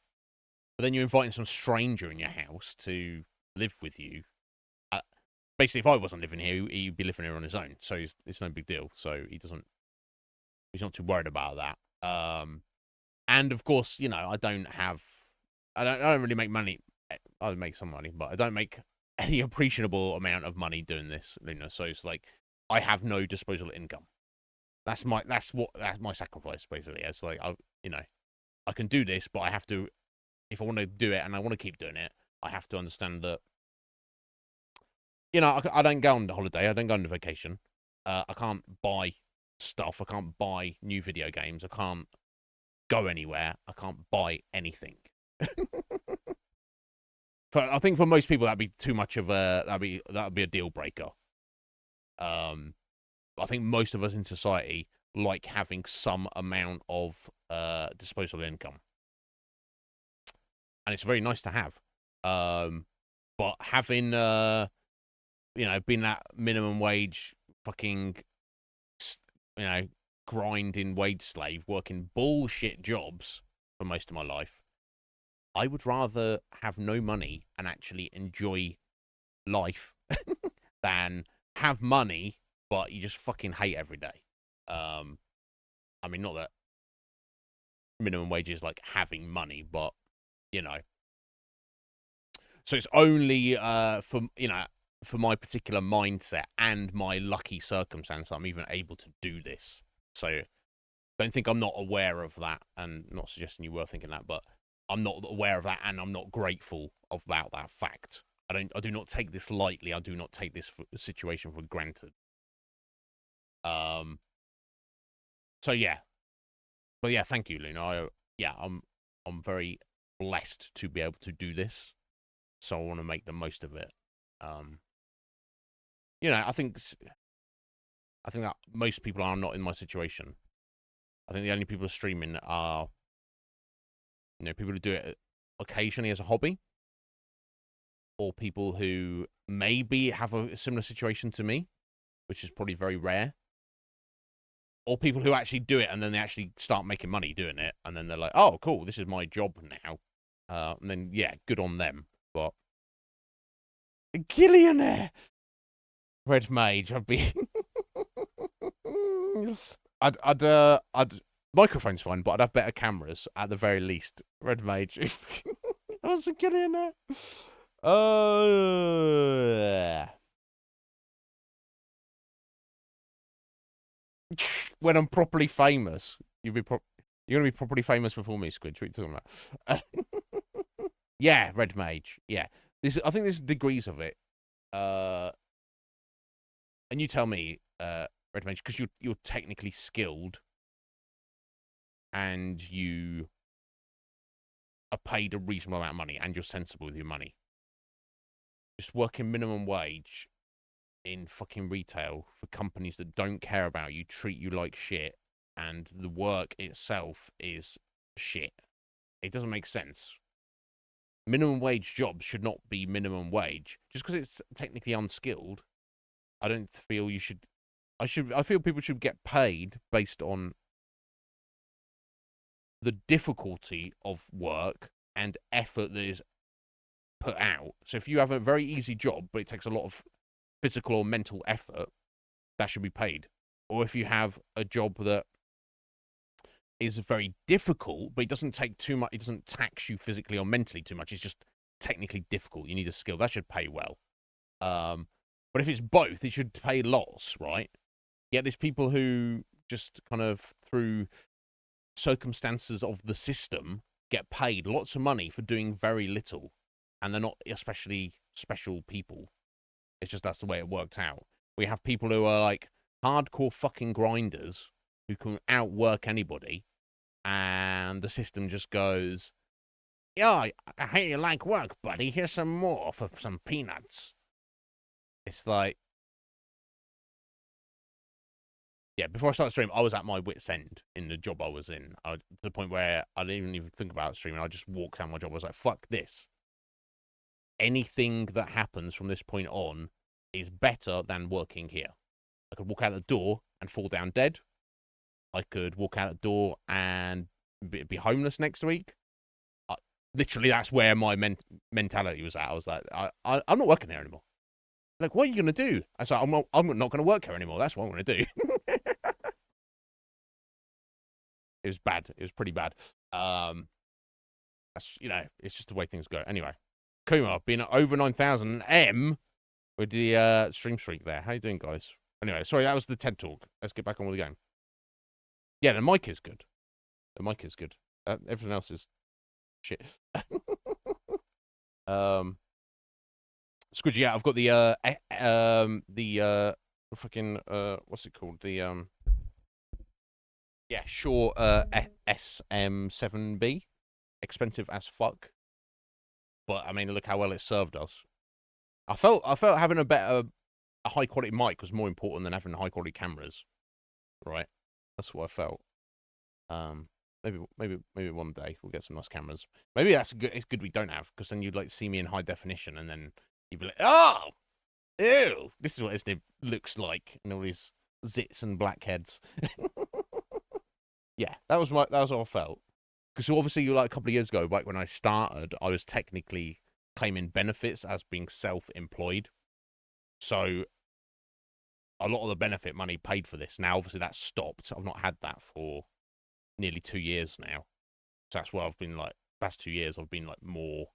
But then you're inviting some stranger in your house to live with you. Basically, if I wasn't living here, he'd be living here on his own, so it's no big deal. So he's not too worried about that. And of course, you know, I don't really make money. I make some money, but I don't make any appreciable amount of money doing this, you know. So it's like I have no disposable income. That's my sacrifice basically. It's like I can do this, but I have to, if I want to do it and I want to keep doing it, I have to understand that, you know, I don't go on holiday, I don't go on vacation, I can't buy stuff, I can't buy new video games, I can't go anywhere, I can't buy anything. I think for most people that'd be too much of a that'd be a deal breaker. I think most of us in society like having some amount of disposable income, and it's very nice to have. But having you know, being that minimum wage fucking, you know, grinding wage slave working bullshit jobs for most of my life, I would rather have no money and actually enjoy life than have money but you just fucking hate every day. I mean, not that minimum wage is like having money, but you know. So it's only for, you know, for my particular mindset and my lucky circumstance that I'm even able to do this. So don't think I'm not aware of that, and not suggesting you were thinking that, but I'm not aware of that, and I'm not grateful about that fact. I do not take this lightly. I do not take this situation for granted. So yeah, but yeah, thank you, Luna. I'm very blessed to be able to do this, so I want to make the most of it. You know, I think that most people are not in my situation. I think the only people streaming are, you know, people who do it occasionally as a hobby, or people who maybe have a similar situation to me, which is probably very rare, or people who actually do it and then they actually start making money doing it, and then they're like, oh, cool, this is my job now. And then, yeah, good on them. But a Gillionaire! Red Mage, I'd be... I'd microphone's fine, but I'd have better cameras at the very least. Red Mage. I was a Gillionaire. When I'm properly famous, you're gonna be properly famous before me, Squid. What are you talking about? Yeah, Red Mage. Yeah, I think there's degrees of it. And you tell me, Red Mage, because you're technically skilled, and you are paid a reasonable amount of money, and you're sensible with your money. Just working minimum wage in fucking retail for companies that don't care about you, treat you like shit, and the work itself is shit. It doesn't make sense. Minimum wage jobs should not be minimum wage. Just because it's technically unskilled, I don't feel you should... I feel people should get paid based on the difficulty of work and effort that is put out. So if you have a very easy job, but it takes a lot of physical or mental effort, that should be paid. Or if you have a job that is very difficult, but it doesn't take too much, it doesn't tax you physically or mentally too much, it's just technically difficult, you need a skill, that should pay well. But if it's both, it should pay lots, right? Yet there's people who just kind of, through circumstances of the system, get paid lots of money for doing very little, and they're not especially special people. It's just that's the way it worked out. We have people who are like hardcore fucking grinders who can outwork anybody, and the system just goes, "Yeah, I hear you like work, buddy. Here's some more for some peanuts." It's like, yeah, before I started streaming, I was at my wit's end in the job I was in. To the point where I didn't even think about streaming. I just walked out my job. I was like, fuck this. Anything that happens from this point on is better than working here. I could walk out the door and fall down dead. I could walk out the door and be homeless next week. Literally, that's where my mentality was at. I was like, I'm not working here anymore. Like, what are you going to do? I said, I'm not going to work here anymore. That's what I'm going to do. It was bad. It was pretty bad. That's, you know, it's just the way things go. Anyway, Kuma being at over 9,000. M with the stream streak there. How you doing, guys? Anyway, sorry, that was the TED Talk. Let's get back on with the game. Yeah, the mic is good. The mic is good. Everything else is shit. Squidgy, yeah, I've got the fucking what's it called? The yeah, Shure SM7B. Expensive as fuck. But I mean, look how well it served us. I felt having a high quality mic was more important than having high quality cameras. Right? That's what I felt. Maybe one day we'll get some nice cameras. Maybe it's good we don't have, because then you'd like see me in high definition and then you'd be like, oh, ew, this is what Iznib looks like, and all these zits and blackheads. Yeah, that was what I felt. Because obviously, like a couple of years ago, back when I started, I was technically claiming benefits as being self-employed. So a lot of the benefit money paid for this. Now, obviously, that's stopped. I've not had that for nearly 2 years now. So that's why I've been like, past 2 years, I've been like more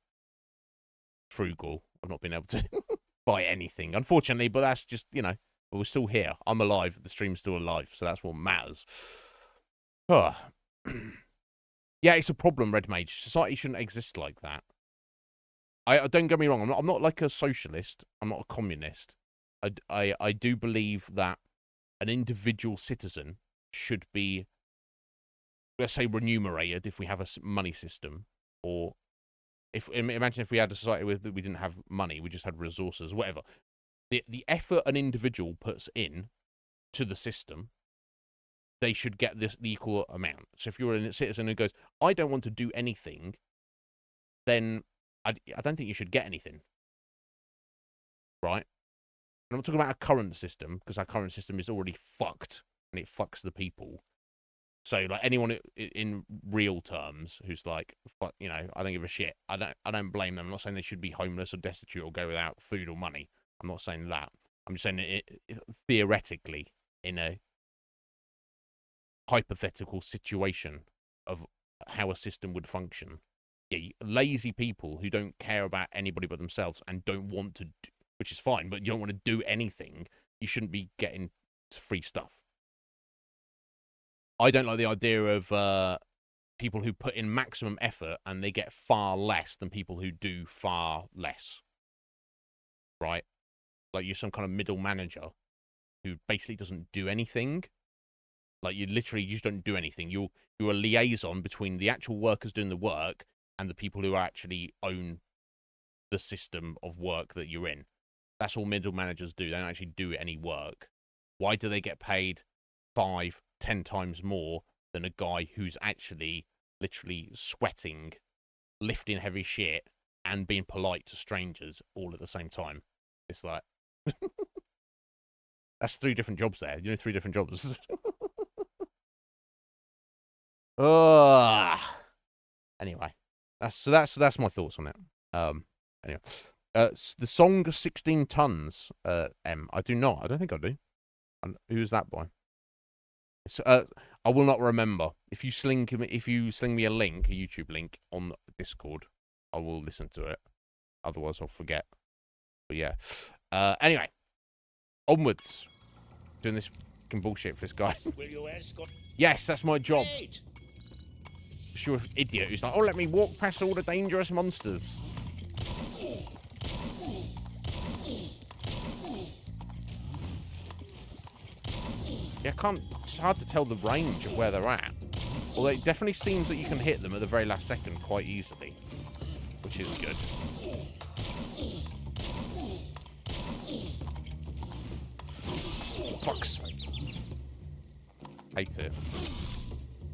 frugal. I've not been able to buy anything, unfortunately, but that's just, you know, we're still here. I'm alive. The stream's still alive. So that's what matters. Oh. Yeah, it's a problem, Red Mage. Society shouldn't exist like that. I don't get me wrong. I'm not like a socialist. I'm not a communist. I do believe that an individual citizen should be, let's say, remunerated if we have a money system, or imagine if we had a society where we didn't have money, we just had resources, whatever. The effort an individual puts in to the system, they should get the equal amount. So if you're a citizen who goes, I don't want to do anything, then I don't think you should get anything. Right? I'm not talking about our current system, because our current system is already fucked, and it fucks the people. So, like, anyone in real terms who's like, fuck, you know, I don't give a shit. I don't blame them. I'm not saying they should be homeless or destitute or go without food or money. I'm not saying that. I'm just saying it theoretically, in a hypothetical situation of how a system would function. Yeah, lazy people who don't care about anybody but themselves and don't want to, which is fine, but you don't want to do anything, you shouldn't be getting free stuff. I don't like the idea of people who put in maximum effort and they get far less than people who do far less. Right? Like you're some kind of middle manager who basically doesn't do anything. Like you just don't do anything. You're a liaison between the actual workers doing the work and the people who actually own the system of work that you're in. That's all middle managers do. They don't actually do any work. Why do they get paid 5-10 times more than a guy who's actually literally sweating, lifting heavy shit, and being polite to strangers all at the same time? It's like that's 3 different jobs there. You know, 3 different jobs. Anyway, that's my thoughts on it. Anyway, the song 16 Tons. I do not. I don't think I do. Who's that by? It's, I will not remember. If you sling me a link, a YouTube link on Discord, I will listen to it. Otherwise, I'll forget. But yeah. Anyway, onwards. Doing this fucking bullshit for this guy. Will you escort? Yes, that's my job. Wait. Sure, idiot who's like, oh, let me walk past all the dangerous monsters. Yeah, it's hard to tell the range of where they're at. Although it definitely seems that you can hit them at the very last second quite easily, which is good. Fuck's sake. Hate it.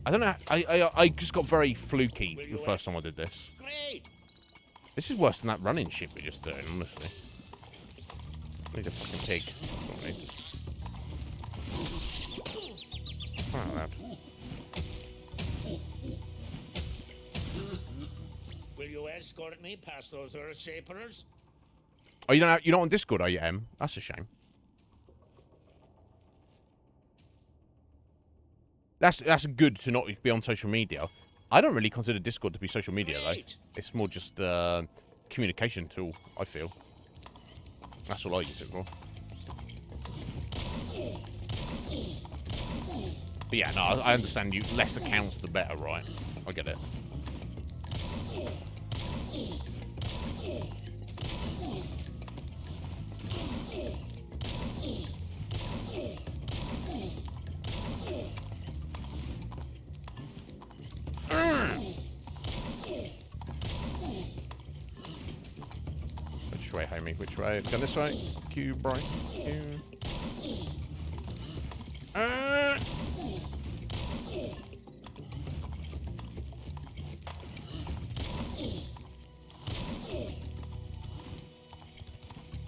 I don't know. I just got very fluky the first time I did this. Great. This is worse than that running shit we just did, honestly. I need a fucking pig. That's what I need. Oh, lad. Will you escort me past those earth shapers? Oh, you're not on Discord, are you, Em? That's a shame. That's good to not be on social media. I don't really consider Discord to be social media, though. It's more just communication tool, I feel. That's all I use it for. But yeah, no, I understand you. Less accounts, the better, right? I get it. Which way, homie? Which way? Going this way? Q, right? Q.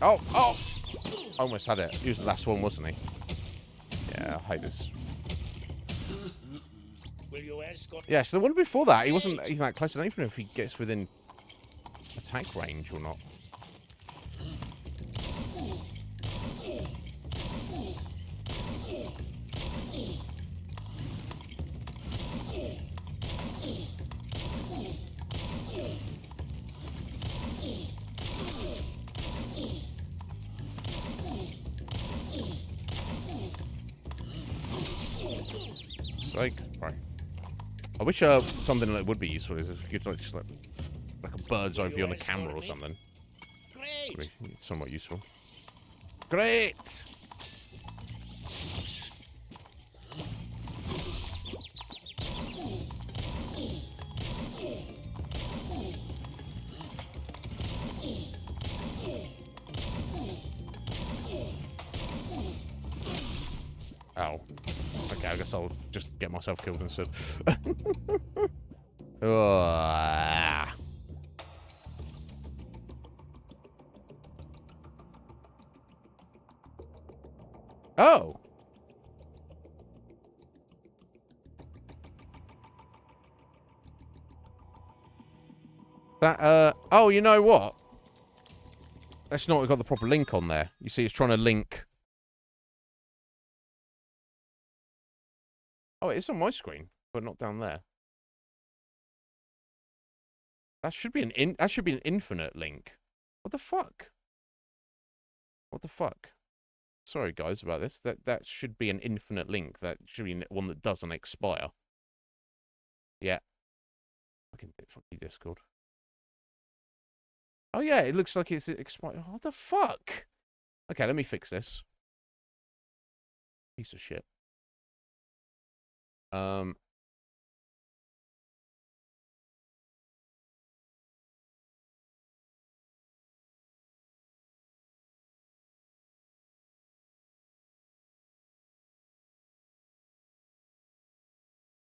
Oh, oh! Almost had it. He was the last one, wasn't he? Yeah, I hate this. Yeah, so the one before that, he wasn't even that close. I don't even know if he gets within attack range or not. Sake, right. I wish something that would be useful is if you could just like a bird's eye view on a camera or something. Great. Would be somewhat useful. Great. Oh. Okay, I guess I'll just get myself killed instead. Oh. That, oh, you know what? That's not got the proper link on there. You see, it's trying to link. Oh, it is on my screen, but not down there. That should be an infinite link. What the fuck? What the fuck? Sorry guys about this. That should be an infinite link. That should be one that doesn't expire. Yeah. Fucking Discord. Oh yeah, it looks like it's expired. What the fuck? Okay, let me fix this. Piece of shit.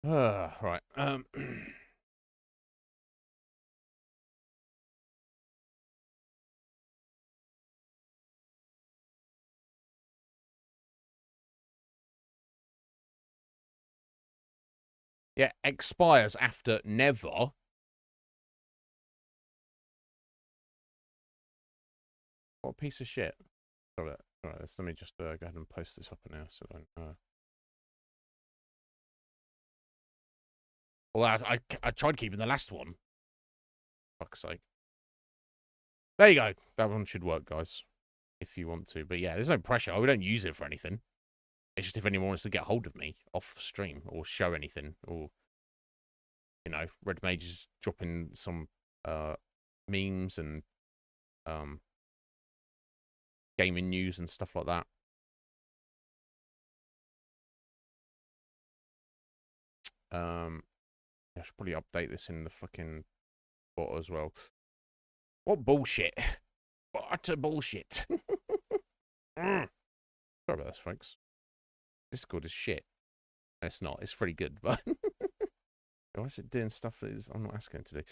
Right. Yeah, expires after never. What a piece of shit. Got it. Alright, let me just go ahead and post this up now so I don't Well, I tried keeping the last one. Fuck's sake. There you go. That one should work, guys. If you want to. But yeah, there's no pressure. We don't use it for anything. It's just if anyone wants to get hold of me off stream or show anything or, you know, Red Mage is dropping some memes and gaming news and stuff like that. I should probably update this in the fucking bot as well. What bullshit? What a bullshit. Sorry about this, folks. Discord is shit. It's not. It's pretty good, but why is it doing stuff that I'm not asking it to do?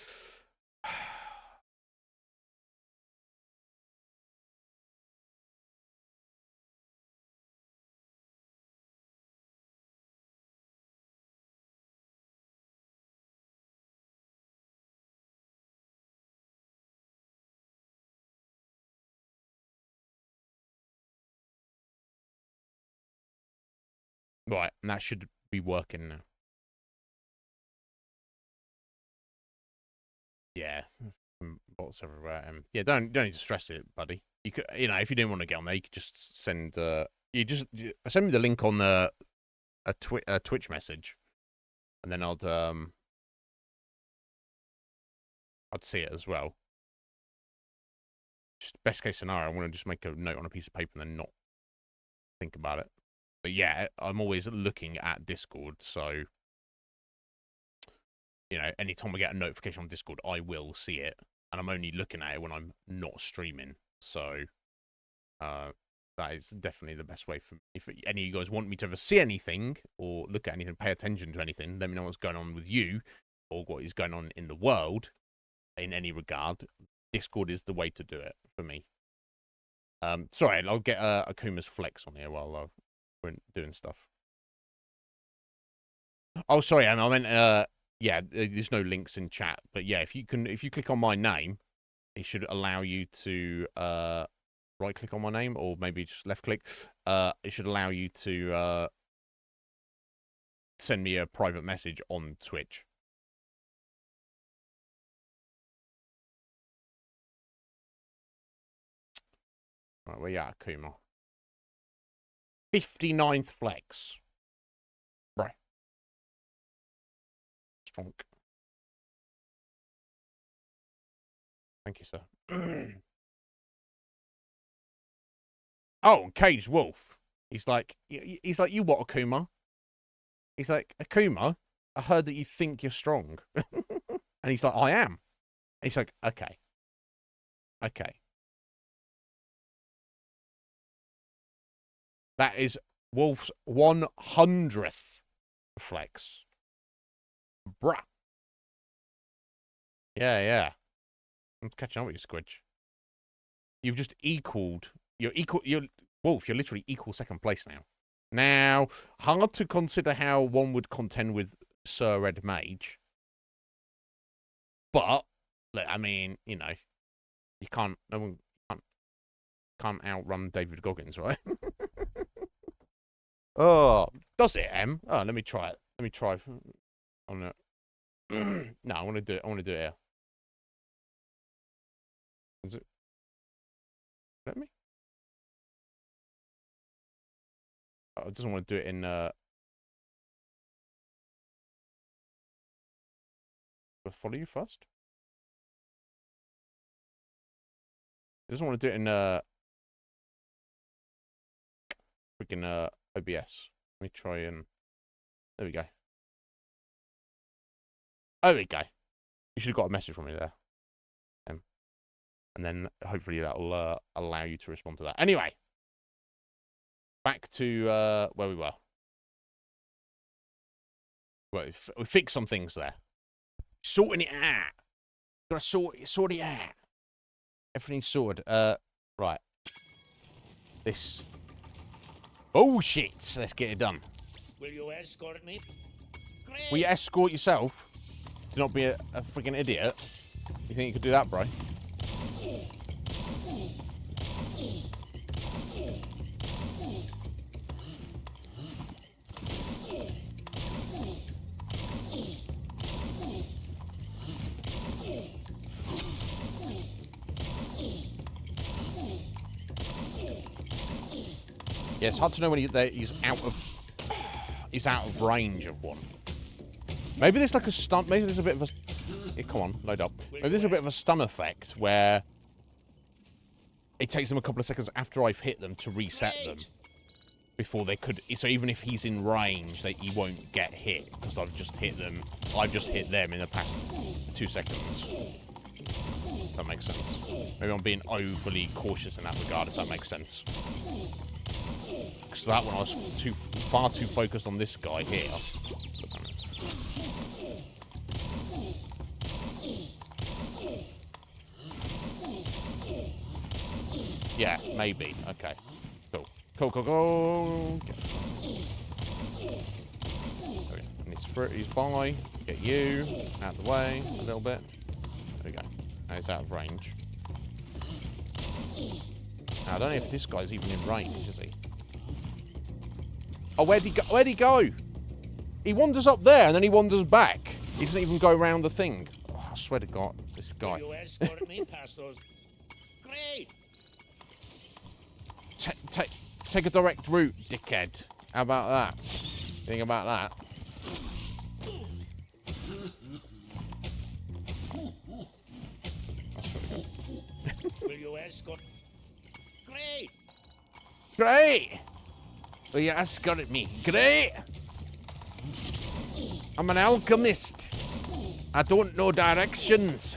Right, and that should be working now. Yeah, bots everywhere. Yeah, don't need to stress it, buddy. You could, you know, if you didn't want to get on there, you could just send send me the link on a Twitch message, and then I'd see it as well. Just best case scenario, I want to just make a note on a piece of paper and then not think about it. But yeah, I'm always looking at Discord, so you know, anytime I get a notification on Discord, I will see it, and I'm only looking at it when I'm not streaming. So that is definitely the best way for me. If any of you guys want me to ever see anything or look at anything, pay attention to anything, let me know what's going on with you or what is going on in the world in any regard. Discord is the way to do it for me. Sorry, I'll get Akuma's flex on here while we're doing stuff. Oh, sorry, I meant yeah, there's no links in chat, but yeah, if you click on my name, it should allow you to right click on my name, or maybe just left click. It should allow you to send me a private message on Twitch. Right, where you at, Akuma? 59th flex. Right. Strong. Thank you, sir. Oh, Caged Wolf. He's like, you what, Akuma? He's like, Akuma, I heard that you think you're strong. And he's like, I am. And he's like, okay. Okay. That is Wolf's 100th flex. Bruh. Yeah. I'm catching up with you, Squidge. You've just equaled. You're Wolf, you're literally equal second place now. Now, hard to consider how one would contend with Sir Red Mage. But, look, I mean, you know, you can't, no one can't outrun David Goggins, right? Oh, does it, Em? Oh, let me try it. Let me try. On it. No, I want to do it. I want to do it here. Is it? Let me. Oh, it doesn't want to do it in. I'll follow you first. It doesn't want to do it in freaking OBS. Let me try and. There we go. There we go. You should have got a message from me there. And then hopefully that'll allow you to respond to that. Anyway, back to where we were. Well, we fixed some things there. Sorting it out. Gotta sort it out. Everything's sorted. Right. This. Oh shit! Let's get it done. Will you escort me? Great. Will you escort yourself? Do not be a freaking idiot. You think you could do that, bro? Yeah, it's hard to know when he's out of range of one. Maybe there's like a stun. Maybe there's a bit of a. Yeah, come on, load up. Maybe there's a bit of a stun effect where it takes them a couple of seconds after I've hit them to reset them before they could. So even if he's in range, he won't get hit because I've just hit them. I've just hit them in the past 2 seconds. If that makes sense. Maybe I'm being overly cautious in that regard. If that makes sense. Because that one I was far too focused on this guy here. Yeah, maybe. Okay. Cool. Go. Okay. And he's by. Get you out of the way a little bit. There we go. Now he's out of range. Now, I don't know if this guy's even in range, is he? Oh, where'd he go? Where'd he go? He wanders up there and then he wanders back. He doesn't even go around the thing. Oh, swear to God, this guy. You escort me past those. Great. Take a direct route, dickhead. How about that? Think about that. Will you escort? Great. Great! Well, you escorted me. Great! I'm an alchemist. I don't know directions.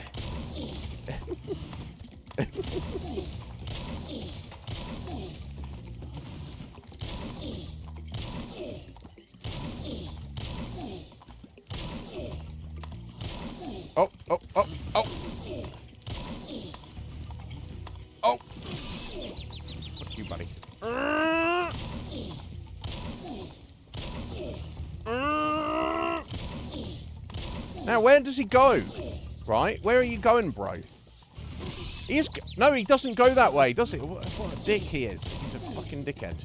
Oh, oh, oh, oh. Oh. Fuck you, buddy. Now, where does he go? Right? Where are you going, bro? He is... No, he doesn't go that way, does he? What a dick he is. He's a fucking dickhead.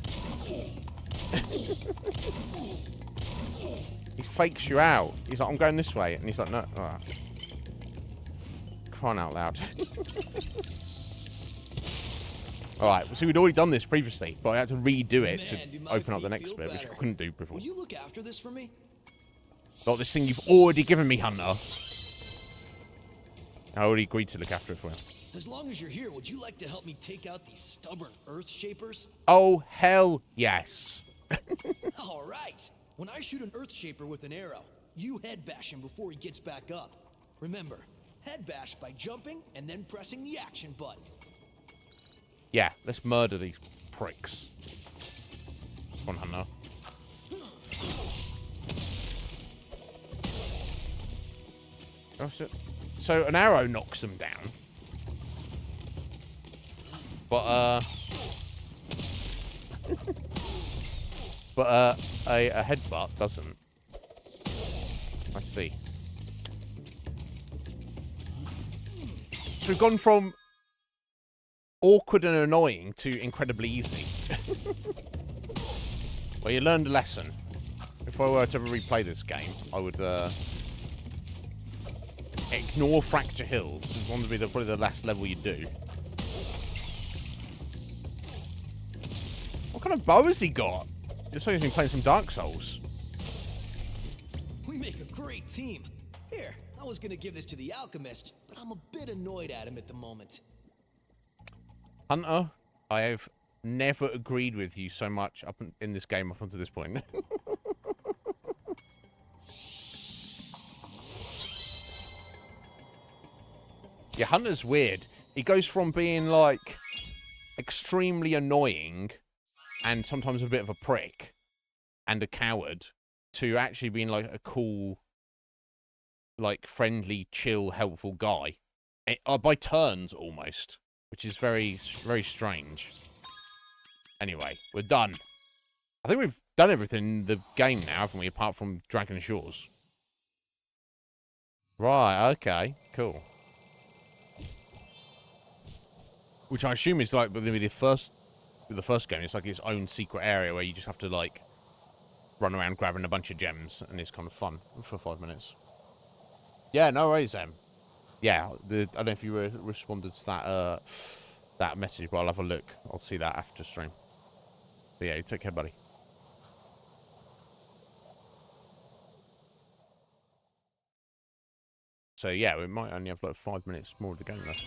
He fakes you out. He's like, I'm going this way. And he's like, no. Oh. Crying out loud. Alright, so we'd already done this previously, but I had to redo it to open up the next bit, which I couldn't do before. Will you look after this for me? Not this thing you've already given me, Hunter. I already agreed to look after it for you. As long as you're here, would you like to help me take out these stubborn Earth Shapers? Oh, hell yes. All right. When I shoot an Earth Shaper with an arrow, you head bash him before he gets back up. Remember, head bash by jumping and then pressing the action button. Yeah, let's murder these pricks. Come on, Hunter. Oh, so an arrow knocks them down. But, a headbutt doesn't. I see. So we've gone from awkward and annoying to incredibly easy. Well, you learned a lesson. If I were to ever replay this game, I would ignore Fracture Hills. It's going to be probably the last level you do. What kind of bow has he got? Looks like he's been playing some Dark Souls. We make a great team. Here, I was gonna give this to the alchemist, but I'm a bit annoyed at him at the moment. Hunter, I have never agreed with you so much in this game up until this point. Yeah, Hunter's weird. He goes from being, like, extremely annoying and sometimes a bit of a prick and a coward to actually being, like, a cool, like, friendly, chill, helpful guy. By turns, almost. Which is very, very strange. Anyway, we're done. I think we've done everything in the game now, haven't we? Apart from Dragon Shores. Right, okay. Cool. Which I assume is like maybe the first game. It's like its own secret area where you just have to like run around grabbing a bunch of gems, and it's kind of fun for 5 minutes. Yeah, no worries, Em. Yeah, I don't know if you responded to that message, but I'll have a look. I'll see that after stream. But yeah, take care, buddy. So yeah, we might only have like 5 minutes more of the game left.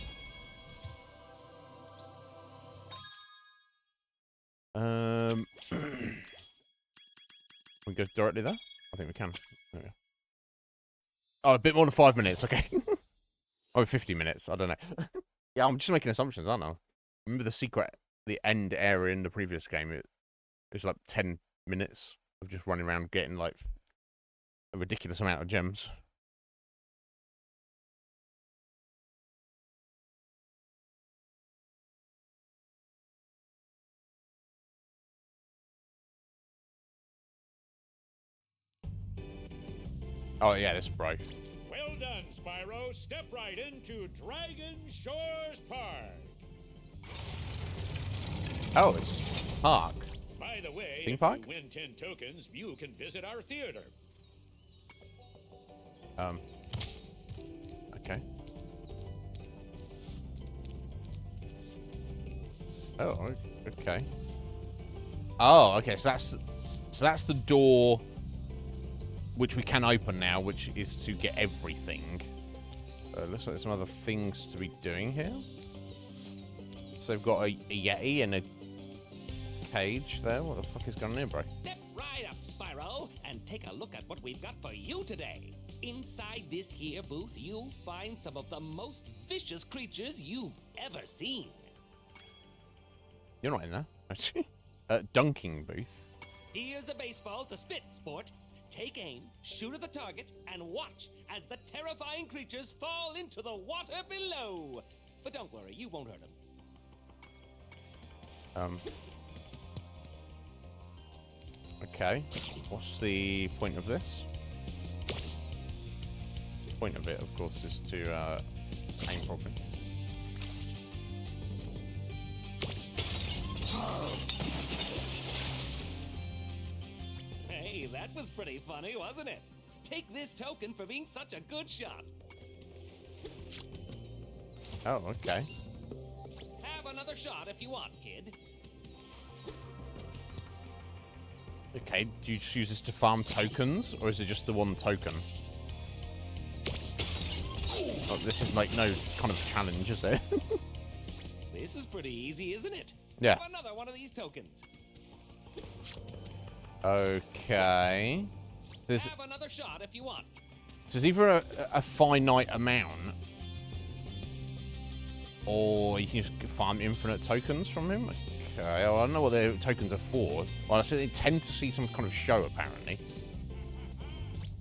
We go directly there? I think we can. There we go. Oh, a bit more than 5 minutes, okay. Oh, 50 minutes, I don't know. Yeah, I'm just making assumptions, aren't I? Remember the end area in the previous game, it was like 10 minutes of just running around getting like a ridiculous amount of gems. Oh, yeah, this is bright. Well done, Spyro. Step right into Dragon Shores Park. Oh, it's park. By the way, Theme if park? you win 10 tokens, you can visit our theater. Okay. Okay. Oh, okay. Oh, okay. So that's the door which we can open now, which is to get everything. Looks like there's some other things to be doing here. So they've got a Yeti and a cage there. What the fuck is going on here, bro? Step right up, Spyro, and take a look at what we've got for you today. Inside this here booth, you'll find some of the most vicious creatures you've ever seen. You're not in there, actually. Dunking booth. Here's a baseball to spit, sport. Take aim, shoot at the target, and watch as the terrifying creatures fall into the water below. But don't worry, you won't hurt them. Okay. What's the point of this? The point of it, of course, is to aim properly. Hey, that was pretty funny, wasn't it? Take this token for being such a good shot. Oh, okay. Have another shot if you want, kid. Okay, do you just use this to farm tokens, or is it just the one token? Oh, this is like no kind of challenge, is it? This is pretty easy, isn't it? Yeah. Have another one of these tokens. Okay. Have another shot if you want. There's either a finite amount, or you can just farm infinite tokens from him. Okay, well, I don't know what the tokens are for. Well, I said they tend to see some kind of show, apparently.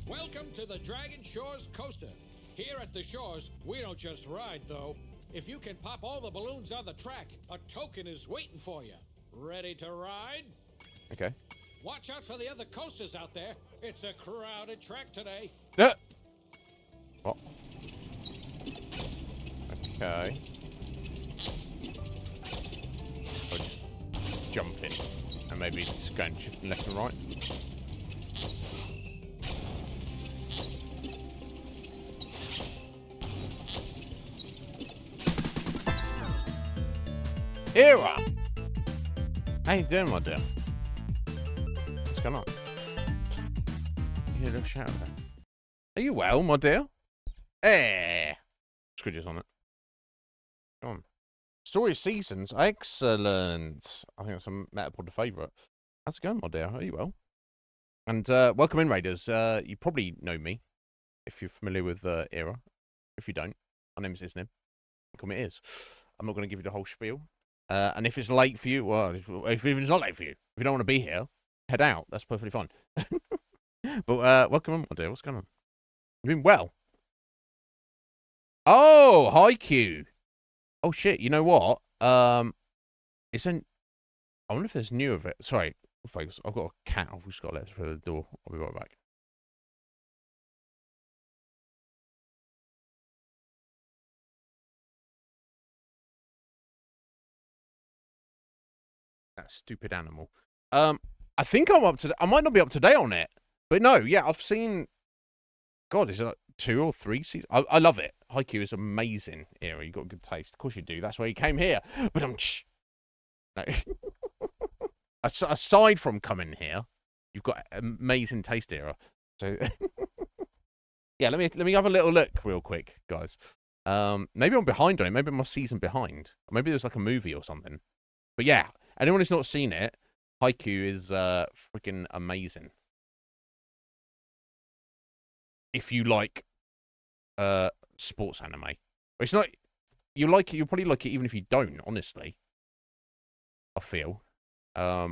Welcome to the Dragon Shores Coaster. Here at the shores, we don't just ride, though. If you can pop all the balloons on the track, a token is waiting for you. Ready to ride? Okay. Watch out for the other coasters out there. It's a crowded track today. What? Okay. I'll just jump in, and maybe it's going shift left and right. Era! How you doing, my dear? What's going on? You hear a little shout there. Are you well, my dear? Eh. Squidges on it. Come on. Story of Seasons. Excellent. I think that's a Metapod favourite. How's it going, my dear? Are you well? And welcome in, Raiders. You probably know me if you're familiar with Era. If you don't, my name is Iznib. Come it is. I'm not going to give you the whole spiel. And if it's late for you, well, if it's not late for you, if you don't want to be here, head out. That's perfectly fine. But welcome on, my dear. What's going on? You been well? Oh, hi Q. Oh shit. You know what? Isn't? I wonder if there's new of it. Sorry, folks. I've got a cat. I've just got to let it through the door. I'll be right back. That stupid animal. I think I'm up to. I might not be up to date on it, but no, yeah, I've seen. God, is it like 2 or 3 seasons? I love it. Haikyuu is amazing. Era, you got good taste. Of course you do. That's why you came here. But no. Aside from coming here, you've got amazing taste, Era. So yeah, let me have a little look real quick, guys. Maybe I'm behind on it. Maybe I'm a season behind. Or maybe there's like a movie or something. But yeah, anyone who's not seen it, Haikyuu is freaking amazing. If you like sports anime. It's not you like it, you'll probably like it even if you don't, honestly. I feel. Here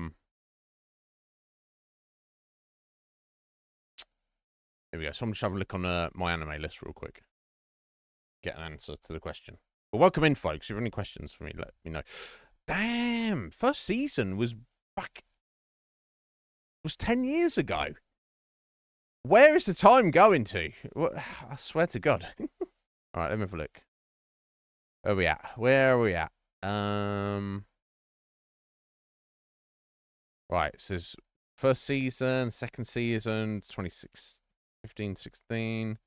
we go. So I'm just having a look on my anime list real quick. Get an answer to the question. But welcome in, folks. If you have any questions for me, let me know. Damn, first season was 10 years ago. Where is the time going to? What? I swear to God. All right, let me have a look. Where are we at? Where are we at? Right, so there's first season, second season, 15, 16.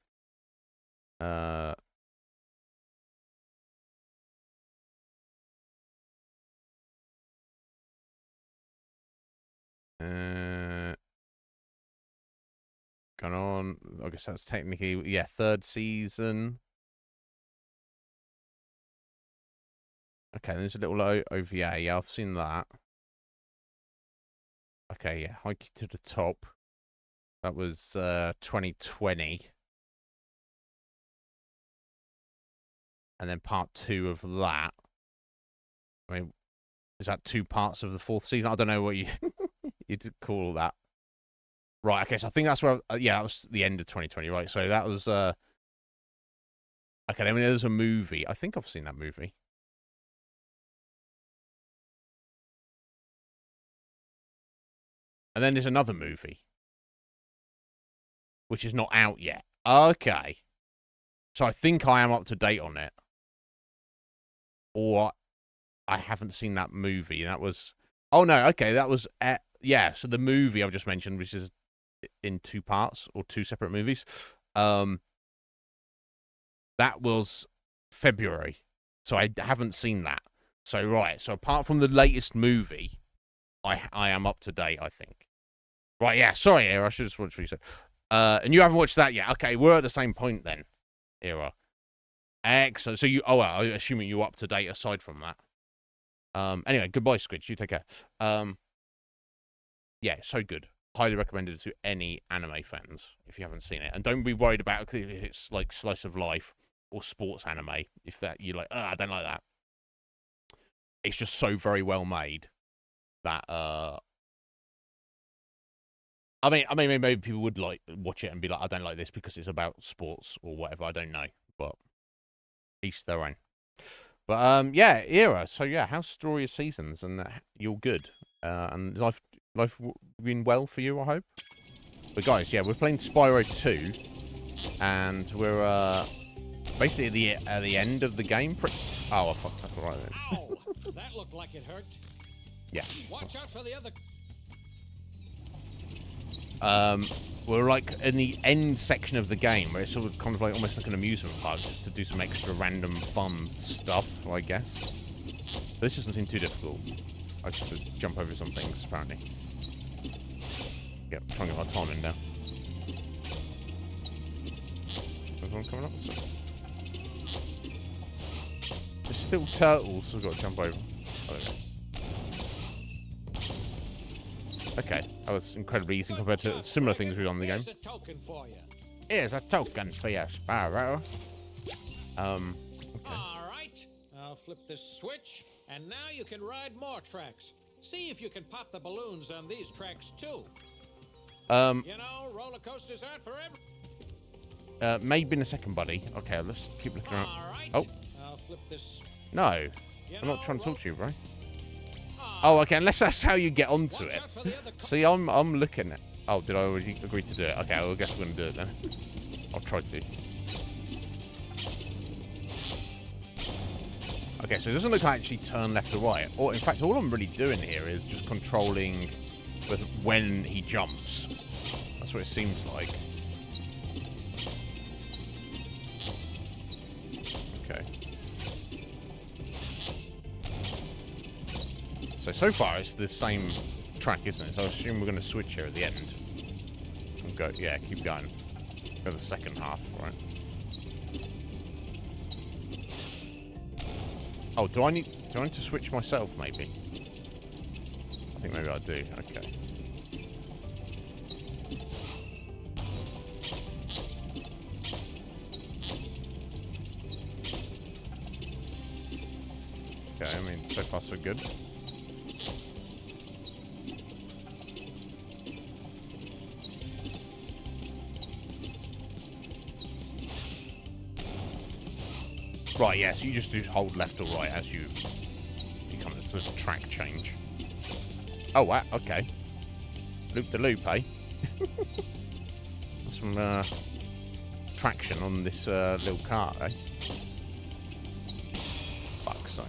Gone on. I guess that's technically, yeah, 3rd season. Okay, there's a little OVA. Yeah, I've seen that. Okay, yeah, Hike to the Top. That was 2020. And then part 2 of that. I mean, is that 2 parts of the 4th season? I don't know what you you'd call that. Right, okay, so I think that's where, yeah, that was the end of 2020, right? So that was, okay, I mean, there's a movie. I think I've seen that movie. And then there's another movie, which is not out yet. Okay. So I think I am up to date on it. Or I haven't seen that movie. That was... Oh, no, okay, that was... yeah, so the movie I've just mentioned, which is in 2 parts, or 2 separate movies, that was February. So I haven't seen that. So, right, so apart from the latest movie, I am up to date, I think. Right, yeah, sorry, Era, I should have watched what you said. And you haven't watched that yet. Okay, we're at the same point then, Era. Excellent. So you, well, I'm assuming you're up to date aside from that. Anyway, goodbye, Squid. You take care. Yeah, so good. Highly recommended to any anime fans if you haven't seen it. And don't be worried about if it's like slice of life or sports anime. If that you're like, I don't like that. It's just so very well made that I mean, maybe people would like watch it and be like, I don't like this because it's about sports or whatever. I don't know, but each their own. But yeah, Era. So yeah, how's story of seasons? And you're good. And life been well for you, I hope. But guys, yeah, we're playing Spyro 2, and we're basically at the end of the game. Oh, I fucked up right then. Ow! That looked like it hurt. Yeah. Watch out for the other. We're like in the end section of the game where it's sort of kind of like almost like an amusement park just to do some extra random fun stuff, I guess. But this doesn't seem too difficult. I just have to jump over some things, apparently. Yep, trying to get my time in now. Everyone coming up? So... There's still turtles I've got to jump over. Oh, there we go. Okay, that was incredibly easy compared to similar things we've done in the game. Here's a token for you. Here's a token for you, Spyro. Okay. All right, I'll flip this switch, and now you can ride more tracks. See if you can pop the balloons on these tracks too. You know, roller coasters aren't forever. Maybe in a second, buddy. Okay, let's keep looking around. All right. Oh. I'll flip this. No, I'm not trying to talk to you, bro. Oh, okay, unless that's how you get onto it. See, I'm looking at... Oh, did I already agree to do it? Okay, well, I guess we're going to do it then. I'll try to. Okay, so it doesn't look like I actually turn left or right. Or, in fact, all I'm really doing here is just controlling with when he jumps. That's what it seems like. Okay. So far it's the same track, isn't it? So I assume we're going to switch here at the end. And go, yeah, keep going. Go the second half, right? Oh, do I need to switch myself, maybe? I think maybe I do. Okay. Okay, I mean, so far so good. Right, yeah, so you just do hold left or right as you become a sort of track change. Oh, wow, okay. Loop-de-loop, eh? Some traction on this little cart, eh? Fuck's sake.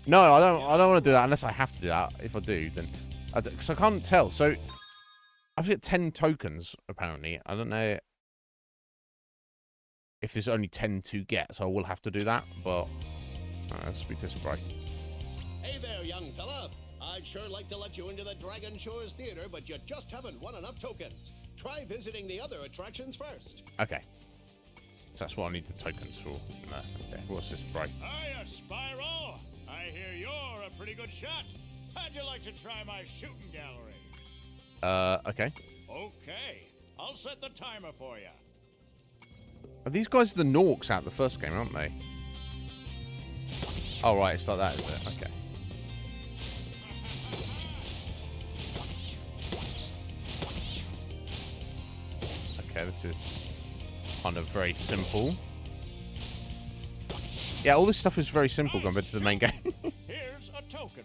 No, I don't want to do that unless I have to do that. If I do, then... Because I can't tell. So, I have to get 10 tokens, apparently. I don't know... if there's only 10 to get, so I will have to do that, but let's speak to Spyro. Hey there, young fella. I'd sure like to let you into the Dragon Shores Theater, but you just haven't won enough tokens. Try visiting the other attractions first. Okay. So that's what I need the tokens for. No. Okay. What's this, bro? Hiya, Spyro. I hear you're a pretty good shot. How'd you like to try my shooting gallery? Okay. Okay. I'll set the timer for you. Are these guys the Norks out the first game, aren't they? Oh, right. It's like that, is it? Okay. Okay, this is kind of very simple. Yeah, all this stuff is very simple compared to the main game. Here's a token.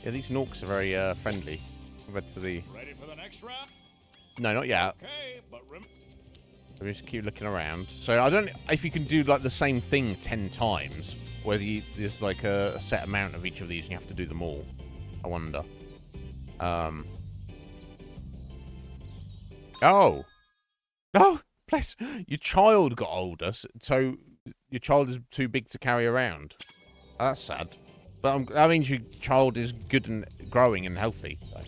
Yeah, these Norks are very friendly compared to the... Ready for the next round? No, not yet. Okay, but We just keep looking around. So I don't know if you can do like the same thing 10 times, whether there's like a set amount of each of these and you have to do them all. I wonder. Oh. No, bless. Your child got older, so your child is too big to carry around. Oh, that's sad. But that means your child is good and growing and healthy. So.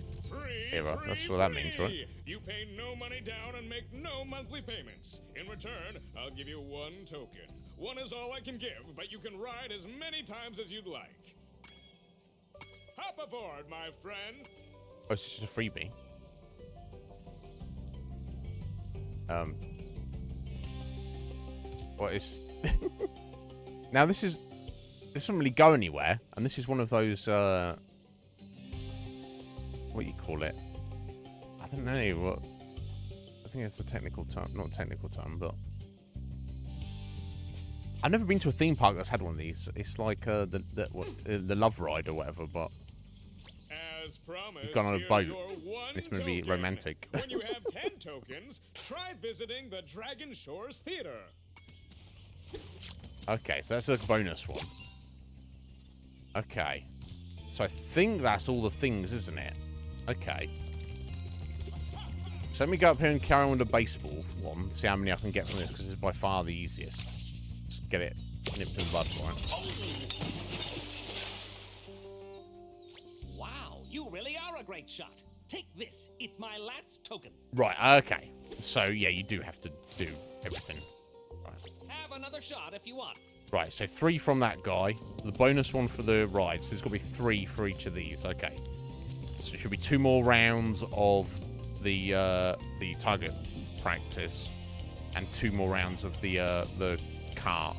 That's what that means, right? You pay no money down and make no monthly payments. In return, I'll give you 1 token. 1 is all I can give, but you can ride as many times as you'd like. Hop aboard, my friend. Oh, it's just a freebie. What is... Now, this doesn't really go anywhere, and this is one of those, what do you call it? I don't know what. I think it's a technical term, not a technical term, but I've never been to a theme park that's had one of these. It's like the Love Ride or whatever, but as promised, you've gone on a boat. And it's going to be romantic. When you have 10 tokens, try visiting the Dragon Shores Theater. Okay, so that's a bonus one. Okay, so I think that's all the things, isn't it? Okay. So let me go up here and carry on with the baseball one. See how many I can get from this, because it's by far the easiest. Just get it nipped in the bud for it. Wow, you really are a great shot. Take this. It's my last token. Right, okay. So, yeah, you do have to do everything. Right. Have another shot if you want. Right, so 3 from that guy. The bonus one for the ride. So there's got to be 3 for each of these. Okay. So it should be 2 more rounds of the target practice and 2 more rounds of the cart.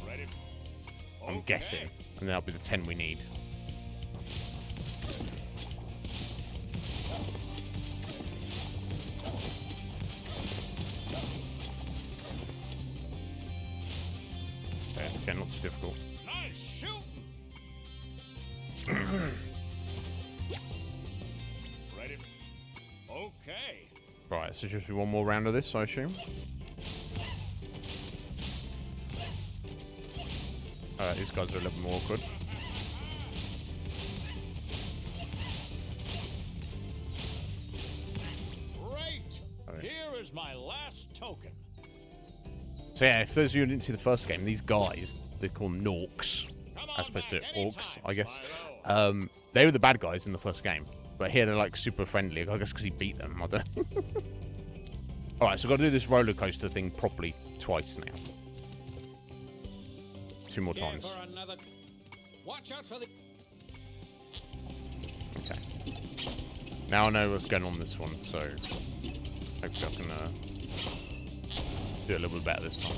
Ready? I'm guessing, and that'll be the 10 we need. Okay, not too difficult. Nice shooting. Ready? Okay. Right, so just be 1 more round of this, I assume. Alright, these guys are a little bit more awkward. Great. Here is my last token. So yeah, if those of you who didn't see the first game, these guys, they call them Norks, as opposed to Orcs, I guess. They were the bad guys in the first game, but here they're like super friendly. I guess because he beat them. I don't know. All right, so I've got to do this roller coaster thing properly twice now. 2 more times. Watch out for the... Okay. Now I know what's going on this one, so hopefully I can do a little bit better this time.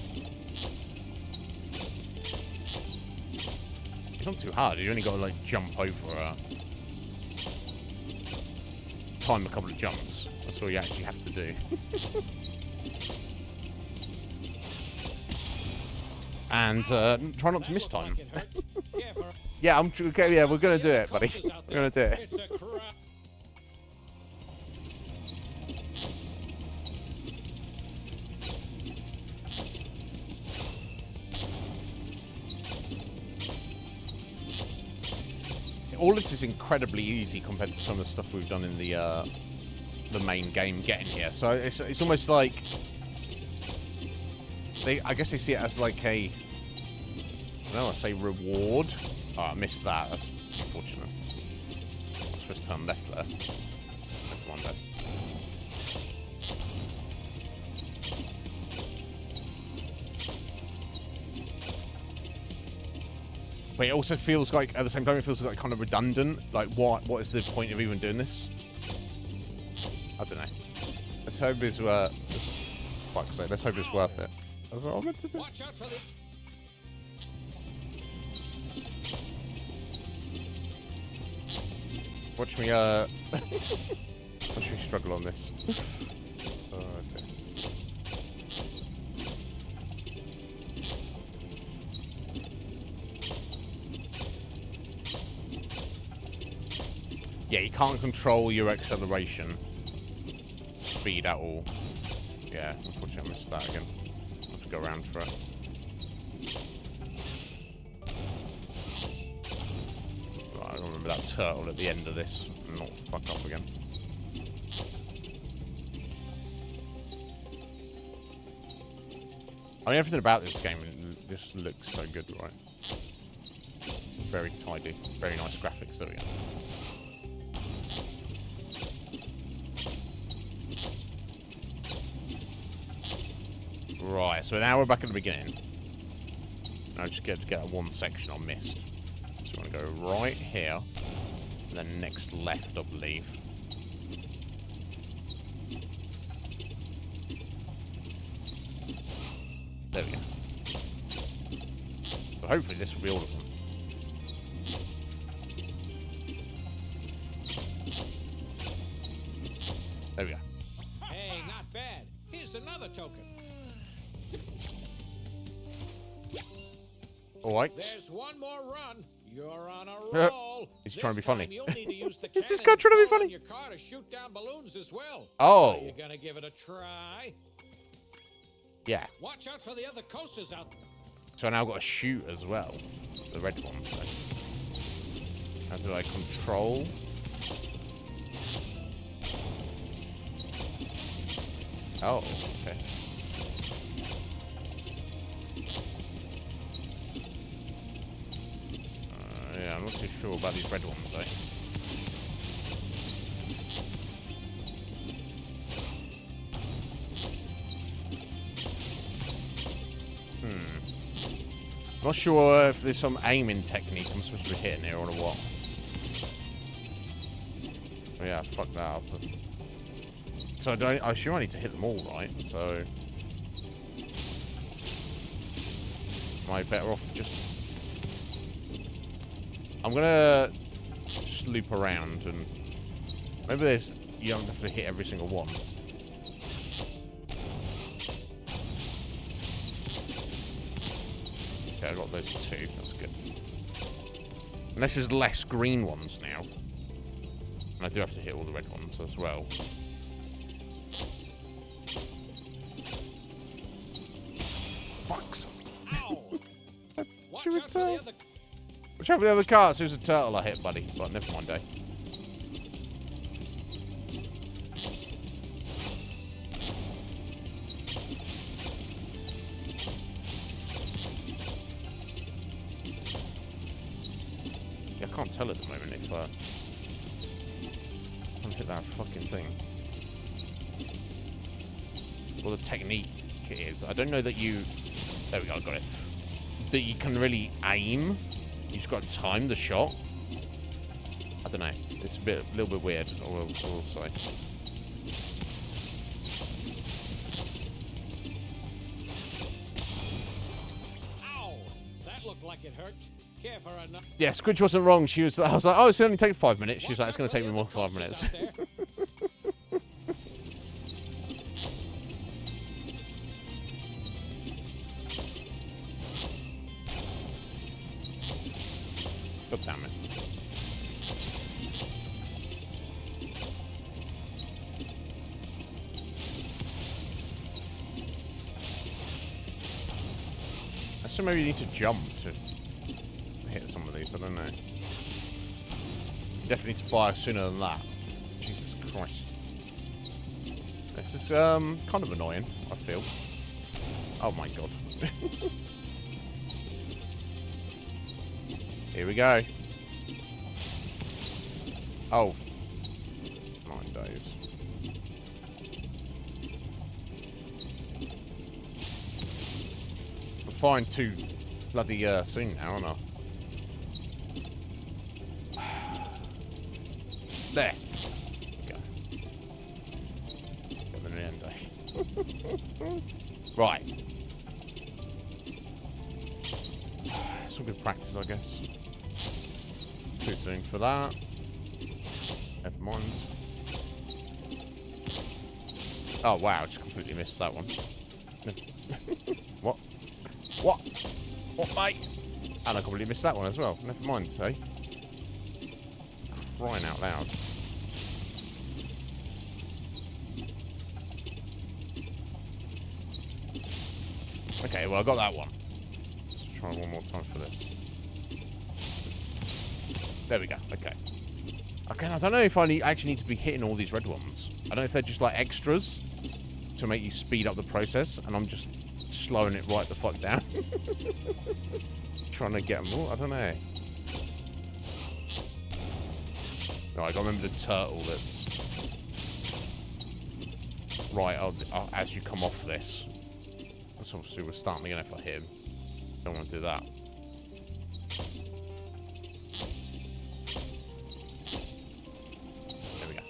It's not too hard. You only got to like jump over, time a couple of jumps. That's all you actually have to do. And try not to miss time. Yeah, okay, yeah, we're gonna do it, buddy. We're gonna do it. All this is incredibly easy compared to some of the stuff we've done in the main game getting here. So it's almost like I guess they see it as like a, I don't know, I say reward. Oh, I missed that. That's Unfortunate. I'm supposed to turn left there. Never mind then. But it also feels like, at the same time, it feels like kind of redundant. Like, what is the point of even doing this? I don't know. Let's hope it's let's hope it's worth it. That's what I'm meant to do. Watch out for the... Watch me, watch me struggle on this. Oh, dear. Yeah, you can't control your acceleration speed at all. Yeah, unfortunately I missed that again. I'll have to go around for it. Right, I remember that turtle at the end of this and not fuck up again. I mean, everything about this game just looks so good, right? Very tidy, very nice graphics. There we go. Right, so now we're back at the beginning. I just get to get that one section I missed. So I'm going to go right here, and then next left, I believe. There we go. So hopefully this will be all of them. There we go. Hey, not bad. Here's another token. Alright. There's one more run. You're on a roll. He's trying to be funny. You'll need to use the Is this guy trying to be funny? your car to shoot down balloons as well. Oh. Are you gonna give it a try? Yeah. Watch out for the other coasters out there. So now I've got to shoot as well. The red ones. So. How do I control? Oh, okay. Yeah, I'm not too sure about these red ones, though. Not sure if there's some aiming technique I'm supposed to be hitting here or what. Oh yeah, fuck that up. So I assume I need to hit them all, right? So am I better off just... I'm gonna just loop around and maybe there's... You don't have to hit every single one. Okay, I got those two. That's good. Unless there's less green ones now. And I do have to hit all the red ones as well. Fucks. Watch out for the other... Watch out for the other cars. There's a turtle I hit, buddy. But never mind, eh? Yeah, I can't tell at the moment if I can't hit that fucking thing. Well, the technique is, I don't know that you... There we go, I got it. That you can really aim. You just got to time the shot. I don't know. It's a little bit weird, I will say. Ow! That looked like it hurt. Care for another... Yeah, Squidge wasn't wrong. I was like, oh, it's only take 5 minutes. She was like, it's going to take me more than 5 minutes. God damn it. So maybe you need to jump to hit some of these, I don't know. You definitely need to fire sooner than that. Jesus Christ. This is kind of annoying, I feel. Oh my god. Here we go. Oh. 9 days. I'm firing too bloody soon now, aren't I? There. Go. Got the end day. Right. It's all good practice, I guess. Too soon for that. Never mind. Oh wow, I just completely missed that one. What? What? What, mate? And I completely missed that one as well. Never mind, eh? Crying out loud. Okay, well I got that one. Let's try one more time for this. There we go. Okay. Okay, I don't know if I actually need to be hitting all these red ones. I don't know if they're just like extras to make you speed up the process, and I'm just slowing it right the fuck down. Trying to get them all. I don't know. Right, I gotta remember the turtle that's right as you come off this. That's obviously we're starting again if I hit him. Don't want to do that. There we go.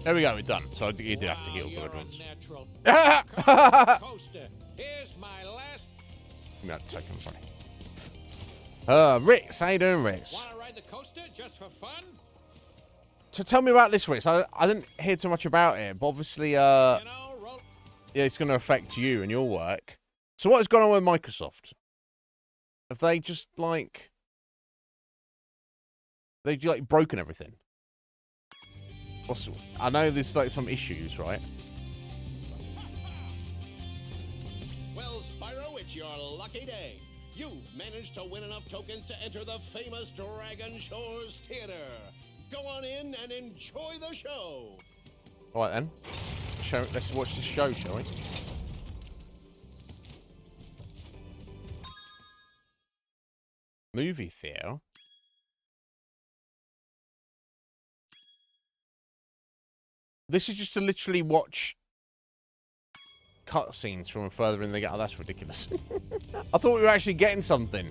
There we go, we're done. So you did have to heal the red ones. Coaster. Here's my last. Give me that token, funny. Rix, how you doing, Rix? Wanna ride the coaster just for fun? So tell me about this, Rix. I didn't hear too much about it, but obviously, yeah, it's going to affect you and your work. So what has gone on with Microsoft? Have they just like broken everything? I know there's like some issues, right? Well, Spyro, it's your lucky day. You've managed to win enough tokens to enter the famous Dragon Shores Theater. Go on in and enjoy the show. All right then. Let's watch the show, shall we? Movie theater. This is just to literally watch cutscenes from further in the game. Oh, that's ridiculous. I thought we were actually getting something.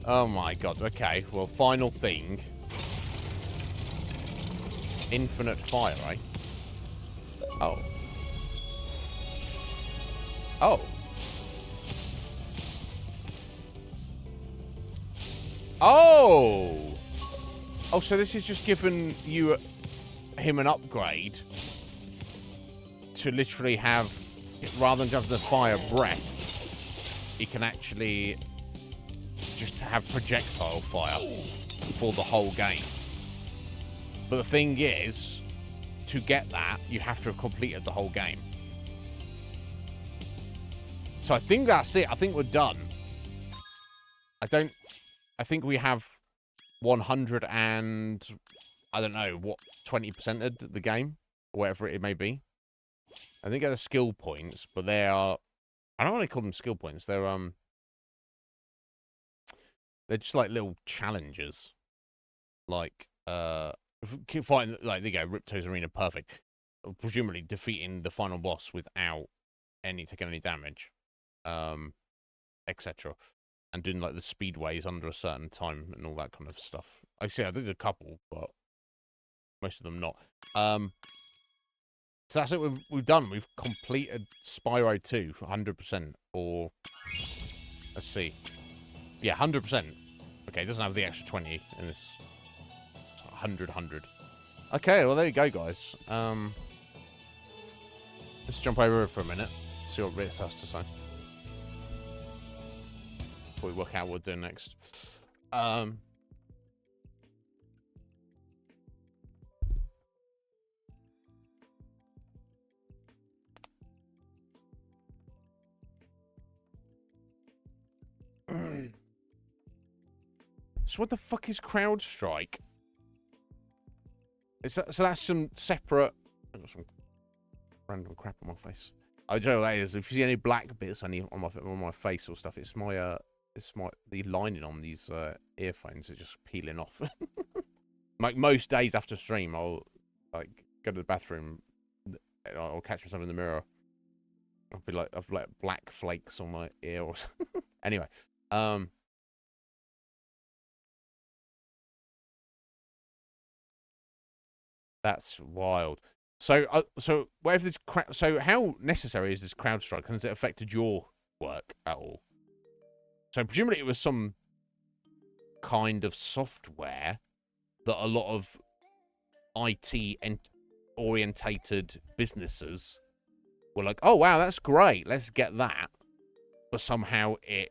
Oh my god. Okay. Well, final thing. Infinite fire, right? Oh. Oh. Oh! Oh, so this is just giving you him an upgrade to literally have, rather than just the fire breath, he can actually just have projectile fire for the whole game. But the thing is, to get that, you have to have completed the whole game. So I think that's it. I think we're done. I think we have 100 and, I don't know, what, 20%ed the game? Or whatever it may be. I think they're skill points, but they are, I don't want to call them skill points. They're just like little challenges. Like, keep fighting, like, there you go, Ripto's Arena, perfect. Presumably defeating the final boss without taking any damage, etc. And doing, like, the speedways under a certain time and all that kind of stuff. Actually, I did a couple, but most of them not. So that's it we've done. We've completed Spyro 2 for 100%, or, let's see. Yeah, 100%. Okay, it doesn't have the extra 20 in this. 100. Okay, well, there you go, guys. Let's jump over for a minute, see what Ritz has to say. Before we work out what we're doing next. So what the fuck is CrowdStrike? So that's some separate... I've got some random crap on my face. I don't know what that is. If you see any black bits on my face or stuff, it's the lining on these earphones are just peeling off. Like most days after stream, I'll like go to the bathroom, I'll catch myself in the mirror. I'll be like, I've like black flakes on my ear or something. Anyway, that's wild. So, so whatever this so how necessary is this CrowdStrike? Has it affected your work at all? So presumably it was some kind of software that a lot of IT orientated businesses were like, oh wow, that's great, let's get that. But somehow it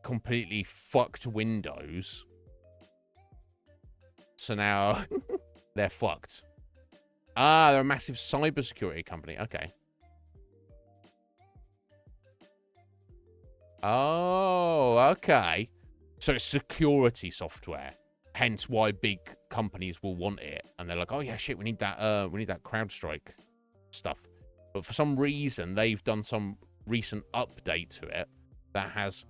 completely fucked Windows. So now they're fucked. Ah, they're a massive cybersecurity company. Okay. Oh, okay. So it's security software. Hence why big companies will want it. And they're like, oh yeah, shit, we need that CrowdStrike stuff. But for some reason, they've done some recent update to it that has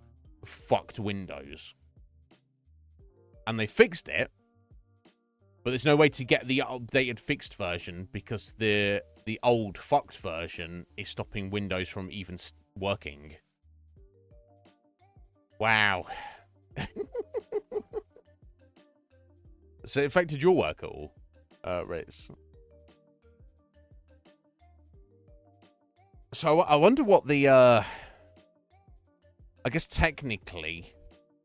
fucked Windows. And they fixed it. But there's no way to get the updated fixed version because the old fucked version is stopping Windows from even working. Wow. So it affected your work at all, Ritz? So I wonder what the, I guess technically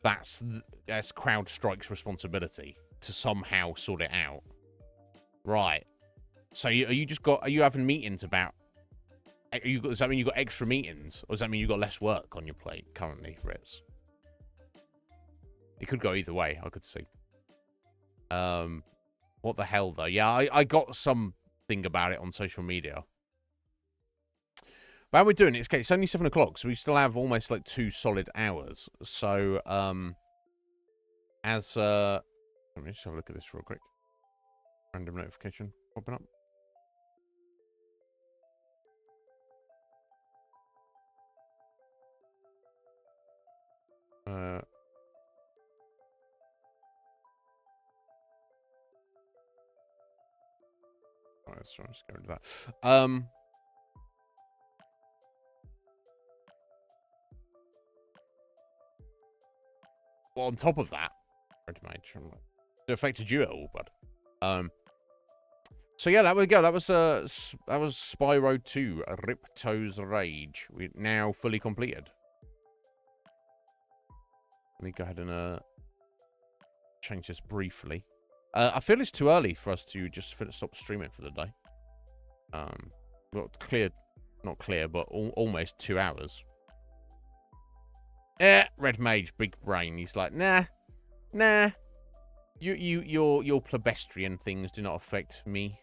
that's CrowdStrike's responsibility to somehow sort it out. Right. So are you having meetings about, does that mean you got extra meetings? Or does that mean you got less work on your plate currently, Ritz? It could go either way, I could see. What the hell though? Yeah, I got something about it on social media. But how we're doing it, okay, it's only 7 o'clock, so we still have almost like 2 solid hours. So, let me just have a look at this real quick. Random notification popping up. Alright, so I'm just going to that. Well, on top of that, it affected you at all, bud. So yeah, that we go. That was Spyro 2, Ripto's Rage. We now fully completed. Let me go ahead and change this briefly. I feel it's too early for us to just stop streaming for the day. Well, not clear, but almost 2 hours. Red Mage, big brain. He's like, nah. Your plebestrian things do not affect me.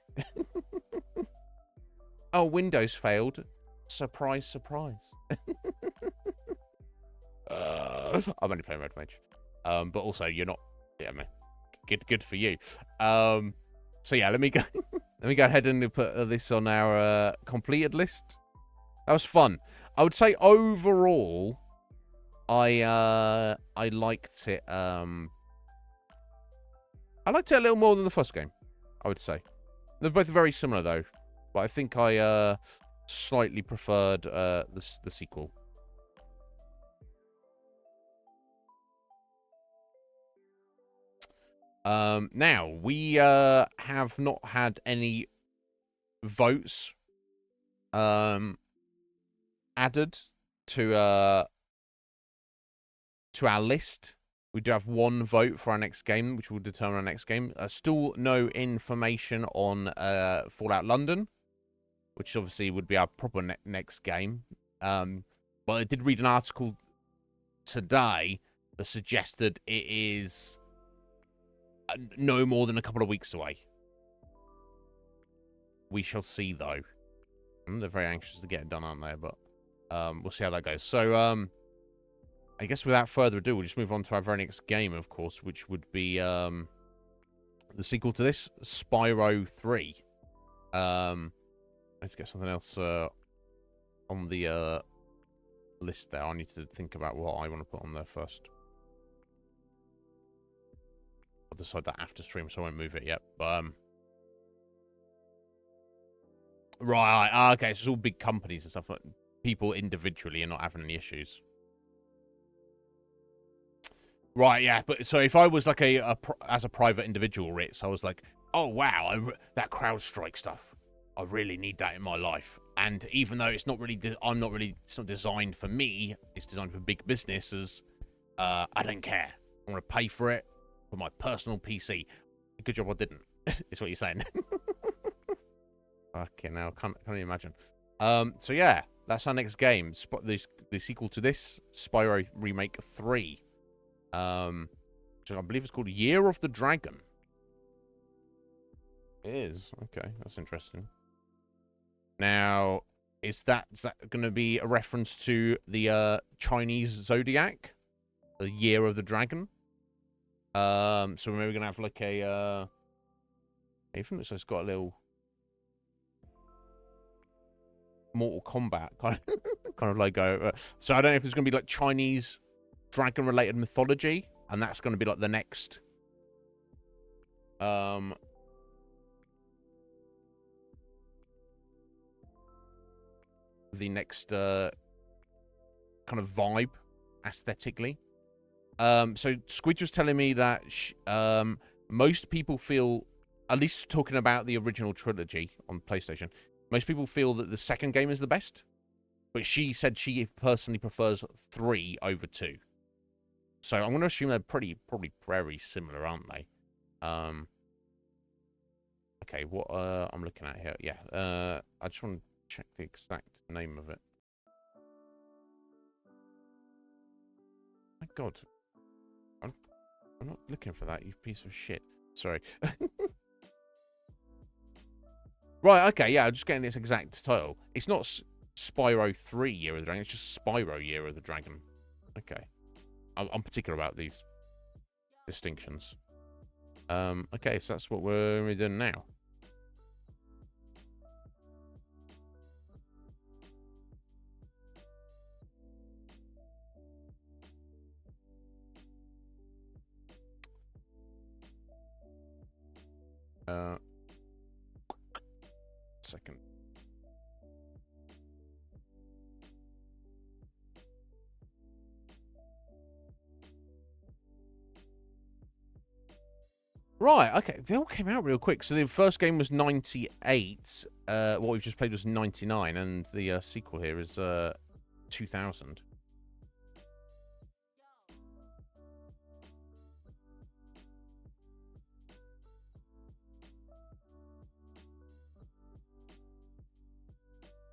Oh, Windows failed. Surprise, surprise. I'm only playing Red Mage. But also, you're not. Yeah, man. Good for you. So yeah, let me go. Let me go ahead and put this on our completed list. That was fun. I would say overall, I liked it. I liked it a little more than the first game, I would say. They're both very similar, though. But I think I slightly preferred the sequel. Now, we have not had any votes added to our list. We do have 1 vote for our next game, which will determine our next game. Still no information on Fallout London, which obviously would be our proper next game. Well, I did read an article today that suggested it is no more than a couple of weeks away. We shall see, though. They're very anxious to get it done, aren't they? But we'll see how that goes. So, I guess without further ado, we'll just move on to our very next game, of course, which would be the sequel to this, Spyro 3. Let's get something else on the list there. I need to think about what I want to put on there first. I'll decide that after stream, so I won't move it yet. But right, okay, so it's all big companies and stuff. Like people individually are not having any issues. Right, yeah, but so if I was like as a private individual, Ritz, I was like, oh wow, that CrowdStrike stuff, I really need that in my life. And even though it's not really, it's not designed for me, it's designed for big businesses. I don't care. I want to pay for it for my personal PC. Good job I didn't. Is what you're saying. Okay, now can't even imagine. So yeah, that's our next game. The sequel to this, Spyro Remake 3. So I believe it's called Year of the Dragon. It is. Okay, that's interesting. Now, is that going to be a reference to the Chinese zodiac, the Year of the Dragon? So maybe we're going to have like a even so it's got a little Mortal Kombat kind of logo. So I don't know if there's going to be like Chinese dragon-related mythology, and that's going to be like the next kind of vibe aesthetically. So Squid was telling me that most people feel, at least talking about the original trilogy on PlayStation, most people feel that the second game is the best, but she said she personally prefers 3 over 2. So I'm going to assume they're probably very similar, aren't they? Okay, what I'm looking at here, yeah. I just want to check the exact name of it. My God, I'm not looking for that, you piece of shit. Sorry. Right, okay, yeah, I'm just getting this exact title. It's not Spyro 3 Year of the Dragon, it's just Spyro Year of the Dragon. Okay. I'm particular about these distinctions. Okay, so that's what we're doing now. Second. Right, okay. They all came out real quick. So the first game was 98. What we've just played was 99, and the sequel here is 2000.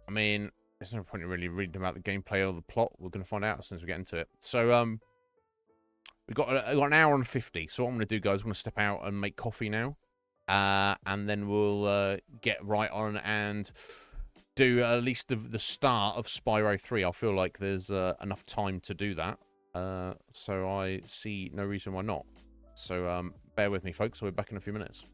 I mean, there's no point in really reading about the gameplay or the plot. We're going to find out as soon as we get into it. So, we've got an hour and 50. So what I'm going to do, guys, I'm going to step out and make coffee now. And then we'll get right on and do at least the start of Spyro 3. I feel like there's enough time to do that. So I see no reason why not. So bear with me, folks. We'll be back in a few minutes.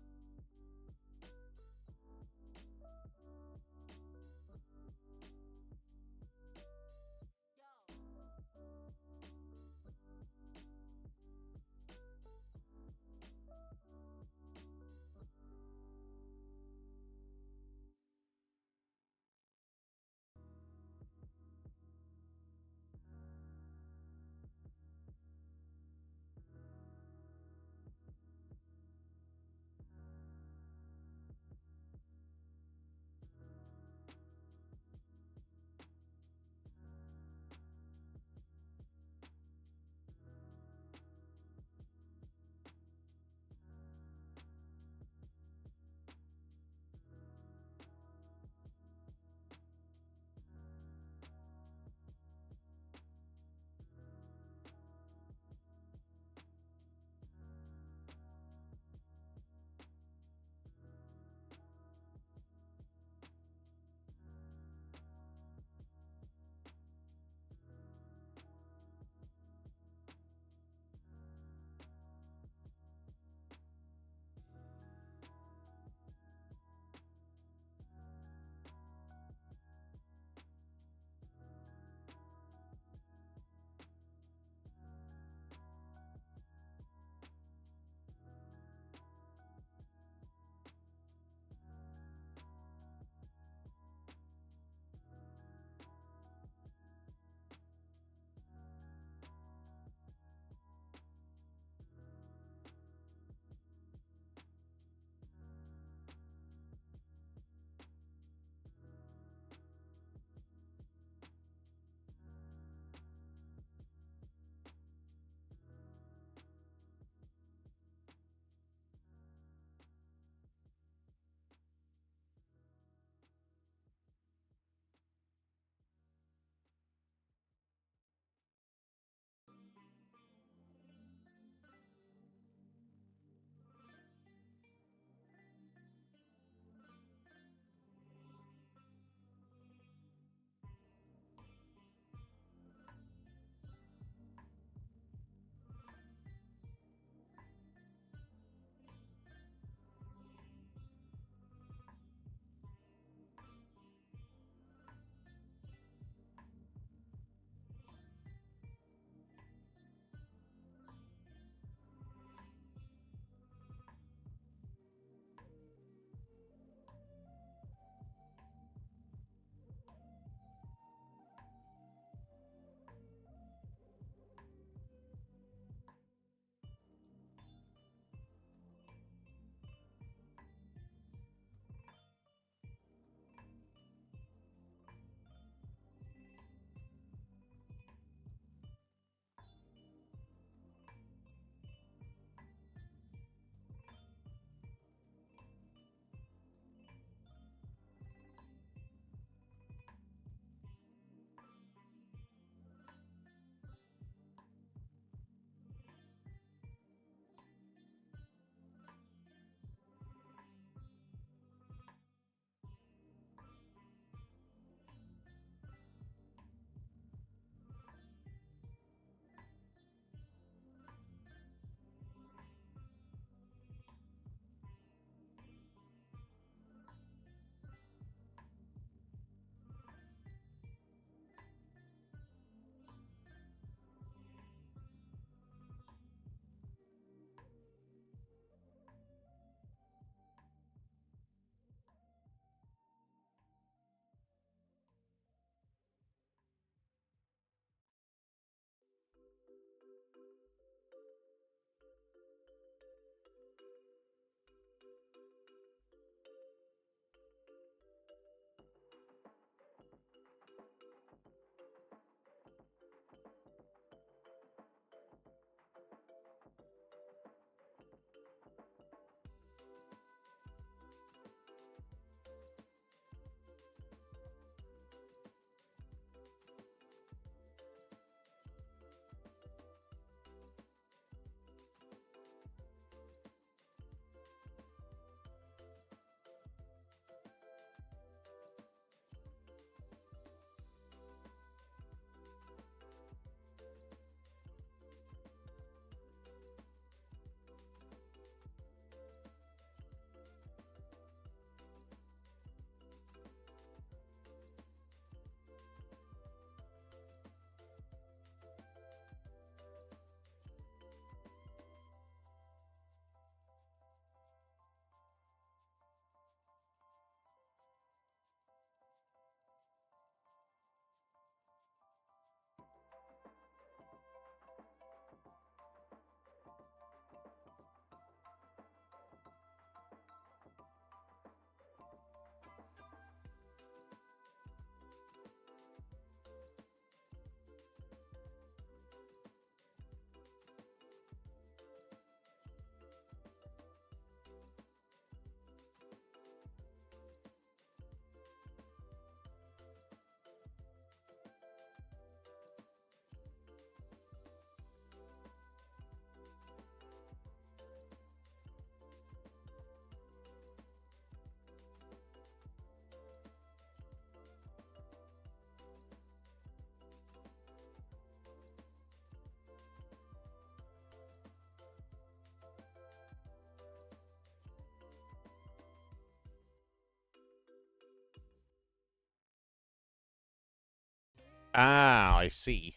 Ah, I see.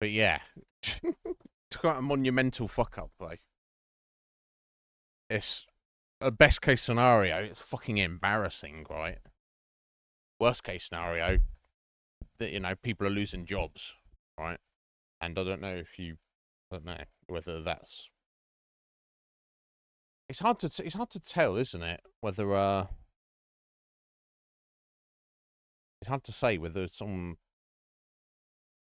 But yeah, it's quite a monumental fuck up, like. It's a best case scenario, it's fucking embarrassing, right? Worst case scenario, that, you know, people are losing jobs, right? And I don't know whether that's... It's hard to tell, isn't it? Whether, it's hard to say whether some...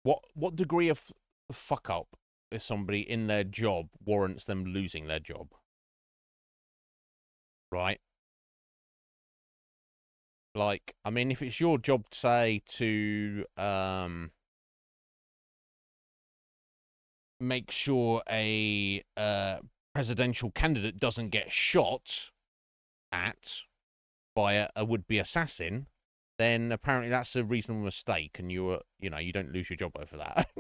What degree of fuck up is somebody in their job warrants them losing their job? Right? Like, I mean, if it's your job, say, to make sure a presidential candidate doesn't get shot at by a would-be assassin, then apparently that's a reasonable mistake, and you don't lose your job over that.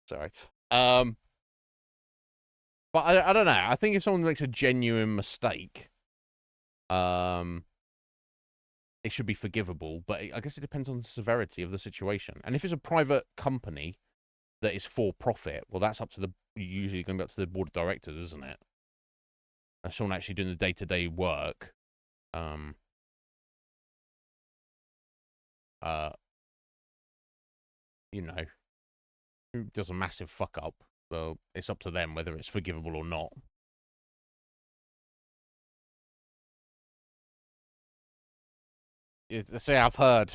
Sorry. But I don't know. I think if someone makes a genuine mistake, it should be forgivable, but I guess it depends on the severity of the situation. And if it's a private company that is for profit, well, that's usually going to be up to the board of directors, isn't it? If someone actually doing the day-to-day work, you know, who does a massive fuck up, well, it's up to them whether it's forgivable or not. See, I've heard.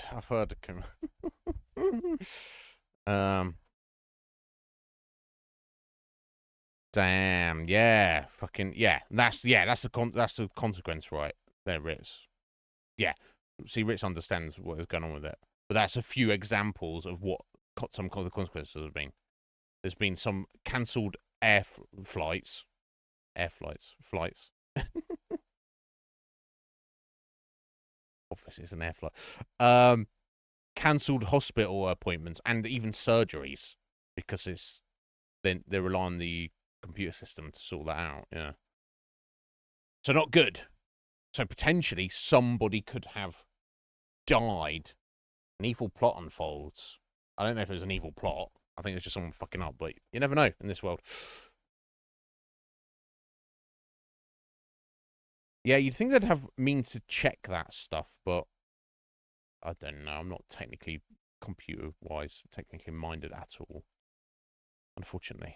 Damn, yeah, fucking, yeah. That's the consequence, right? There it is. Yeah. See, Rich understands what is going on with it, but that's a few examples of what some of the consequences have been. There's been some cancelled flights. Office is an air flight. Cancelled hospital appointments and even surgeries because they rely on the computer system to sort that out. Yeah. So not good. So potentially somebody could have died. An evil plot unfolds. I don't know if it was an evil plot. I think it's just someone fucking up, but you never know in this world. Yeah, you'd think they'd have means to check that stuff, but I don't know. I'm not technically computer-wise, technically minded at all, unfortunately.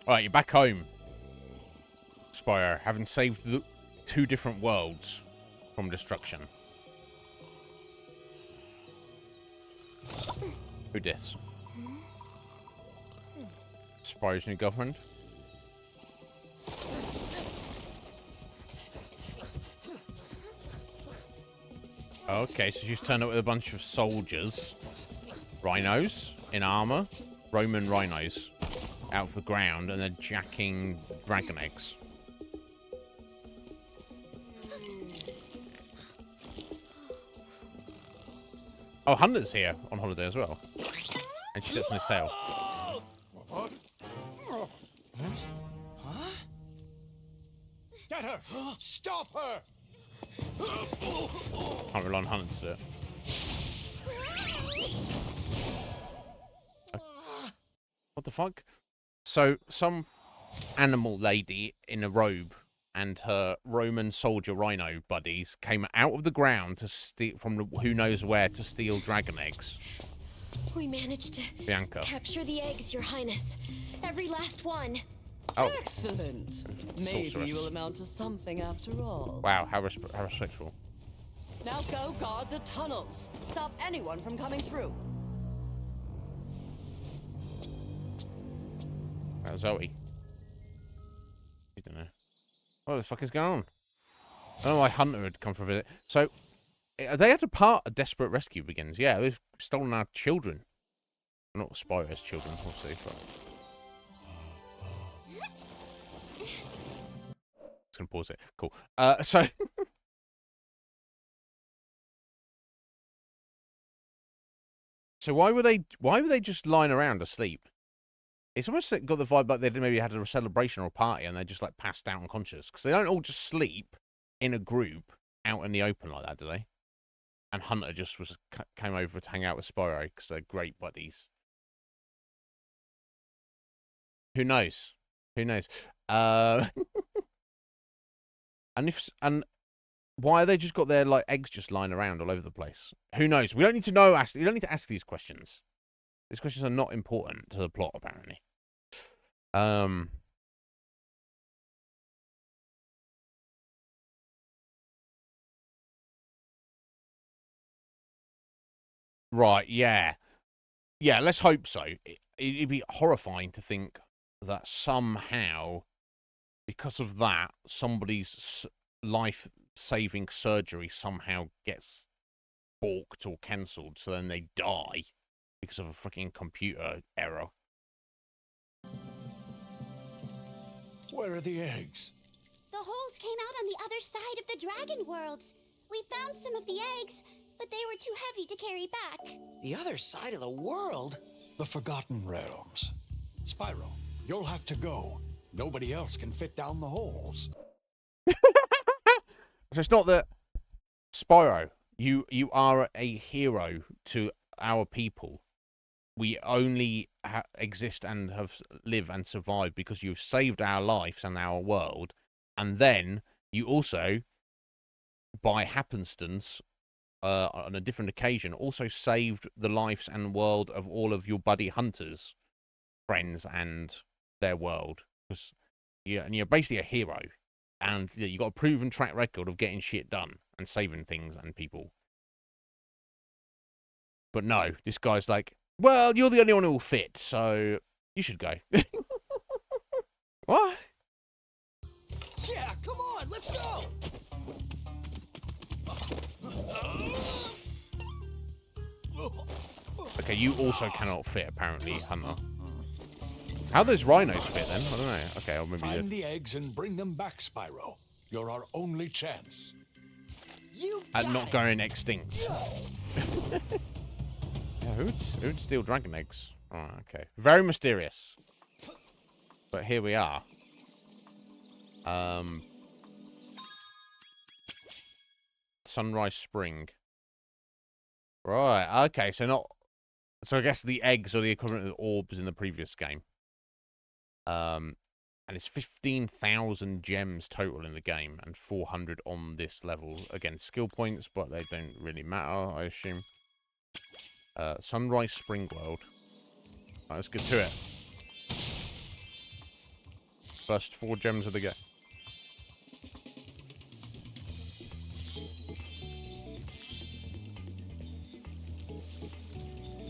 All right, you're back home, Spyro, having saved the 2 different worlds from destruction. Who dis? Spyro's new girlfriend? Okay, so she's turned up with a bunch of soldiers. Rhinos in armor. Roman rhinos. Out of the ground, and they're jacking dragon eggs. Oh, Hunter's here on holiday as well. And she sits on his tail. Huh? Get her! Stop her! Can't rely on Hunter to do it. What the fuck? So, some animal lady in a robe and her Roman soldier rhino buddies came out of the ground to steal from who knows where to steal dragon eggs. We managed to capture the eggs, Your Highness. Every last one. Oh. Excellent. Maybe you will amount to something after all. Wow, how respectful. Now go guard the tunnels. Stop anyone from coming through. Zoe. I don't know. What the fuck is going on? I don't know why Hunter had come for a visit. So, they had a desperate rescue begins. Yeah, they've stolen our children. Not Spyro's children, obviously, but... Just gonna pause it. Cool. So... So why were they just lying around asleep? It's almost like got the vibe like they maybe had a celebration or a party and they just like passed out unconscious because they don't all just sleep in a group out in the open like that, do they? And Hunter just came over to hang out with Spyro because they're great buddies. Who knows? Who knows? And why are they just got their like eggs just lying around all over the place? Who knows? We don't need to know. You don't need to ask these questions. These questions are not important to the plot, apparently. Right, yeah. Yeah, let's hope so. It'd be horrifying to think that somehow, because of that, somebody's life-saving surgery somehow gets balked or cancelled, so then they die because of a freaking computer error. Where are the eggs? The holes came out on the other side of the dragon worlds. We found some of the eggs, but they were too heavy to carry back. The other side of the world? The Forgotten Realms. Spyro, you'll have to go. Nobody else can fit down the holes. So it's not that, Spyro, you are a hero to our people. We only exist and live and survive because you've saved our lives and our world. And then you also, by happenstance, on a different occasion, also saved the lives and world of all of your buddy hunters, friends, and their world. Because you're basically a hero. And you've got a proven track record of getting shit done and saving things and people. But no, this guy's like, well, you're the only one who will fit, so you should go. What? Yeah, come on, let's go! Okay, you also cannot fit, apparently, Hunter. How those rhinos fit, then? I don't know. Okay, I'll maybe... Find the eggs and bring them back, Spyro. You're our only chance. At not going extinct. Yeah, who'd steal dragon eggs? Oh, okay. Very mysterious. But here we are. Sunrise Spring. Right, okay, so I guess the eggs are the equivalent of the orbs in the previous game. And it's 15,000 gems total in the game and 400 on this level. Again, skill points, but they don't really matter, I assume. Sunrise Spring World. Right, let's get to it. First 4 gems of the game.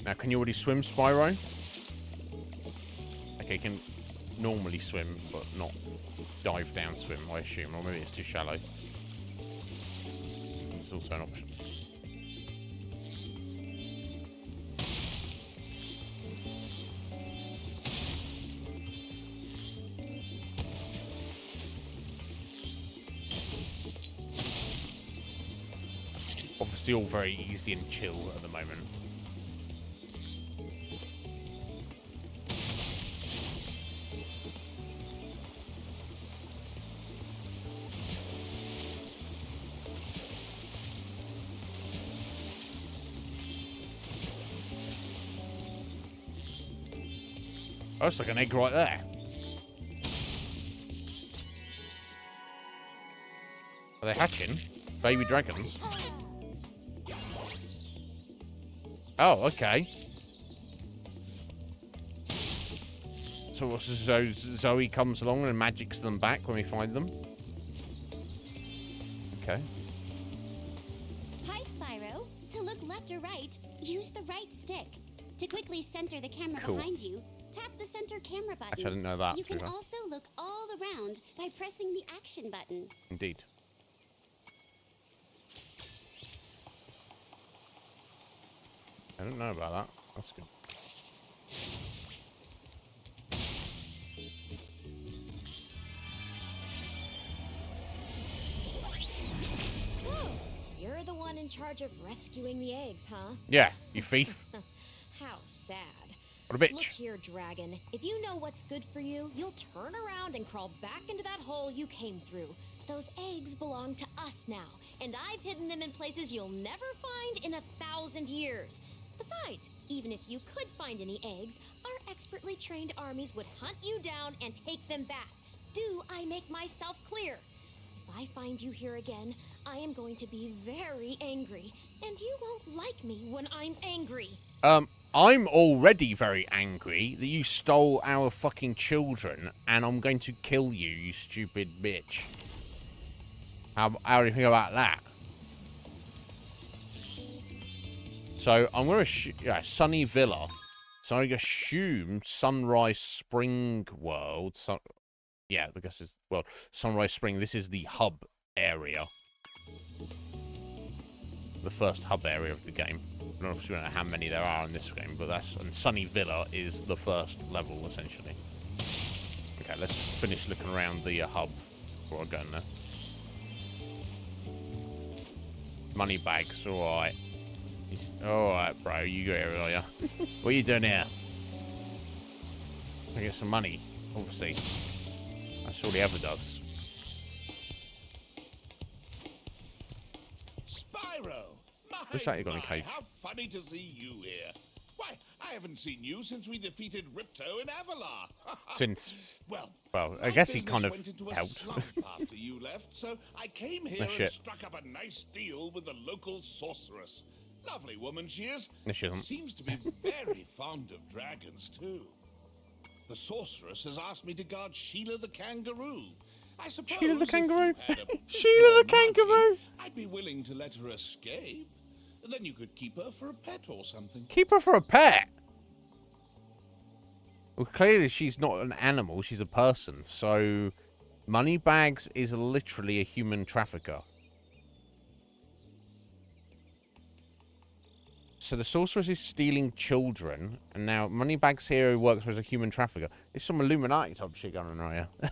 Now, can you already swim, Spyro? Okay, you can normally swim, but not dive down swim, I assume. Or maybe it's too shallow. It's also an option. Obviously all very easy and chill at the moment. Oh, it's like an egg right there. Are they hatching? Baby dragons? Oh, okay. So Zoe comes along and magics them back when we find them? Okay. Hi, Spyro. To look left or right, use the right stick. To quickly center the camera behind you, tap the center camera button. Actually, I didn't know that. You can also look all around by pressing the action button. Indeed. I didn't know about that. That's good. So, you're the one in charge of rescuing the eggs, huh? Yeah, you thief. What a bitch. Look here, Dragon. If you know what's good for you, you'll turn around and crawl back into that hole you came through. Those eggs belong to us now, and I've hidden them in places you'll never find in 1,000 years. Besides, even if you could find any eggs, our expertly trained armies would hunt you down and take them back. Do I make myself clear? If I find you here again, I am going to be very angry, and you won't like me when I'm angry. I'm already very angry that you stole our fucking children, and I'm going to kill you, you stupid bitch. How do you think about that? So I'm going to Sunny Villa. So I assume Sunrise Spring World. Yeah, I guess it's, well, Sunrise Spring. This is the hub area. The first hub area of the game. I don't know how many there are in this game, but and Sunny Villa is the first level, essentially. Okay, let's finish looking around the hub before I go in there. Money bags, alright. Alright, bro, you go here, are ya? What are you doing here? I get some money, obviously. That's all he ever does. Spyro! What's that you got in a cage? How funny to see you here. Why, I haven't seen you since we defeated Ripto in Avalar. Since... Well, I guess he kind of went into a helped. slump after you left, so I came here and struck up a nice deal with the local sorceress. Lovely woman she is. No, she isn't. Seems to be very fond of dragons, too. The sorceress has asked me to guard Sheila the kangaroo. I suppose Sheila the kangaroo? Sheila the kangaroo! I'd be willing to let her escape. Then you could keep her for a pet or something. Keep her for a pet? Well, clearly she's not an animal, she's a person. So, Moneybags is literally a human trafficker. So the sorceress is stealing children, and now Moneybags here who works as a human trafficker. It's some Illuminati type shit going on right here.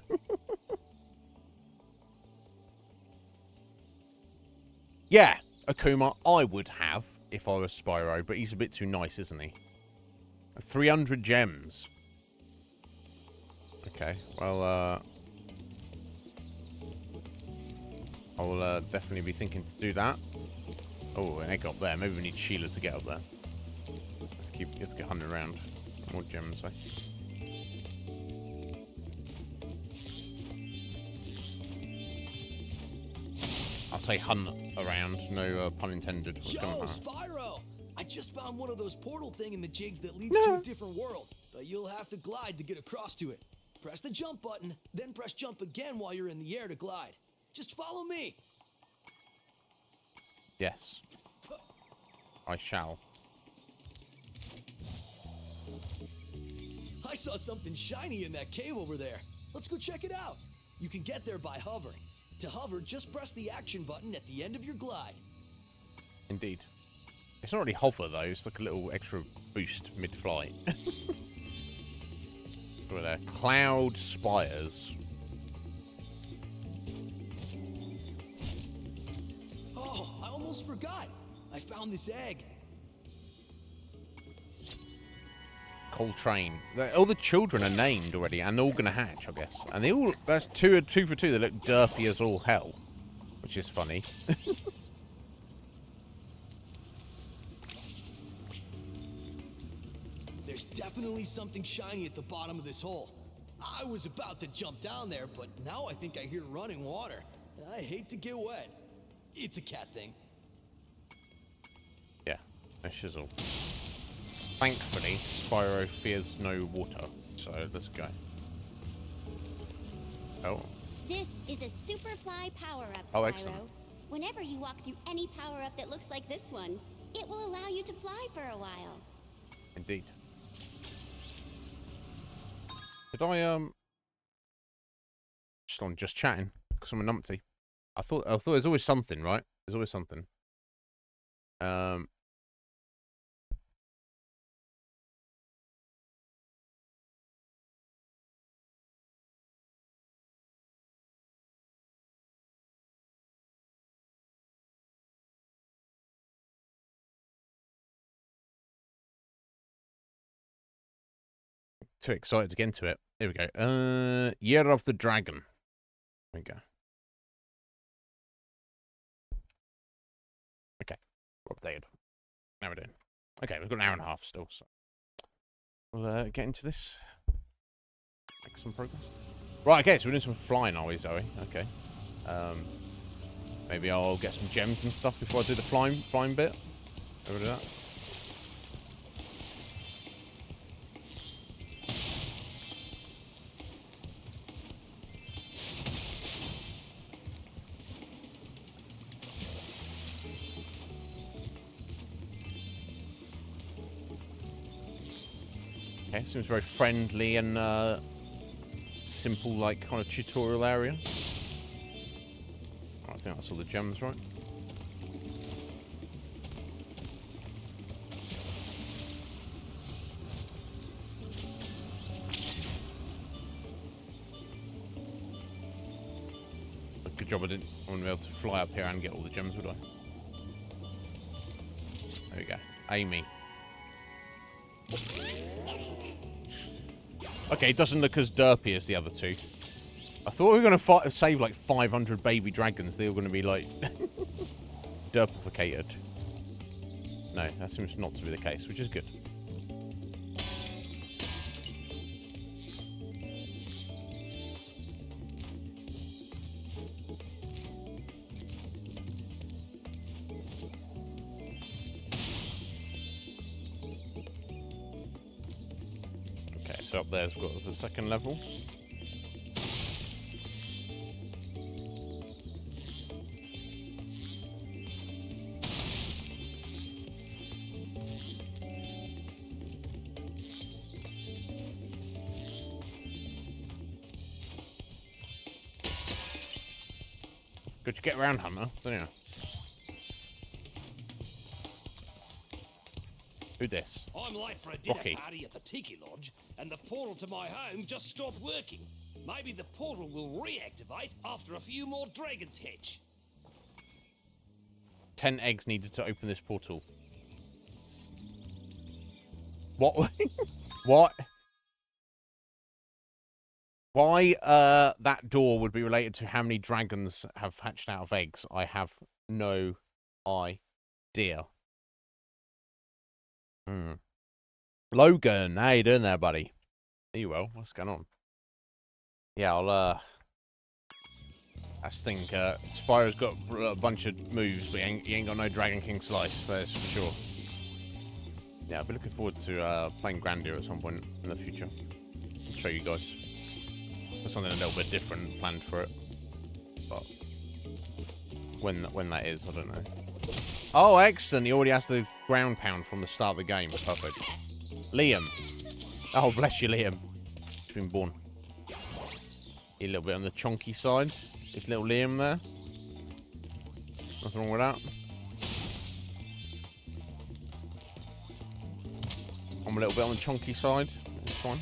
Yeah, Akuma, I would have if I was Spyro, but he's a bit too nice, isn't he? 300 gems. Okay, well, I will definitely be thinking to do that. Oh, an egg up there. Maybe we need Sheila to get up there. Let's get hunting around. More gems, eh? I'll say hunt around, no pun intended. Yo, Spyro! I just found one of those portal thing in the jigs that leads to a different world, but you'll have to glide to get across to it. Press the jump button, then press jump again while you're in the air to glide. Just follow me. Yes. I shall. I saw something shiny in that cave over there. Let's go check it out. You can get there by hovering. To hover, just press the action button at the end of your glide. Indeed. It's not really hover, though. It's like a little extra boost mid-flight. Look at there. Cloud spires. Oh, I almost forgot. I found this egg. Coltrane. All the children are named already, and they're all going to hatch, I guess. And they all, that's two for two. They look derpy as all hell, which is funny. There's definitely something shiny at the bottom of this hole. I was about to jump down there, but now I think I hear running water. I hate to get wet. It's a cat thing. Yeah, a shizzle. Thankfully, Spyro fears no water, so let's go. Oh. This is a Superfly power-up, Spyro. Oh, excellent. Whenever you walk through any power-up that looks like this one, it will allow you to fly for a while. Indeed. Did I, just chatting, because I'm a numpty. I thought there's always something, right? There's always something. Too excited to get into it. Here we go. Year of the Dragon. There we go. Okay, we're updated. Now we're doing. Okay, we've got an hour and a half still, so we'll get into this. Make some progress. Right, okay, so we're doing some flying, are we, Zoe? Okay. Maybe I'll get some gems and stuff before I do the flying bit. Over to that. Okay, seems very friendly and simple, like, kind of tutorial area. I think that's all the gems, right? Good job I wouldn't be able to fly up here and get all the gems, would I? There we go. Amy. Okay, it doesn't look as derpy as the other two. I thought we were going to save like 500 baby dragons. They were going to be like derpificated. No, that seems not to be the case, which is good. Okay, so up there's got the second level. Good to get around, Hunter, don't you? Who this? I'm late for a dinner Rocky. party at the Tiki Lodge, and the portal to my home just stopped working. Maybe the portal will reactivate after a few more dragons hatch. 10 eggs needed to open this portal. What? What? Why that door would be related to how many dragons have hatched out of eggs, I have no idea. Logan, how you doing there, buddy? Are you well? What's going on? Yeah, I'll, I think, Spyro's got a bunch of moves, but he ain't got no Dragon King Slice, that's for sure. Yeah, I'll be looking forward to playing Grandeur at some point in the future. I'll show you guys. There's something a little bit different planned for it. But when that is, I don't know. Oh, excellent. He already has the ground pound from the start of the game. Perfect. Liam. Oh, bless you, Liam. He's been born. A little bit on the chunky side. This little Liam there. Nothing wrong with that. I'm a little bit on the chunky side. It's fine.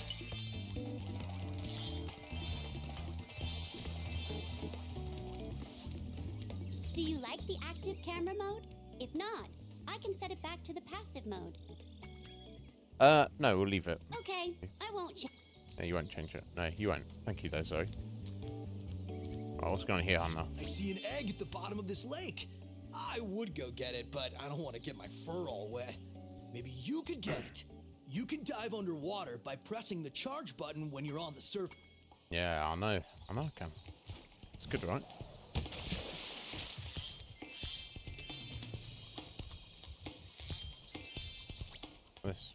Do you like the active camera mode? If not, I can set it back to the passive mode. No, we'll leave it. Okay, I won't change. No, you won't change it. No, you won't. Thank you, though, Zoe. Oh, what's going on here, Hunter? I see an egg at the bottom of this lake. I would go get it, but I don't want to get my fur all wet. Maybe you could get it. You can dive underwater by pressing the charge button when you're on the surface. Yeah, I know. I can. It's good, right? This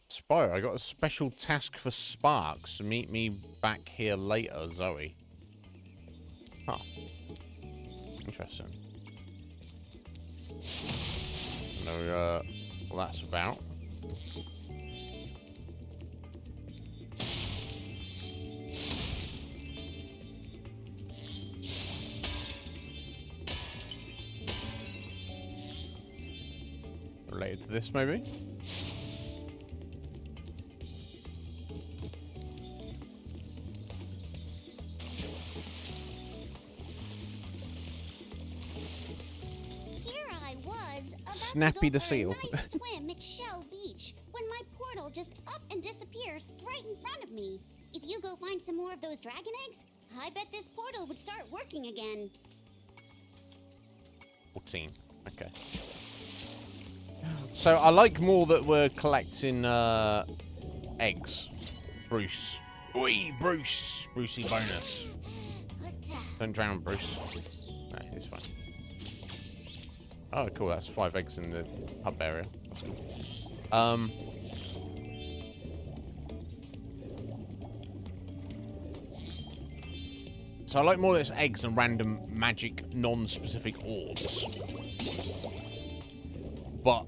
Spyro, I got a special task for Sparks. Meet me back here later, Zoe. Huh. Interesting. Know what that's about. Related to this, maybe? Snappy Snappy the the seal. Nice swim at Shell Beach when my portal just up and disappeared stairs right in front of me. If you go find some more of those dragon eggs, I bet this portal would start working again. 14. Okay. So I like more that we're collecting eggs. Bruce. Oi, Bruce. Brucey bonus. Don't drown, Bruce. No, it's fine. Oh, cool. That's 5 eggs in the hub area. That's cool. So I like more of those eggs and random magic, non-specific orbs. But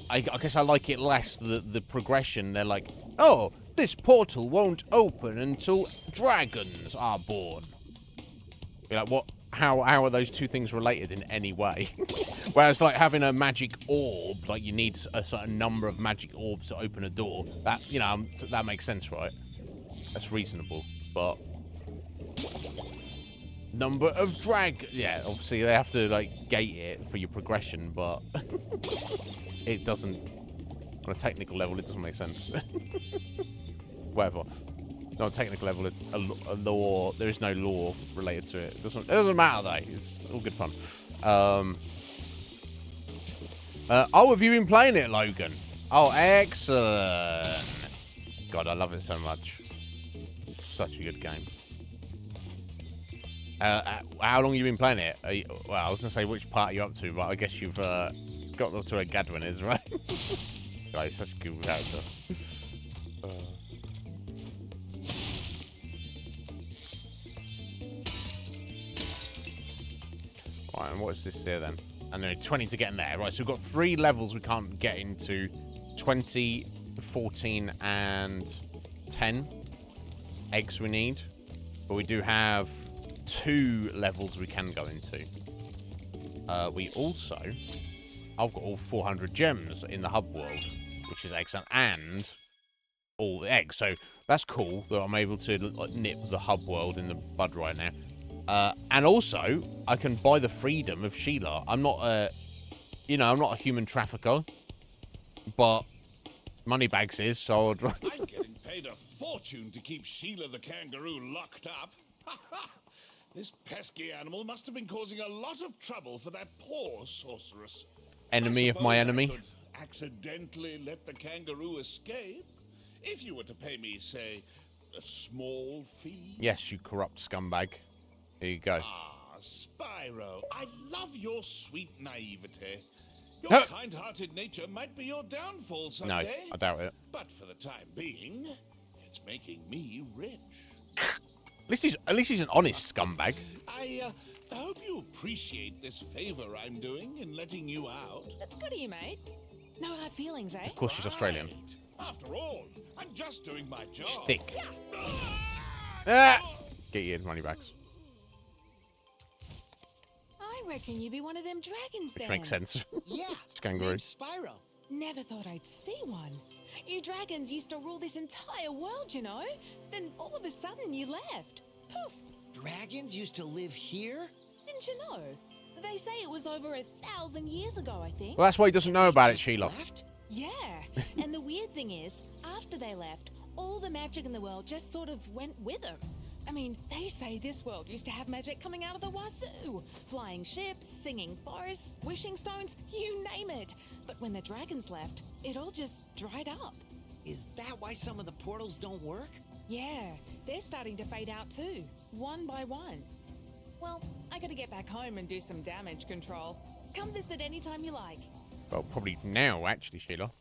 I guess I like it less, the progression. They're like, oh, this portal won't open until dragons are born. You're like, what? How are those two things related in any way? Whereas, like, having a magic orb, like, you need a certain number of magic orbs to open a door. That, you know, that makes sense, right? That's reasonable. But number of yeah, obviously they have to, like, gate it for your progression, but it doesn't, on a technical level, it doesn't make sense. Whatever. Not a technical level, a law, there is no law related to it. It doesn't matter, though. It's all good fun. Oh, have you been playing it, Logan? Oh, excellent. God, I love it so much. It's such a good game. How long have you been playing it? Well, I was going to say which part are you up to, but I guess you've got up to where Gadwin is, right? God, he's such a good character. Right, and what's this here then? And then 20 to get in there. Right, so we've got 3 levels we can't get into. 20, 14, and 10 eggs we need. But we do have 2 levels we can go into. We also... I've got all 400 gems in the hub world, which is excellent. And all the eggs. So that's cool that I'm able to like, nip the hub world in the bud right now. And also, I can buy the freedom of Sheila. I'm not a, you know, I'm not a human trafficker, but Moneybags is, so I'd... I'm getting paid a fortune to keep Sheila the kangaroo locked up. This pesky animal must have been causing a lot of trouble for that poor sorceress. Enemy of my enemy. I could accidentally let the kangaroo escape if you were to pay me, say, a small fee. Yes, you corrupt scumbag. Here you go. Ah, Spyro, I love your sweet naivete. Your kind-hearted nature might be your downfall someday. No, I doubt it. But for the time being, it's making me rich. At least he's an honest scumbag. I hope you appreciate this favor I'm doing in letting you out. That's good of you, mate. No hard feelings, eh? Of course she's Australian. After all, I'm just doing my job. Stick. Get you in, Moneybags. I reckon you'd be one of them dragons then. Which makes sense. Yeah. Kangaroo. Named Spyro. Never thought I'd see one. You dragons used to rule this entire world, you know? Then all of a sudden you left. Poof. Dragons used to live here? Didn't you know? They say it was over 1,000 years ago, I think. Well, that's why he doesn't know about it, Sheila. Left? Yeah. And the weird thing is, after they left, all the magic in the world just sort of went with them. I mean, they say this world used to have magic coming out of the wazoo. Flying ships, singing forests, wishing stones, you name it. But when the dragons left, it all just dried up. Is that why some of the portals don't work? Yeah, they're starting to fade out too, one by one. Well, I gotta get back home and do some damage control. Come visit anytime you like. Well, probably now, actually, Sheila.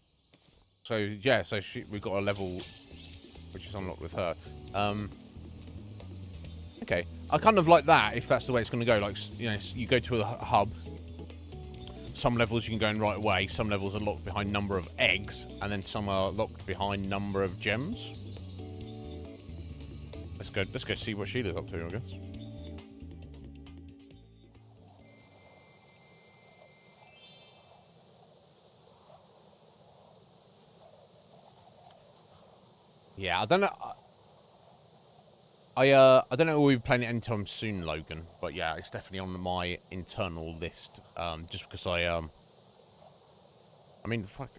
So, yeah, so we've got a level which is unlocked with her. Okay. I kind of like that, if that's the way it's going to go. Like, you know, you go to a hub. Some levels you can go in right away. Some levels are locked behind number of eggs. And then some are locked behind number of gems. Let's go see what Sheila's up to, I guess. Yeah, I don't know. I don't know if we'll be playing it anytime soon, Logan. But yeah, it's definitely on my internal list. Just because I mean, fuck,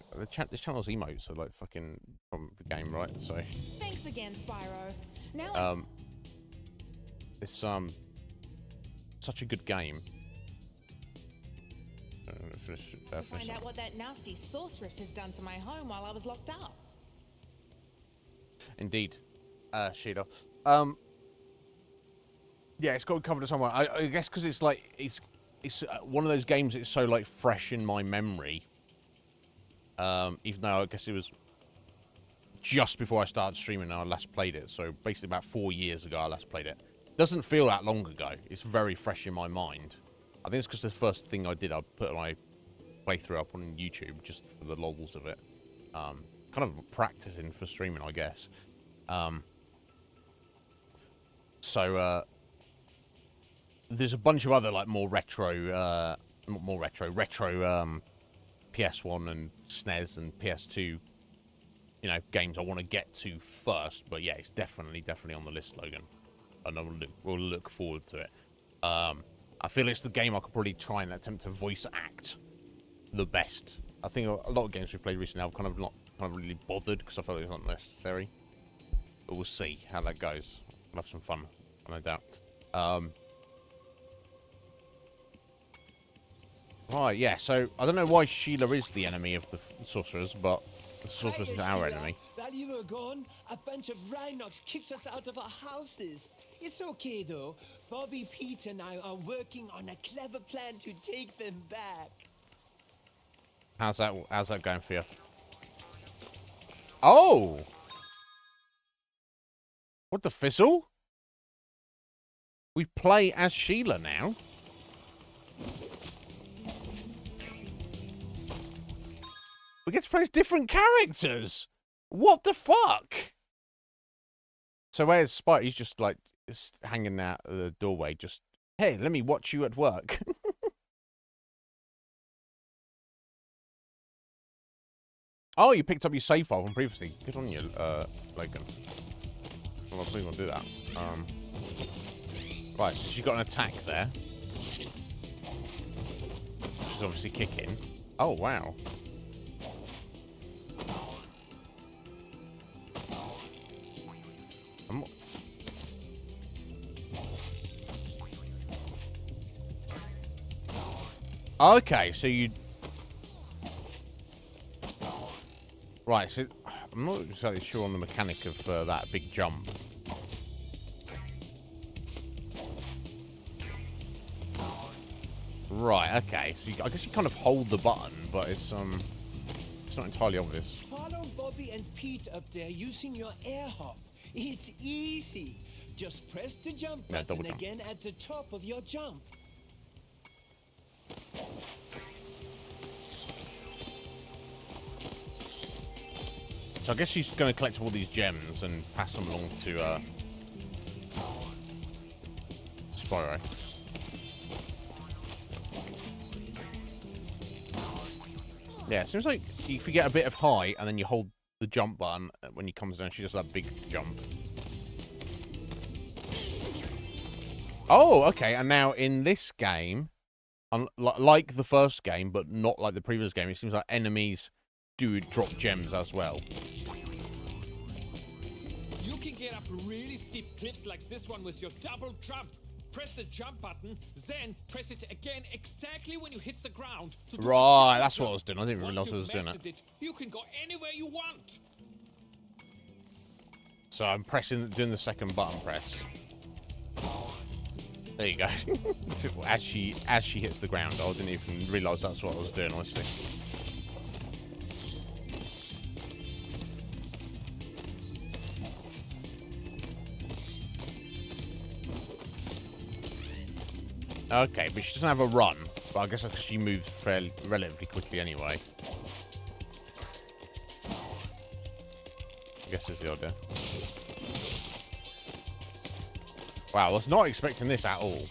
this channel's emotes are like fucking from the game, right? So. Thanks again, Spyro. Now. It's such a good game. Find out what that nasty sorceress has done to my home while I was locked up. Indeed, Sheila. Yeah, it's got to cover somewhere. I guess because it's like it's one of those games that's so like fresh in my memory. Even though I guess it was just before I started streaming and I last played it, so basically about 4 years ago I last played it. Doesn't feel that long ago. It's very fresh in my mind. I think it's because the first thing I did, I put my playthrough up on YouTube just for the lols of it. Kind of practicing for streaming, I guess. There's a bunch of other like more retro PS1 and SNES and PS2, games I want to get to first. But yeah, it's definitely on the list, Logan, and we'll look forward to it. I feel it's the game I could probably try and attempt to voice act the best. I think a lot of games we've played recently I've kind of really bothered because I felt it was not necessary. But we'll see how that goes. We'll have some fun, no doubt. Right, yeah, so I don't know why Sheila is the enemy of the sorcerers, but the sorcerers is our enemy. While you were gone, a bunch of Rhinox kicked us out of our houses. It's okay, though. Bobby, Pete, and I are working on a clever plan to take them back. How's that going for you? Oh! What the fizzle? We play as Sheila now. We get to play as different characters. What the fuck? So where's Spyro? He's just like hanging out the doorway. Just, hey, let me watch you at work. Oh, you picked up your save file from previously. Good on you, Logan. Well, I think we'll do that. Right, so she's got an attack there. She's obviously kicking. Oh, wow. Okay, so you... Right, so I'm not exactly sure on the mechanic of that big jump. Right, okay, so I guess you kind of hold the button, but it's not entirely obvious. Follow Bobby and Pete up there using your air hop. It's easy. Just press the jump button again at the top of your jump. So I guess she's going to collect all these gems and pass them along to Spyro. Yeah, it seems like if you get a bit of height and then you hold the jump button when he comes down, she does that big jump. Oh, okay. And now in this game, like the first game, but not like the previous game, it seems like enemies do drop gems as well. You can get up really steep cliffs like this one with your double jump. Press the jump button, then press it again exactly when you hit the ground. Right, that's what I was doing. I didn't realize I was doing it. You can go anywhere you want. So I'm doing the second button press. There you go. as she hits the ground, I didn't even realize that's what I was doing, honestly. Okay, but she doesn't have a run. But I guess that's because she moves relatively quickly anyway. I guess is the idea. Wow, I was not expecting this at all.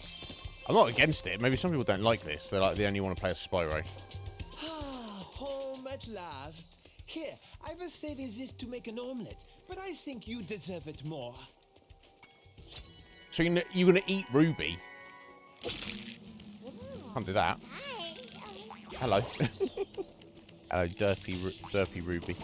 I'm not against it. Maybe some people don't like this. They only want to play as Spyro. Ah, home at last. Here, I was saving this to make an omelette, but I think you deserve it more. So you're gonna eat Ruby? Can't do that. Hello. Hello, Derpy Ruby.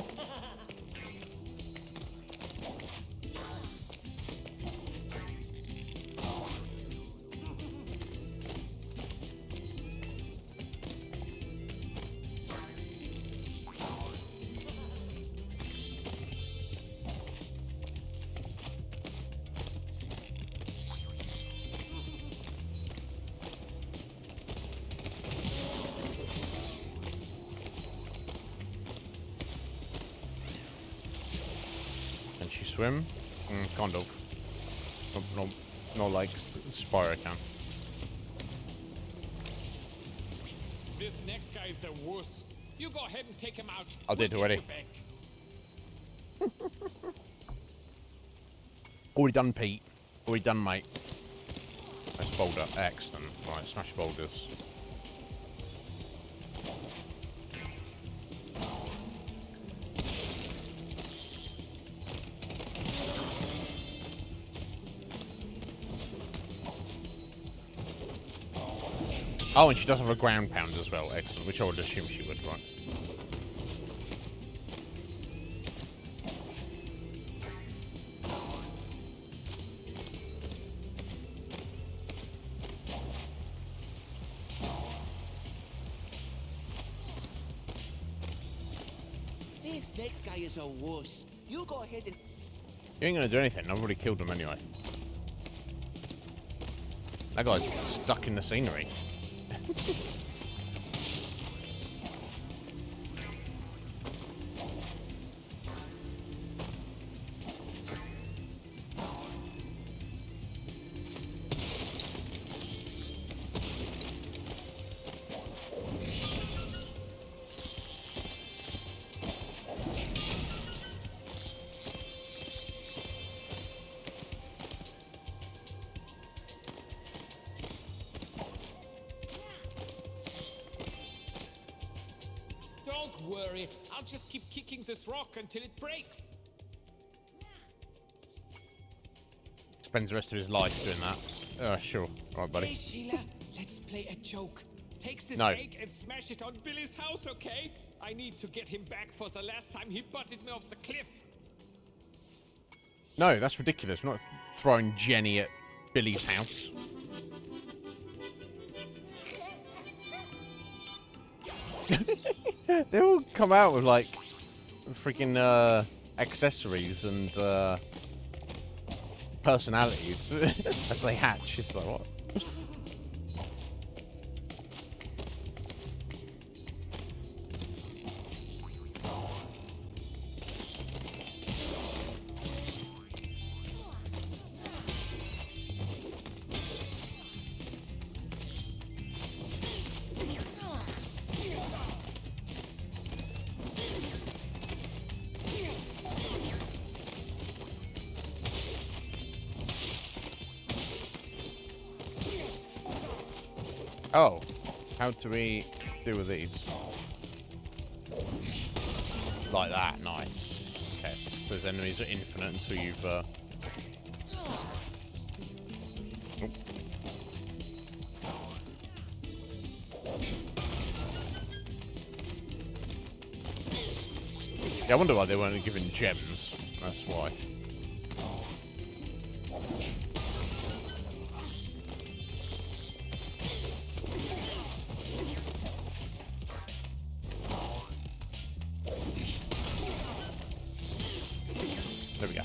Can she swim? Kind of. Not like Spyro can. This next guy is a wuss. You go ahead and take him out. I did already. Already done, Pete. Already done, mate. Nice boulder. Excellent. Right, smash boulders. Oh, and she does have a ground pound as well. Excellent. Which I would assume she would, right? This next guy is a wuss. You go ahead and... You ain't gonna do anything. I've already killed him anyway. That guy's stuck in the scenery. Don't worry. I'll just keep kicking this rock until it breaks. Spends the rest of his life doing that. Sure. Right, buddy. Hey, Sheila, let's play a joke. Take this No. egg and smash it on Billy's house, okay? I need to get him back for the last time he butted me off the cliff. No, that's ridiculous. We're not throwing Jenny at Billy's house. They all come out with like freaking accessories and personalities as they hatch. It's like, what? Oh, how do we do with these? Like that, nice. Okay, so his enemies are infinite until you've Oop. Yeah, I wonder why they weren't given gems. That's why. There we go.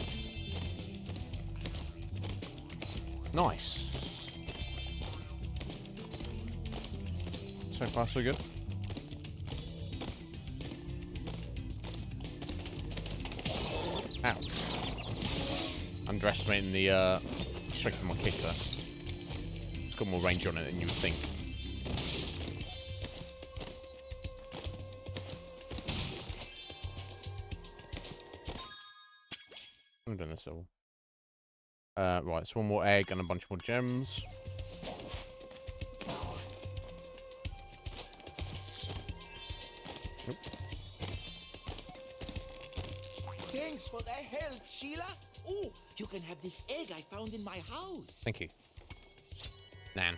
Nice. So far, so good. Ow. Underestimating the strength of my kick there. It's got more range on it than you would think. I'm doing this all. Right, so one more egg and a bunch more gems. Oop. Thanks for the help, Sheila. Oh, you can have this egg I found in my house. Thank you. Nan.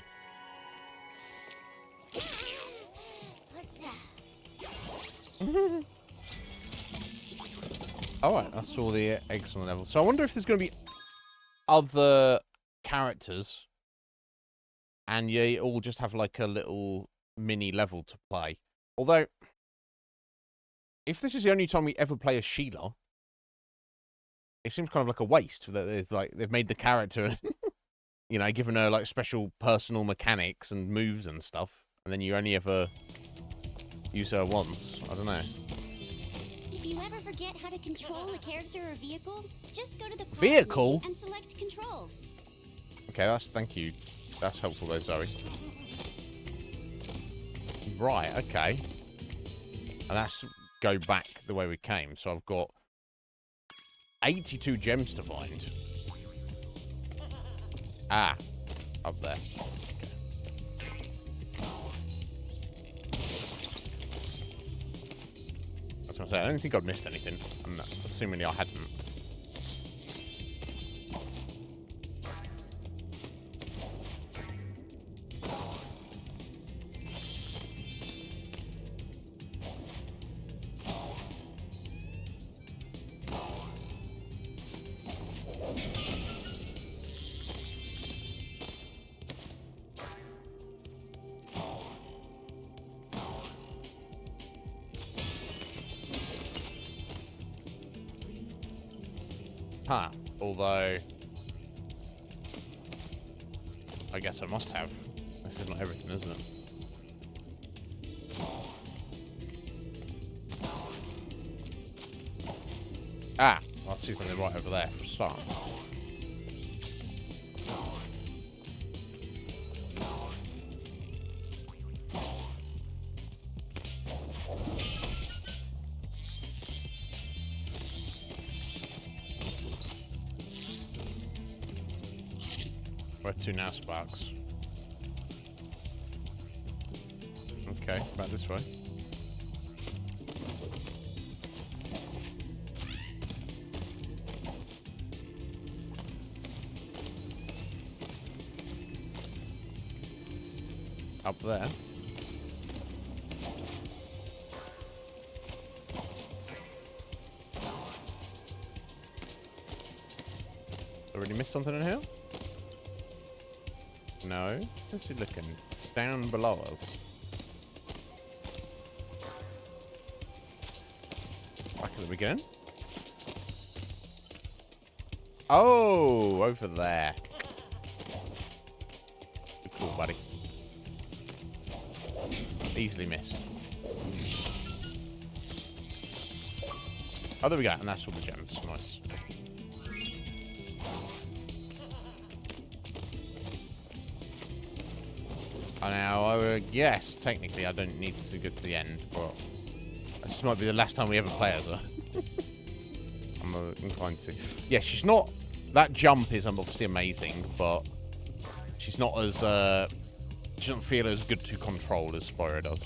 Alright, that's all the eggs on the level. So I wonder if there's going to be other characters and you all just have like a little mini level to play. Although, if this is the only time we ever play as Sheila, it seems kind of like a waste that they've made the character, you know, given her like special personal mechanics and moves and stuff, and then you only ever use her once. I don't know. If you ever forget how to control a character or vehicle, just go to the vehicle and select controls. Okay, thank you. That's helpful though, Zoe. Right, okay. And that's go back the way we came. So I've got 82 gems to find. Ah, up there. Okay. I was going to say, I don't think I'd missed anything. I'm assuming I hadn't. Huh. Although, I guess I must have. This is not everything, isn't it? Ah, I see something right over there for a start. Where to now, Sparks? Okay, back this way. Up there. Already missed something in here? No. What's he looking? Down below us. Back at the beginning. Oh, over there. Cool, buddy. Easily missed. Oh, there we go. And that's all the gems. Nice. Now, yes, technically I don't need to go to the end, but this might be the last time we ever play as her. I'm inclined to. Yeah, she's not... That jump is obviously amazing, but she's not as... she doesn't feel as good to control as Spyro does.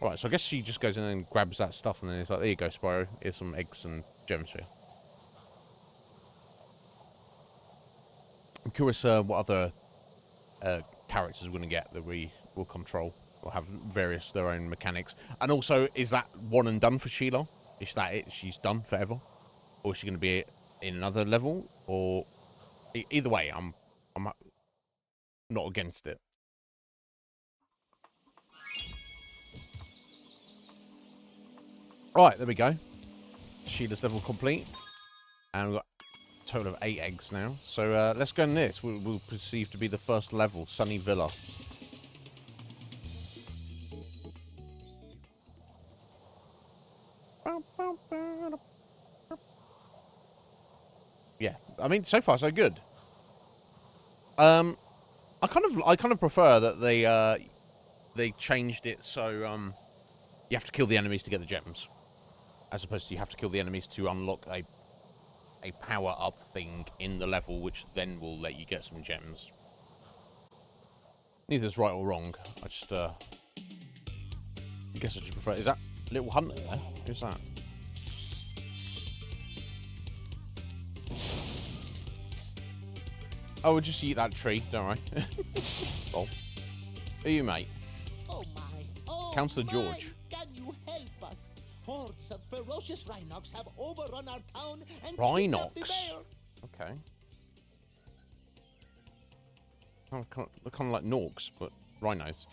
Alright, so I guess she just goes in and grabs that stuff, and then it's like, there you go, Spyro. Here's some eggs and gems for you. I'm curious what other characters we're going to get that we will control or have various their own mechanics. And also, is that one and done for Sheila? Is that it? She's done forever? Or is she going to be in another level? Or either way, I'm not against it. Right, there we go. Sheila's level complete. And we've got total of 8 eggs now. So let's go in this. We'll perceive to be the first level, Sunny Villa. Yeah, I mean, so far so good. I kind of prefer that they changed it so you have to kill the enemies to get the gems, as opposed to you have to kill the enemies to unlock a power-up thing in the level, which then will let you get some gems. Neither's right or wrong. I just, I guess I just prefer... Is that little hunter there? Who's that? Oh, we'll just eat that tree, don't worry. Oh. Who are you, mate? Oh my. Oh Councillor my. George. Can you help us? Hordes of ferocious Rhinox have overrun our town and Rhinox? kidnapped the mayor. Okay. They're kind of like Norks, but rhinos.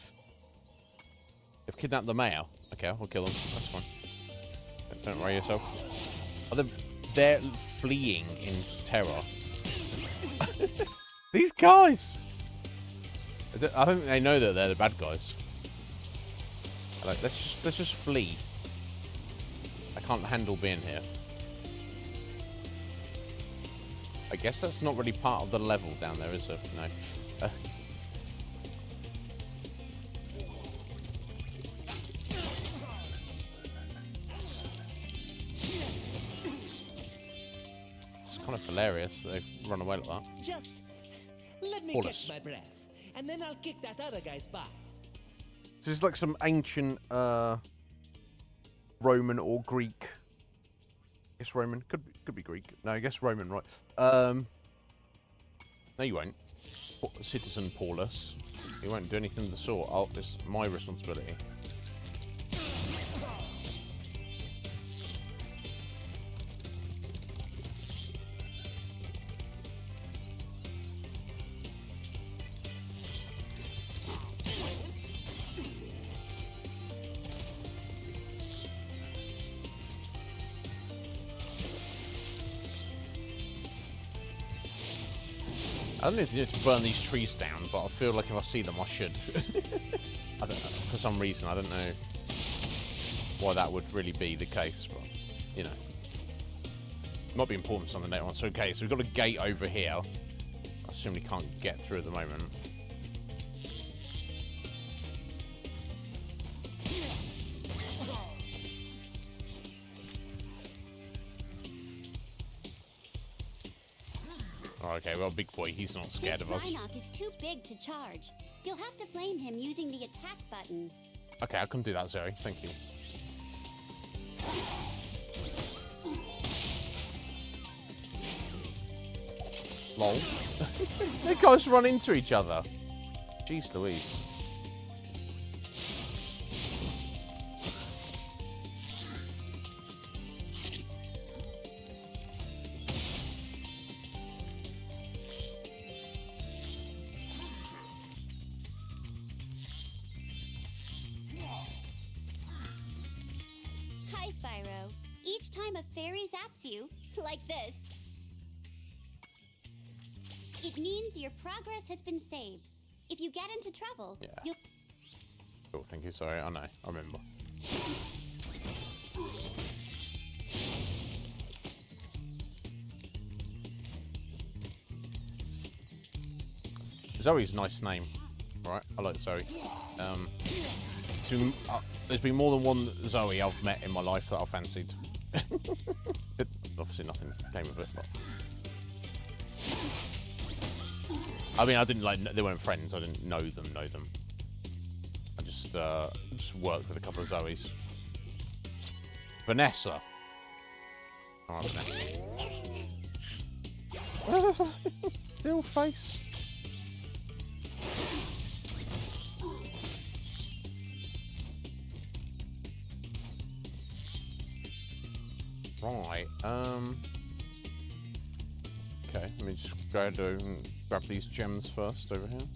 They've kidnapped the mayor. Okay, I'll kill them. That's fine. Don't worry yourself. They're fleeing in terror. These guys! I don't think they know that they're the bad guys. Like, let's just flee. I can't handle being here. I guess that's not really part of the level down there, is it? No. It's kind of hilarious that they've run away like that. Just let me Wallace. catch my breath, and then I'll kick that other guy's butt. So it's like some ancient Roman or Greek. I guess Roman. Could be Greek. No, I guess Roman, right? No, you won't. Citizen Paulus. You won't do anything of the sort. It's my responsibility. I don't need to burn these trees down, but I feel like if I see them, I should. I don't know, for some reason, I don't know why that would really be the case, but, you know. It might be important for something later on. So, okay, so we've got a gate over here. I assume we can't get through at the moment. Oh, okay, well, big boy, he's not scared of us. This Rhinox is too big to charge. You'll have to flame him using the attack button. Okay, I can do that, Zoe. Thank you. Lol. They guys run into each other. Jeez Louise. Hi, Spyro. Each time a fairy zaps you, like this, it means your progress has been saved. If you get into trouble, you'll... Cool, thank you. Sorry, I know. I remember. Zoe's a nice name. Alright, I like Zoe. There's been more than one Zoe I've met in my life that I fancied. Obviously nothing came of it, but... I mean, I didn't like, they weren't friends, I didn't know them. I just worked with a couple of Zoes. Vanessa. Alright, Vanessa. Little face. Right, okay, let me just go and grab these gems first over here.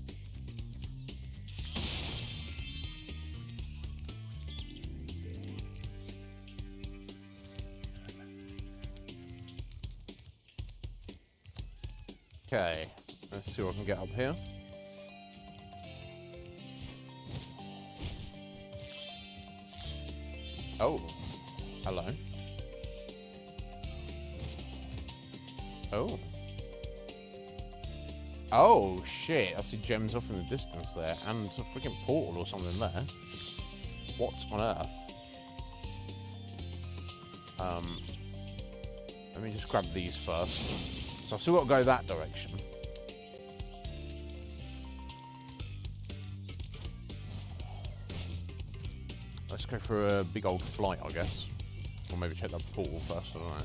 Okay, let's see what I can get up here. Oh, hello. Oh. Oh, shit. I see gems off in the distance there. And a freaking portal or something there. What on earth? Let me just grab these first. So I've still got to go that direction. Let's go for a big old flight, I guess. Or maybe check that portal first, I don't know.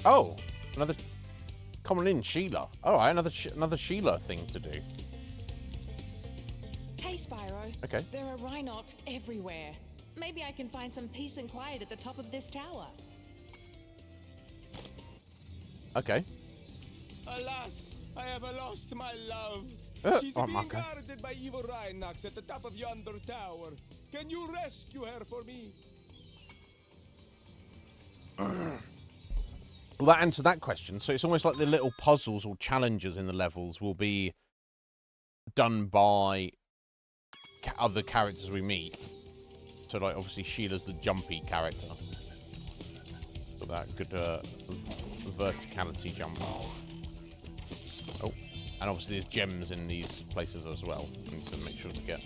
Oh, another common in Sheila. All right, another Sheila thing to do. Hey, Spyro. Okay. There are Rhinox everywhere. Maybe I can find some peace and quiet at the top of this tower. Okay. Alas, I have lost my love. She's oh, being okay. guarded by evil Rhinox at the top of yonder tower. Can you rescue her for me? Well, that answered that question. So it's almost like the little puzzles or challenges in the levels will be done by other characters we meet. So, like, obviously, Sheila's the jumpy character. So that good verticality jump. Oh, and obviously there's gems in these places as well. I need to make sure to get.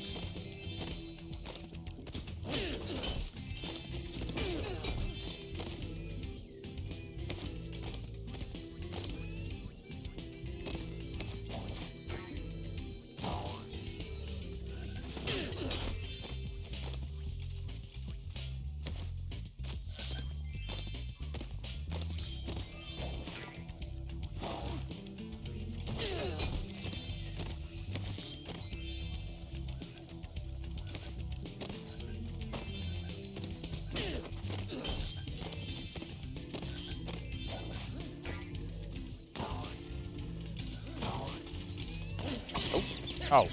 Oh.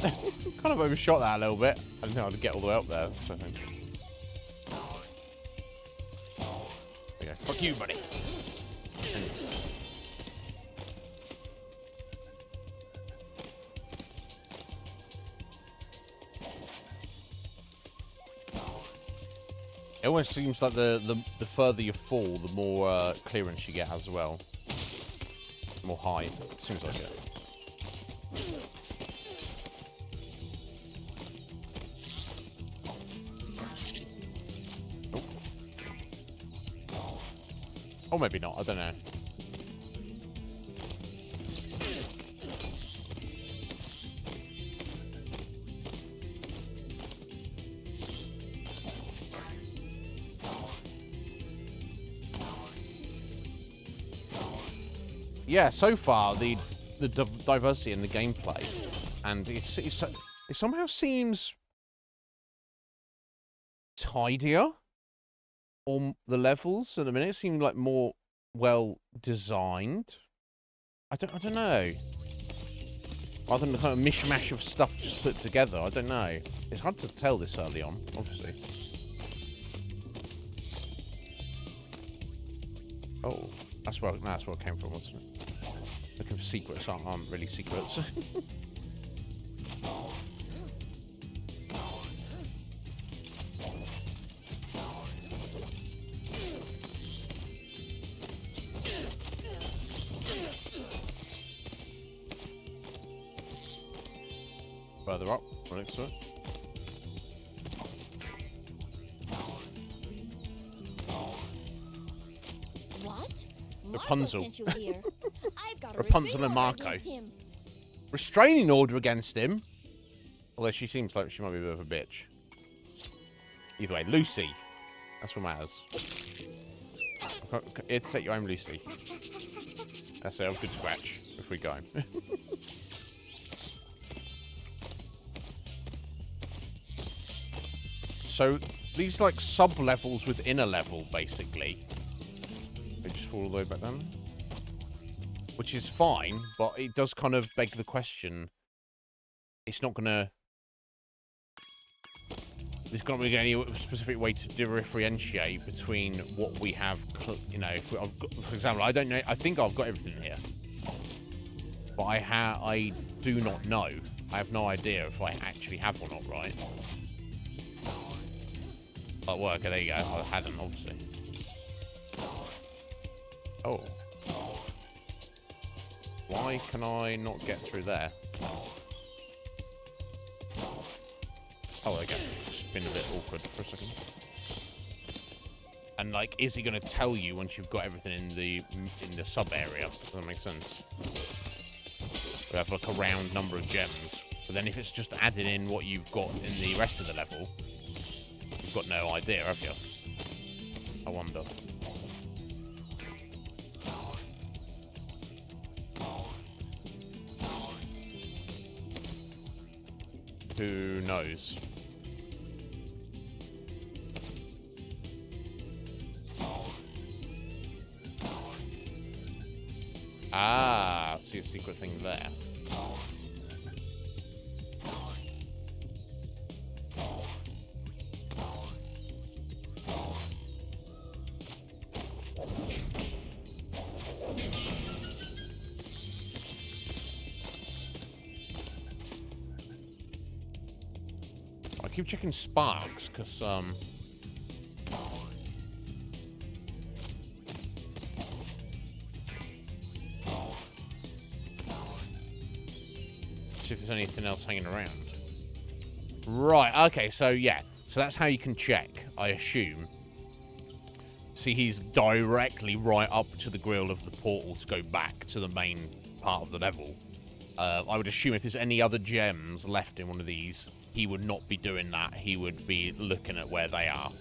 Kind of overshot that a little bit. I didn't know how to get all the way up there. So. There we go. Fuck you, buddy. It almost seems like the further you fall, the more clearance you get as well. More height. It seems like it. Or maybe not, I don't know. Yeah, so far the diversity in the gameplay, and it somehow seems tidier. On the levels at the minute seem like more well designed. I don't know. Rather than the kind of mishmash of stuff just put together, I don't know. It's hard to tell this early on, obviously. Oh, that's where it came from, wasn't it? Looking for secrets aren't really secrets. Further up, right next to it. What? Rapunzel. Marco sent you here. I've got a Rapunzel and restraining order Marco. against him. Restraining order against him. Although she seems like she might be a bit of a bitch. Either way, Lucy. That's what matters. Here to take you home, Lucy. That's a good scratch if we go. So these like sub levels within a level, basically. They just fall all the way back down, which is fine, but it does kind of beg the question. It's not gonna. There's not really any specific way to differentiate between what we have. You know, if I've got, for example, I don't know. I think I've got everything here, but I do not know. I have no idea if I actually have or not. Right. Oh, well, okay, there you go. I hadn't, obviously. Oh. Why can I not get through there? Oh, there you go. It's been a bit awkward for a second. And, like, is he going to tell you once you've got everything in the sub-area? Does that make sense? We have, like, a round number of gems. But then if it's just added in what you've got in the rest of the level... You've got no idea, have you? I wonder. Who knows? Ah, see a secret thing there. I keep checking sparks, because, see if there's anything else hanging around. Right, okay, so yeah. So that's how you can check, I assume. See, he's directly right up to the grill of the portal to go back to the main part of the level. I would assume if there's any other gems left in one of these, he would not be doing that. He would be looking at where they are.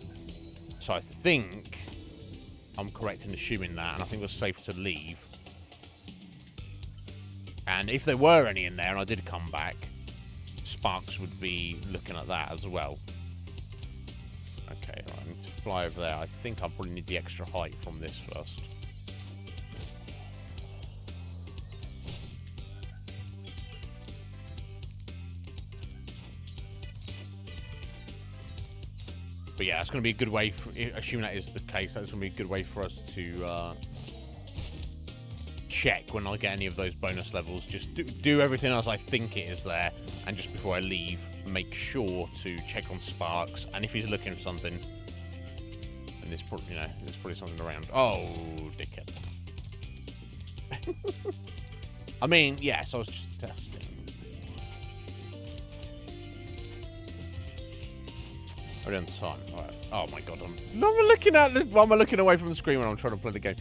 So I think I'm correct in assuming that, and I think we're safe to leave. And if there were any in there and I did come back, Sparks would be looking at that as well. Okay, right, I need to fly over there. I think I probably need the extra height from this first. But yeah, it's going to be a good way, assuming that is the case, that's going to be a good way for us to check when I get any of those bonus levels. Just do everything else I think it is there, and just before I leave, make sure to check on Sparks. And if he's looking for something, and there's probably, you know, there's probably something around. Oh, dickhead. I mean, yes, I was just testing. Already on time. All right. Oh my god, I'm looking at this. Why am I looking away from the screen when I'm trying to play the game?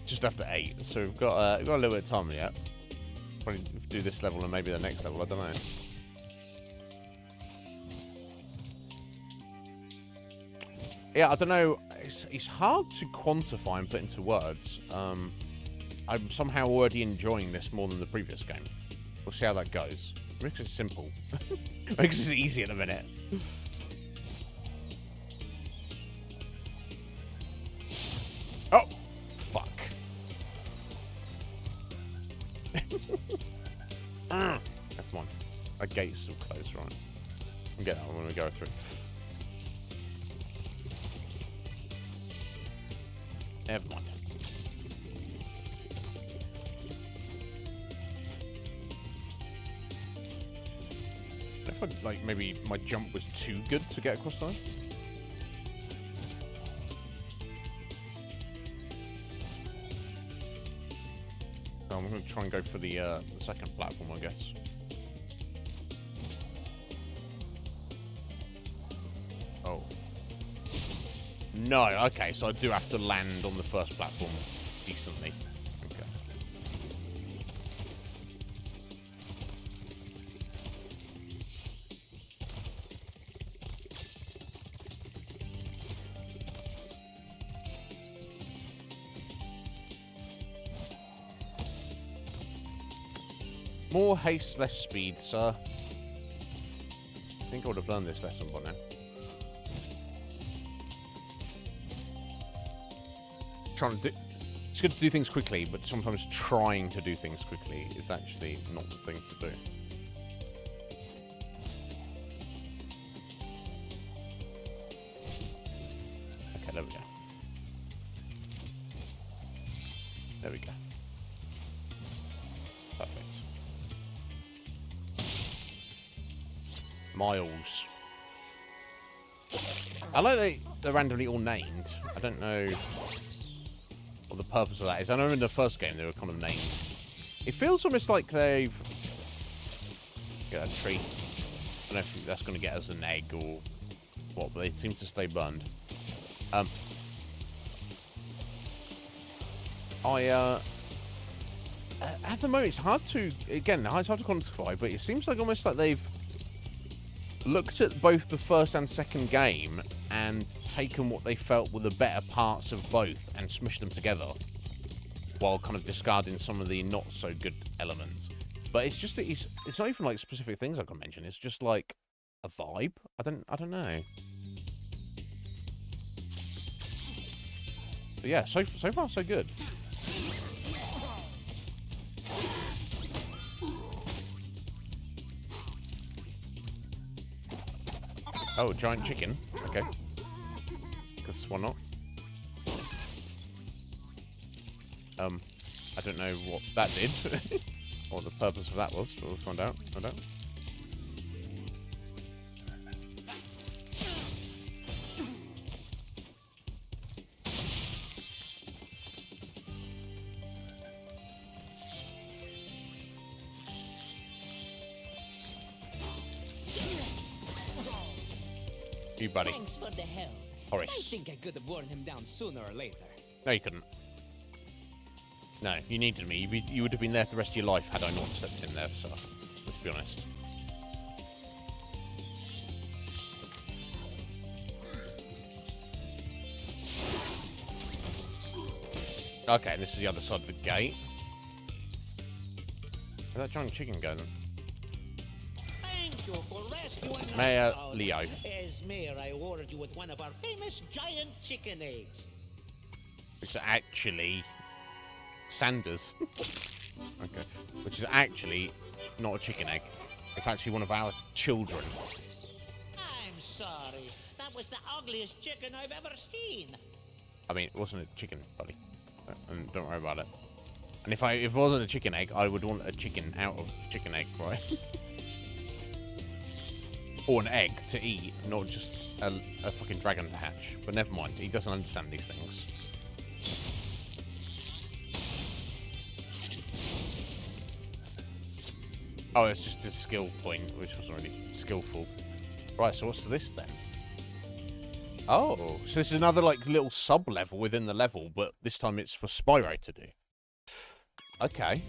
Just after 8, so we've got a little bit of time yet. Probably do this level and maybe the next level. I don't know. Yeah, I don't know. It's hard to quantify and put into words. I'm somehow already enjoying this more than the previous game. We'll see how that goes. It makes it simple. Makes it easy in a minute. Oh, fuck. Never mind. Our gate's still closed, right? I'll get that one when we go through. Never mind. If I, like, maybe my jump was too good to get across time. So I'm going to try and go for the second platform, I guess. Oh. No, okay, so I do have to land on the first platform decently. Okay. More haste, less speed, sir. I think I would have learned this lesson by now. Trying to do, it's good to do things quickly, but sometimes trying to do things quickly is actually not the thing to do. Okay, there we go. There we go. Perfect. Miles. I like they're randomly all named. I don't know what the purpose of that is. I know in the first game they were kind of named. It feels almost like they've... Get that tree. I don't know if that's going to get us an egg or what, but they seem to stay burned. At the moment, it's hard to... Again, it's hard to quantify, but it seems like almost like they've looked at both the first and second game and taken what they felt were the better parts of both and smushed them together while kind of discarding some of the not so good elements. But it's just that it's not even like specific things I can mention. It's just like a vibe. I don't know. But yeah, so far so good. Oh, giant chicken. Okay. Because why not? I don't know what that did. What the purpose of that was, but we'll find out. You, buddy. Thanks for the help. Horace. I think I could have worn him down sooner or later. No, you couldn't. No, you needed me. You would have been there for the rest of your life had I not stepped in there, so let's be honest. Okay, and this is the other side of the gate. Where'd that giant chicken go then? Thank you for rescuing Mayor Leo. As mayor, I awarded you with one of our famous giant chicken eggs. Which is actually Sanders. Okay. Which is actually not a chicken egg. It's actually one of our children. I'm sorry. That was the ugliest chicken I've ever seen. I mean, it wasn't a chicken, buddy. And don't worry about it. And if it wasn't a chicken egg, I would want a chicken out of chicken egg, right? Or an egg to eat, not just a fucking dragon to hatch. But never mind, he doesn't understand these things. Oh, it's just a skill point, which wasn't really skillful. Right, so what's this then? Oh, so this is another like little sub-level within the level, but this time it's for Spyro to do. Okay.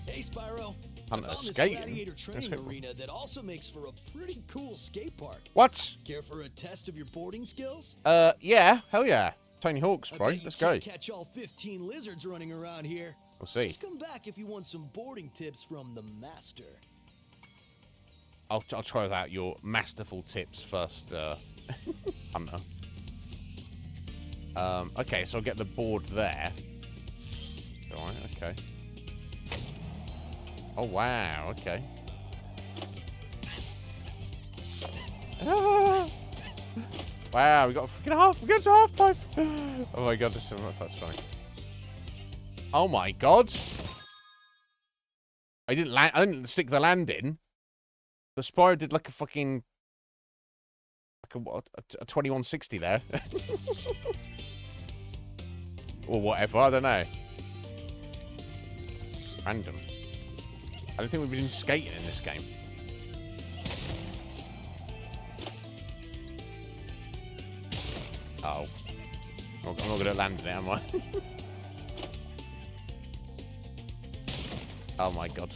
Hey, Spyro. And I found this skating. gladiator training arena that also makes for a pretty cool skate park. What? Care for a test of your boarding skills? Yeah, hell yeah. Tony Hawk's, bro. Let's go. Catch all 15 lizards running around here. We'll see. Just come back if you want some boarding tips from the master. I'll try out your masterful tips first, Hunter. Okay, so I'll get the board there. Alright, okay. Oh, wow, okay. Ah! Wow, we got a half pipe. Oh my god, that's funny. Oh my god. I didn't stick the landing. The Spyro did like a fucking a 2160 there. Or whatever, I don't know. Random. I don't think we've been skating in this game. Oh. I'm not good at landing it, am I? Oh my god.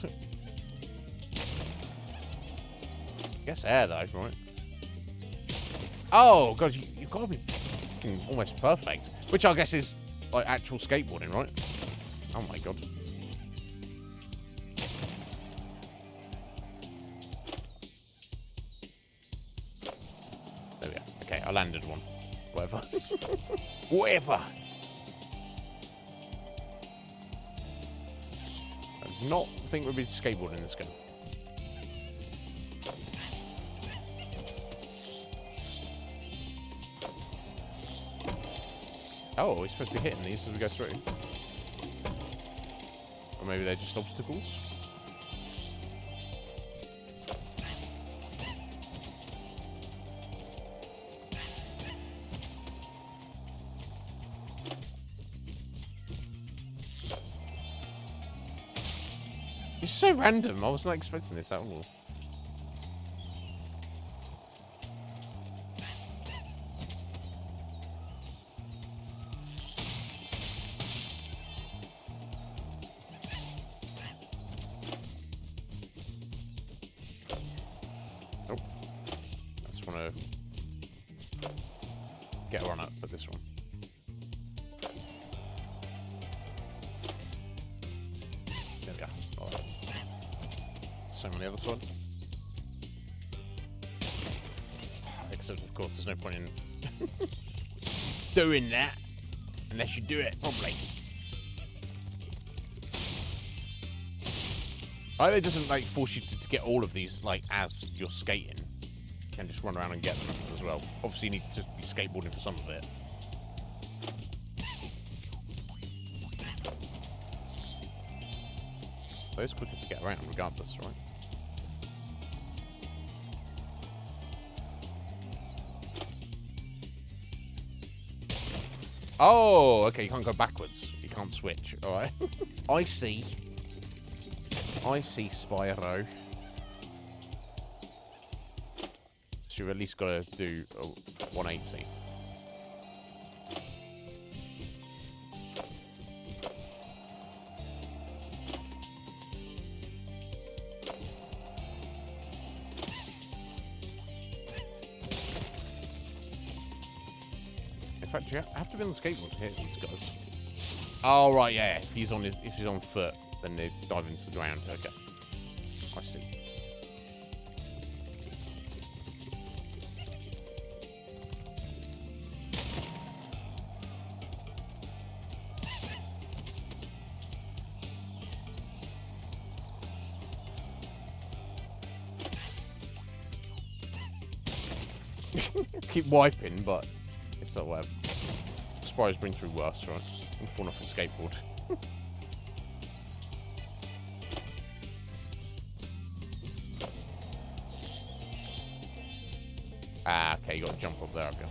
Guess air though, right? Oh god, you've got to be fucking almost perfect. Which I guess is like actual skateboarding, right? Oh my god. There we go. Okay, I landed one. Whatever. Whatever. I do not think we'll be skateboarding in this game. Oh, we're supposed to be hitting these as we go through. Or maybe they're just obstacles. It's so random. I was not expecting this at all. Get a run up with this one. There we go. All right. Same on the other side. Except, of course, there's no point in doing that unless you do it properly. I hope it doesn't like force you to get all of these like as you're skating. You can just run around and get them as well. Obviously, you need to be skateboarding for some of it. So it's quicker to get around regardless, right? Oh, okay, you can't go backwards. You can't switch, alright. I see, Spyro. So you've at least got to do a 180. In fact, you have to be on the skateboard to hit these guys. Oh right, yeah. If he's on foot, then they dive into the ground. Okay, I see. Keep wiping, but it's not whatever. Spyro's been through worse, right? I'm falling off a skateboard. Ah, okay, you got to jump up there, okay.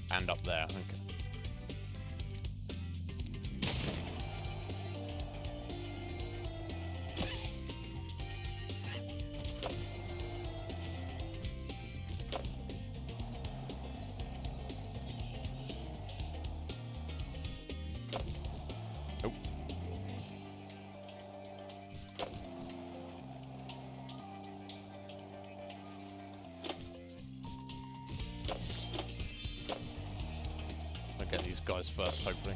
And up there, okay. Get these guys first, hopefully.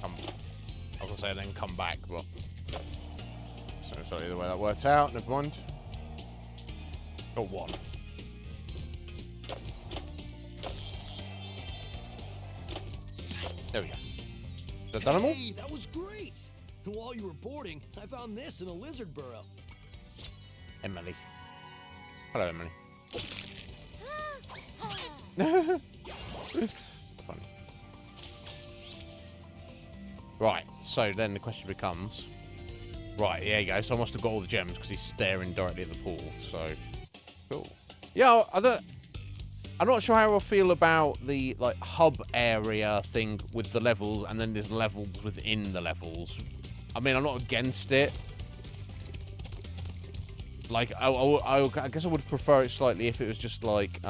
I was gonna say then come back, but so sorry the way that worked out. Never mind. Got one. There we go. Is that done them all? Hey, that was great! And while you were boarding, I found this in a lizard burrow. Emily. Hello, Emily. Funny. Right, so then the question becomes... Right, there you go. So I must have got all the gems because he's staring directly at the pool, so... Cool. Yeah, I'm not sure how I feel about the, like, hub area thing with the levels, and then there's levels within the levels. I mean, I'm not against it. Like, I guess I would prefer it slightly if it was just, like,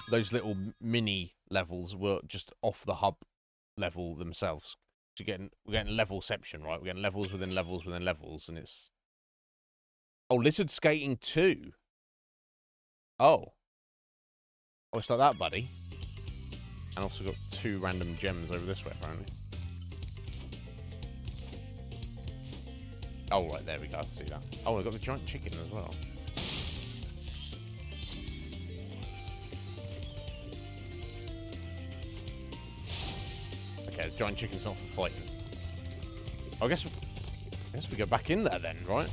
those little mini levels were just off the hub level themselves. So we're getting levelception, right? We're getting levels within levels within levels, and it's... Oh, lizard skating 2. Oh. Oh, it's like that, buddy. And also got 2 random gems over this way, apparently. Oh, right, there we go. I see that. Oh, we've got the giant chicken as well. Okay, the giant chicken's not for fighting. I guess we go back in there then, right?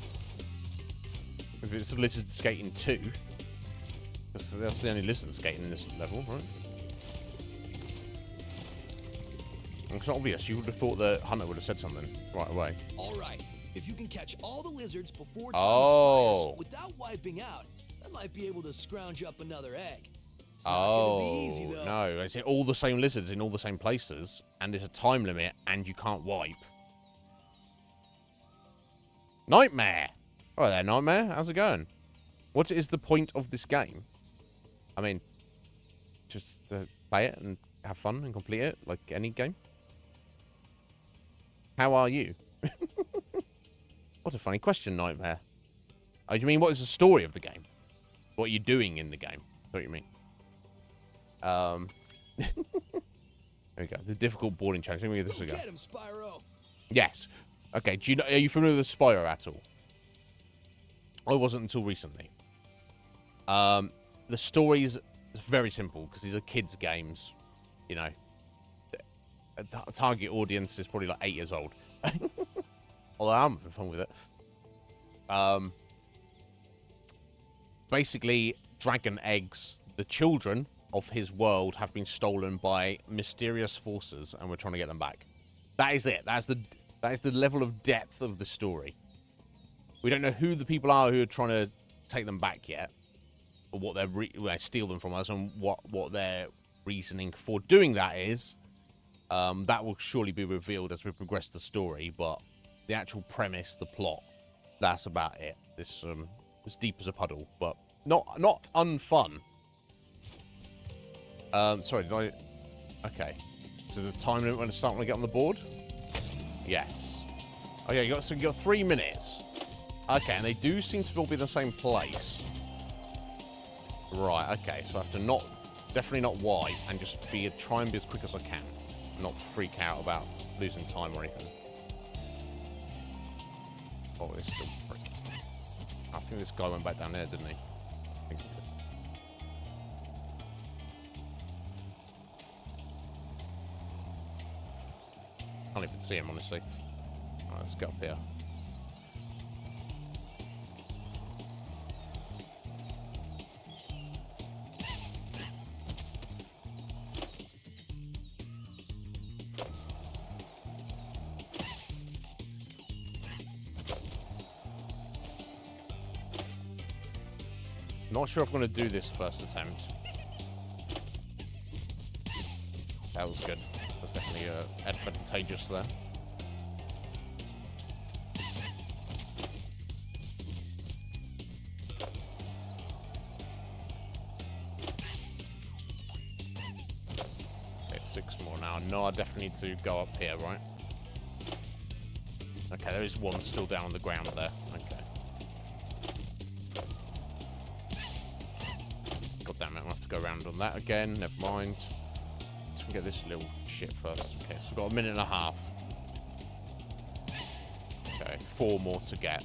If it's a lizard skating 2. That's the only lizard skating in this level, right? It's not obvious. You would have thought the hunter would have said something right away. All right. If you can catch all the lizards before time expires without wiping out, I might be able to scrounge up another egg. It's not gonna be easy, though. No. It's all the same lizards in all the same places, and there's a time limit, and you can't wipe. Nightmare! All right there, Nightmare. How's it going? What is the point of this game? I mean, just to play it and have fun and complete it, like any game. How are you? What a funny question, Nightmare. Oh, you mean what is the story of the game? What are you doing in the game? That's what you mean. There we go. The difficult boarding challenge. Let me give this a go. Get him, Spyro. Yes. Okay. Are you familiar with Spyro at all? I wasn't until recently. The story's very simple because these are kids' games. You know, the target audience is probably like 8 years old. Although I'm having fun with it. Basically, dragon eggs, the children of his world, have been stolen by mysterious forces, and we're trying to get them back. That is it. That is the level of depth of the story. We don't know who the people are who are trying to take them back yet, or what they're steal them from us, and what their reasoning for doing that is. That will surely be revealed as we progress the story, but the actual premise, the plot, that's about it. This as deep as a puddle, but not unfun. Sorry, did I? Okay. So the time limit when to start when I get on the board? Yes. Oh yeah, you got 3 minutes. Okay, and they do seem to all be in the same place. Right. Okay, so I have to definitely not wide, and just try and be as quick as I can, not freak out about losing time or anything. Oh, it's still freak. I think this guy went back down there, didn't he? I think he did. Can't even see him, honestly. Alright, let's get up here. Not sure if I'm going to do this first attempt. That was good. That was definitely advantageous there. Okay, 6 more now. No, I definitely need to go up here, right? Okay, there is one still down on the ground there. Okay. God damn it, I'll have to go around on that again. Never mind. Let's get this little shit first. Okay, so we've got 1.5 minutes. Okay, 4 more to get.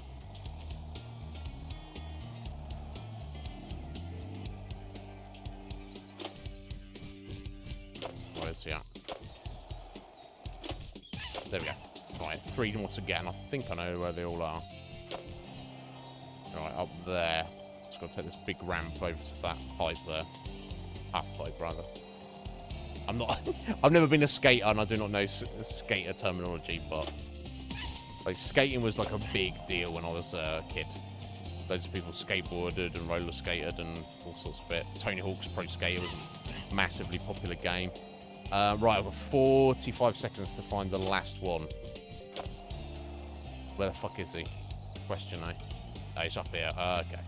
Where's he at? There we go. Right, 3 more to get, and I think I know where they all are. Right, up there. Just got to take this big ramp over to that pipe there. Half pipe, rather. I've never been a skater, and I do not know skater terminology, but like skating was like a big deal when I was a kid. Loads of people skateboarded and roller skated and all sorts of it. Tony Hawk's Pro Skater was a massively popular game. Right, I've got 45 seconds to find the last one. Where the fuck is he? Question, eh? Oh, he's up here. Okay.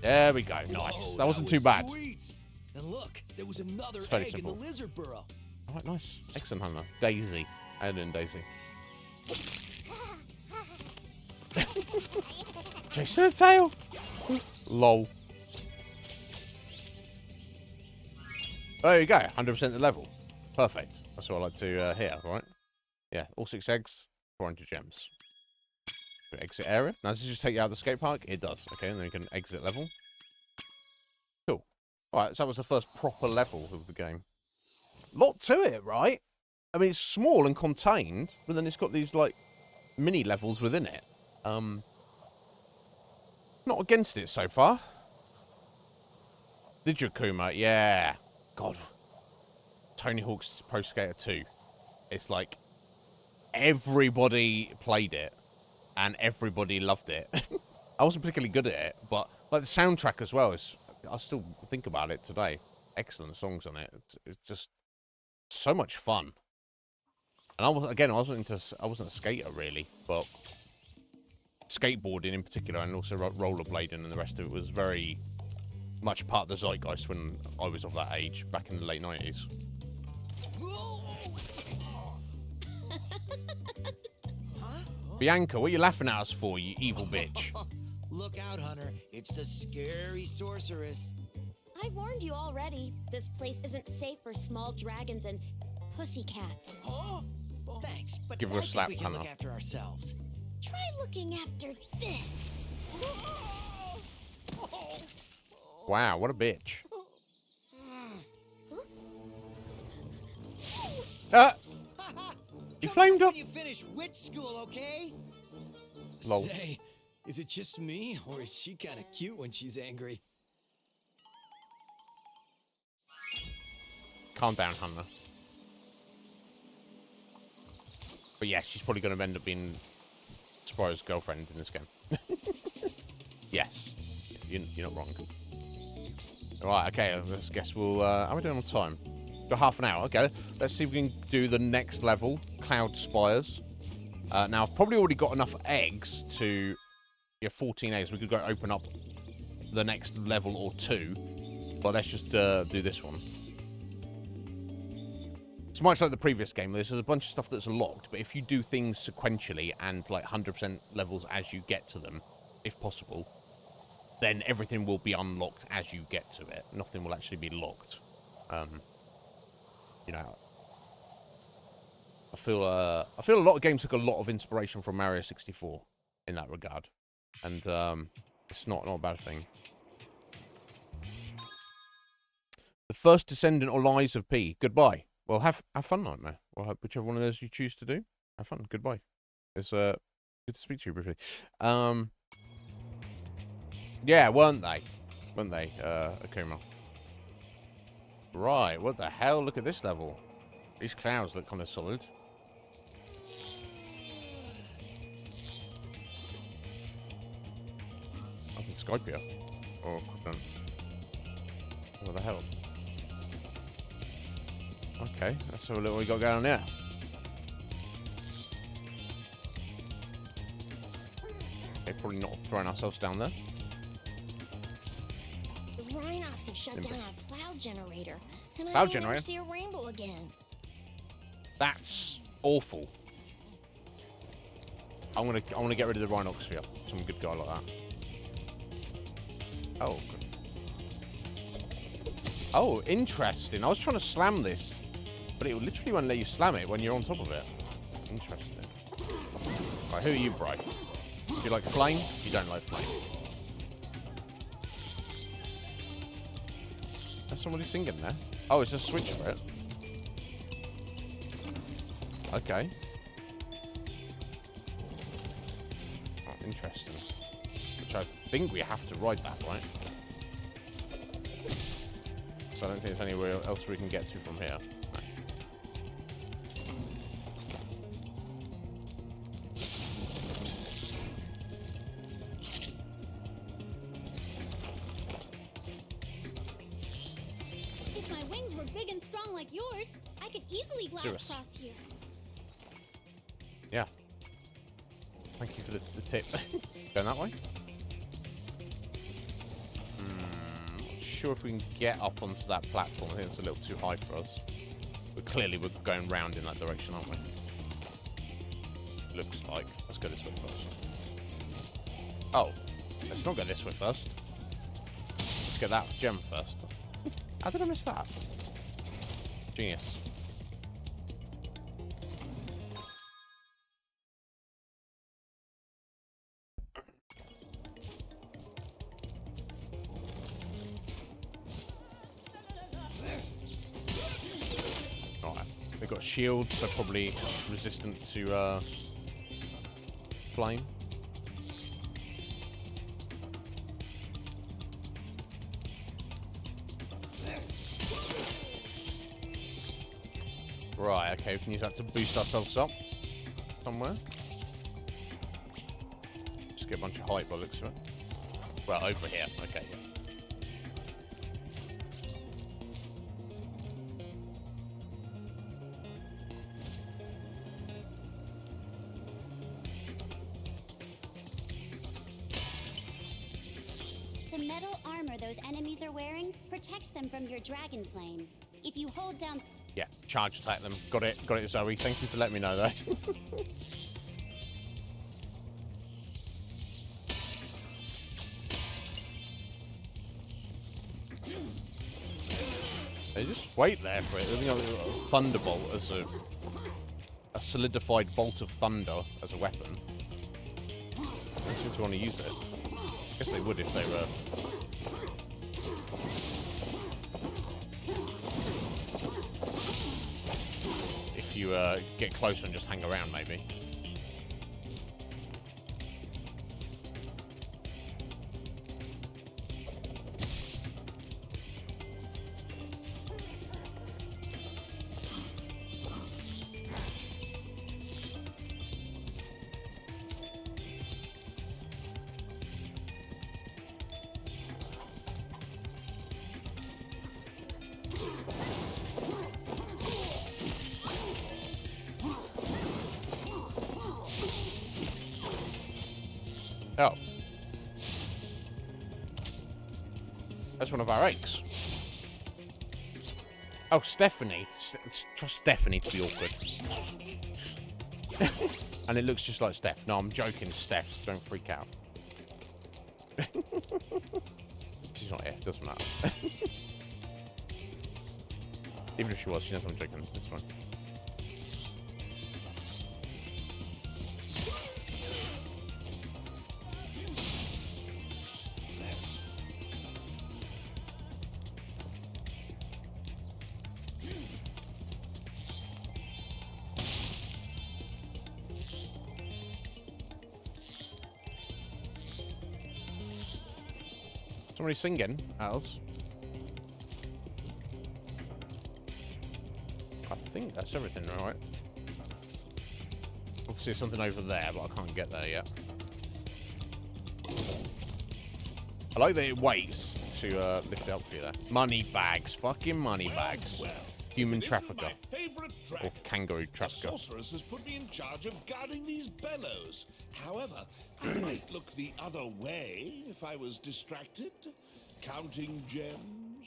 There we go. Nice. Whoa, that wasn't too bad. Sweet. And look, there was another very egg simple. in the lizard burrow. All right, nice. Excellent, Hunter. Daisy. Add in Daisy. Jason and tail. Lol. There you go. 100% the level. Perfect. That's what I like to hear, right? Yeah, all 6 eggs, 400 gems. Exit area. Now, does it just take you out of the skate park? It does. Okay, and then you can exit level. Cool. Alright, so that was the first proper level of the game. Lot to it, right? I mean, it's small and contained, but then it's got these, like, mini levels within it. Not against it so far. Did you, Kuma? Yeah. God. Tony Hawk's Pro Skater 2. It's like everybody played it and everybody loved it. I wasn't particularly good at it, but like the soundtrack as well. I still think about it today. Excellent songs on it. It's just so much fun. And I wasn't a skater really, but skateboarding in particular, and also rollerblading and the rest of it was very much part of the zeitgeist when I was of that age, back in the late 90s. Bianca, what are you laughing at us for, you evil bitch? Look out, Hunter. It's the scary sorceress. I've warned you already. This place isn't safe for small dragons and pussycats. Huh? Thanks, but Give her a I slap, think we can Hannah. look after ourselves. Try looking after this. Wow, what a bitch. You flamed up. You finish witch school, okay? Lol. Say, is it just me, or is she kind of cute when she's angry? Calm down, Hannah. But yeah, she's probably going to end up being Spyro's girlfriend in this game. Yes. You're not wrong. Alright, okay, let's guess we'll... how are we doing on time? Got half an hour. Okay, let's see if we can do the next level, Cloud Spires. Now, I've probably already got enough eggs to... Yeah, 14 eggs. We could go open up the next level or two. But let's just do this one. It's much like the previous game. There's a bunch of stuff that's locked, but if you do things sequentially and like 100% levels as you get to them, if possible, then everything will be unlocked as you get to it. Nothing will actually be locked. You know, I feel a lot of games took a lot of inspiration from Mario 64 in that regard, and it's not a bad thing. The first descendant or lies of P. Goodbye. Well, have fun, Nightmare. Well, whichever one of those you choose to do, have fun. Goodbye. It's good to speak to you briefly. Yeah, weren't they? Weren't they, Akuma? Right, what the hell? Look at this level. These clouds look kind of solid. I can Skype you. Oh, what the hell? Okay, let's have a look what we got going on there. Okay, probably not throwing ourselves down there. The Rhinox have shut down our cloud generator, and I may never see a rainbow again. That's awful. I want to get rid of the Rhinox for you. Some good guy like that. Oh, good. Oh, interesting. I was trying to slam this, but it literally won't let you slam it when you're on top of it. Interesting. Right, who are you, Bri? Do you like flame? You don't like flame. There's somebody singing there. Oh, it's a switch for it. Okay. Oh, interesting. Which I think we have to ride that, right? So I don't think there's anywhere else we can get to from here. No. If my wings were big and strong like yours, I could easily glide Serious. across here. Yeah. Thank you for the tip. Going that way? Not sure if we can get up onto that platform. I think it's a little too high for us. But clearly we're going round in that direction, aren't we? Looks like. Let's go this way first. Oh. Let's not go this way first. Let's get that gem first. How did I miss that? Genius. Alright. They've got shields, so probably resistant to flame. Right, okay, we can use that to boost ourselves up somewhere. Just get a bunch of height by the looks of it. Well, over here, okay, yeah. The metal armor those enemies are wearing protects them from your dragon flame. If you hold down... Yeah, charge attack them. Got it, Zoe. Thank you for letting me know that. They just wait there for it. They think of a thunderbolt as a solidified bolt of thunder as a weapon. They seem to want to use it. I guess they would if they were. If you get closer and just hang around, maybe. Oh. That's one of our eggs. Oh, Stephanie. Trust Stephanie to be awkward. And it looks just like Steph. No, I'm joking, Steph. Don't freak out. She's not here. Doesn't matter. Even if she was, she knows I'm joking. It's fine. Somebody singing, Alice. I think that's everything, right? Obviously, there's something over there, but I can't get there yet. I like that it waits to lift it up for you there. Money bags. Fucking money bags. Human trafficker. Or kangaroo trafficker. The sorceress has put me in charge of guarding these bellows. However, I might look the other way if I was distracted. Counting gems.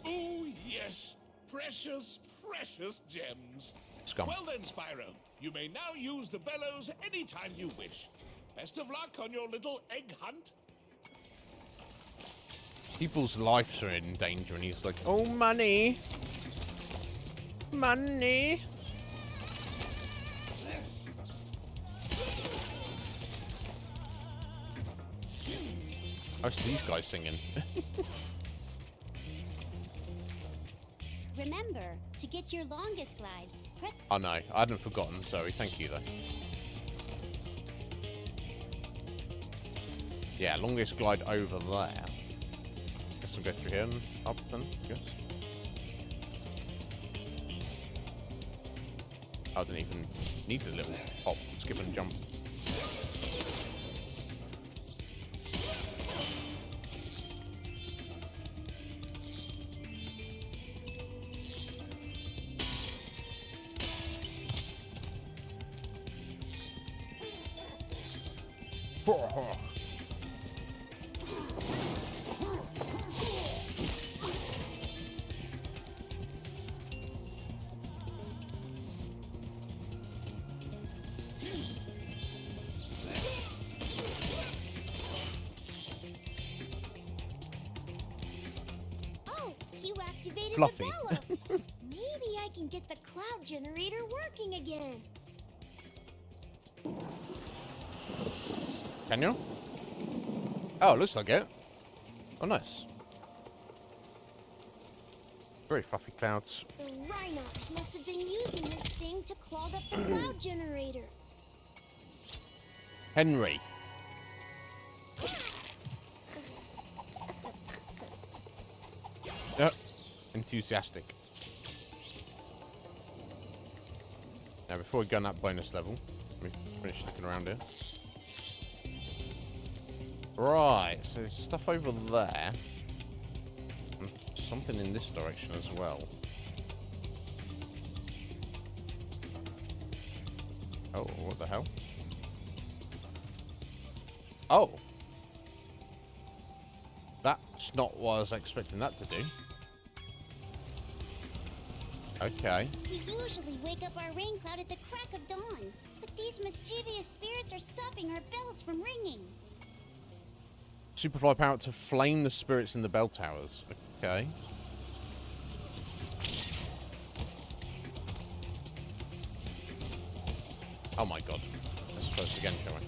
Oh, yes. Precious, precious gems. Scum. Well then, Spyro, you may now use the bellows anytime you wish. Best of luck on your little egg hunt. People's lives are in danger, and he's like, oh, money. Money. Oh, it's these guys singing. Remember, to get your longest glide, press... Oh, no. I hadn't forgotten. Sorry. Thank you, though. Yeah, longest glide over there. Guess we'll go through here and up then, I guess. I didn't even need the little hop, skip and jump. Oh, you activated Fluffy. the bellows. Maybe I can get the cloud generator working again. Can you? Oh, looks like it. Oh, nice. Very fluffy clouds. The Rhinox must have been using this thing to clog up the cloud generator. Henry. Enthusiastic. Now, before we go on that bonus level, let me finish looking around here. Right, so there's stuff over there. And something in this direction as well. Oh, what the hell? Oh! That's not what I was expecting that to do. Okay. We usually wake up our rain cloud at the crack of dawn, but these mischievous spirits are stopping our bells from ringing. Superfly power to flame the spirits in the bell towers. Okay. Oh my god. Let's try this again, shall we?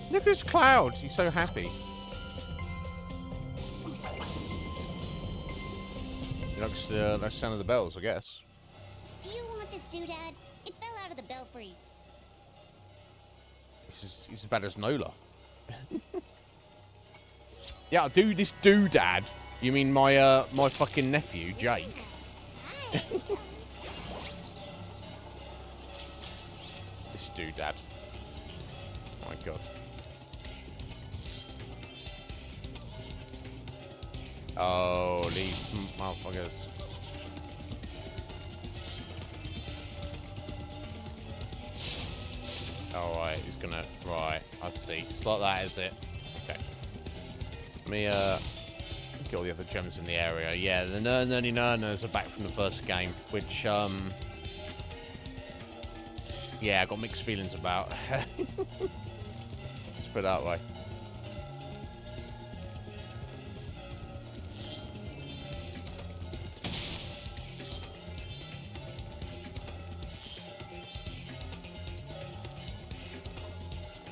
Look at this cloud. He's so happy. He likes the sound of the bells, I guess. Do you want this doodad? It fell out of the belfry. He's as bad as Nola. Yeah, I'll do this doodad. You mean my my fucking nephew, Jake? This doodad. Oh my god. Oh, these motherfuckers. Alright, he's gonna... Right, I see. It's like that, is it? Okay. Let me, get all the other gems in the area. Yeah, the nerdy nerners are back from the first game, which, yeah, I got mixed feelings about. Let's put it that way.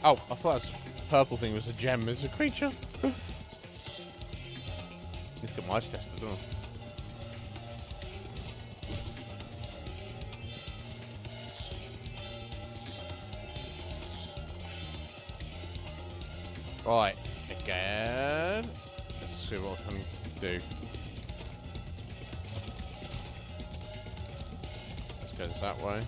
Oh, I thought this purple thing was a gem as a creature. Let's get my eyes tested, don't I? Right, again. Let's see what I can do. Let's go that way.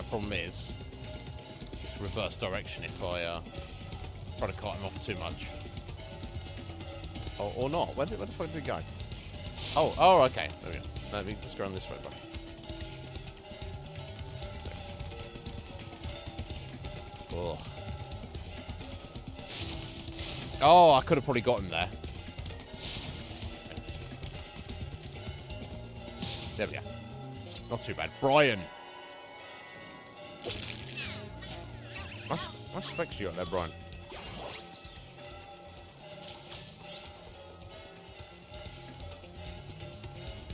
Problem is, it's reverse direction if I try to cut him off too much. Or not. Where the fuck did it go? Oh, okay. There we go. Let's go around this way, bro. Oh. Oh, I could have probably got him there. There we go. Not too bad. Brian. What specs you got there, Brian?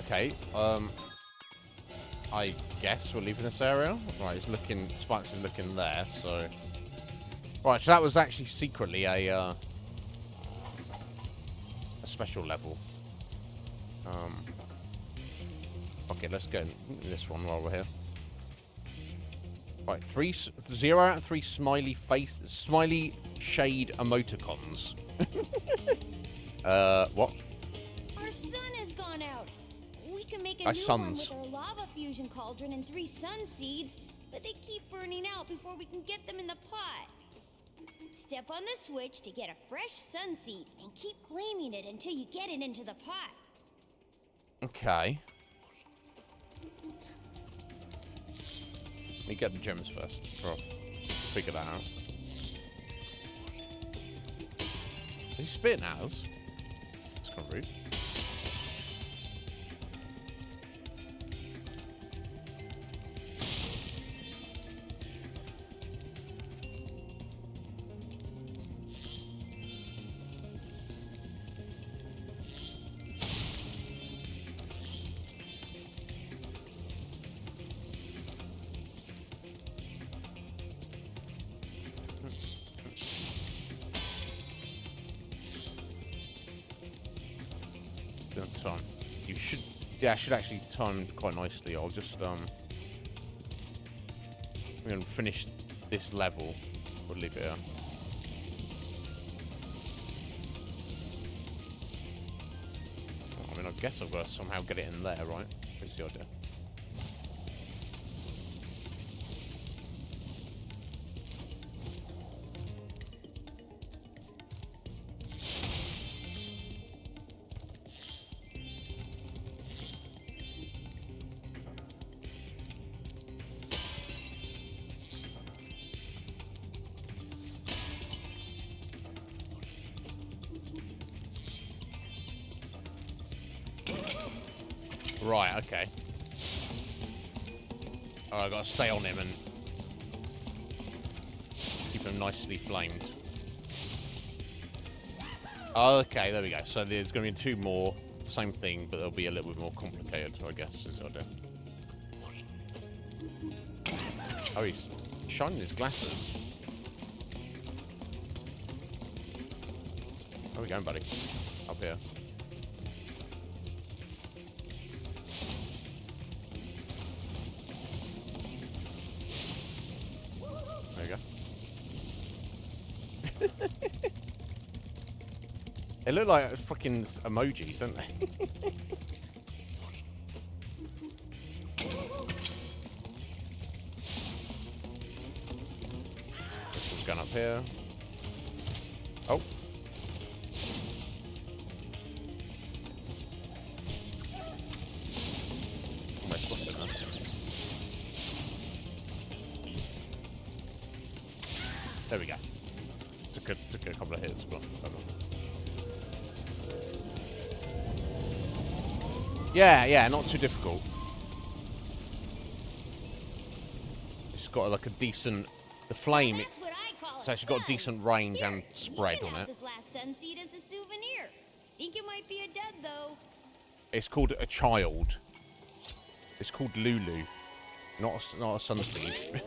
Okay, I guess we're leaving this area. Right, he's looking, Spike's looking there, so... Right, so that was actually secretly a special level. Okay, let's go in this one while we're here. Right, 0 out of 3 smiley shade emoticons. What? Our sun has gone out. We can make a Our new suns. one with our lava fusion cauldron and 3 sun seeds, but they keep burning out before we can get them in the pot. Step on the switch to get a fresh sun seed and keep flaming it until you get it into the pot. Okay. Let me get the gems first before I figure that out. Is he spitting at us? That's kind of rude. Time. You should, yeah, I should actually time quite nicely. I'll just we're gonna finish this level. We'll leave it here. I mean, I guess I've got to somehow get it in there, right? That's the idea. Right, okay. Oh, I gotta stay on him and keep him nicely flamed. Okay, there we go. So there's gonna be 2 more. Same thing, but they'll be a little bit more complicated, I guess, is what I do. Oh, he's shining his glasses. Where are we going, buddy? Up here. There you go. They look like fucking emojis, don't they? This one's gone up here. Oh. Almost lost it now. There we go. Took a couple of hits, but yeah, not too difficult. It's got like a decent, the flame. It's actually got a decent range and spread on it. This last sunseed as a souvenir. Think it might be a dud though. It's called a child. It's called Lulu, not a sunseed.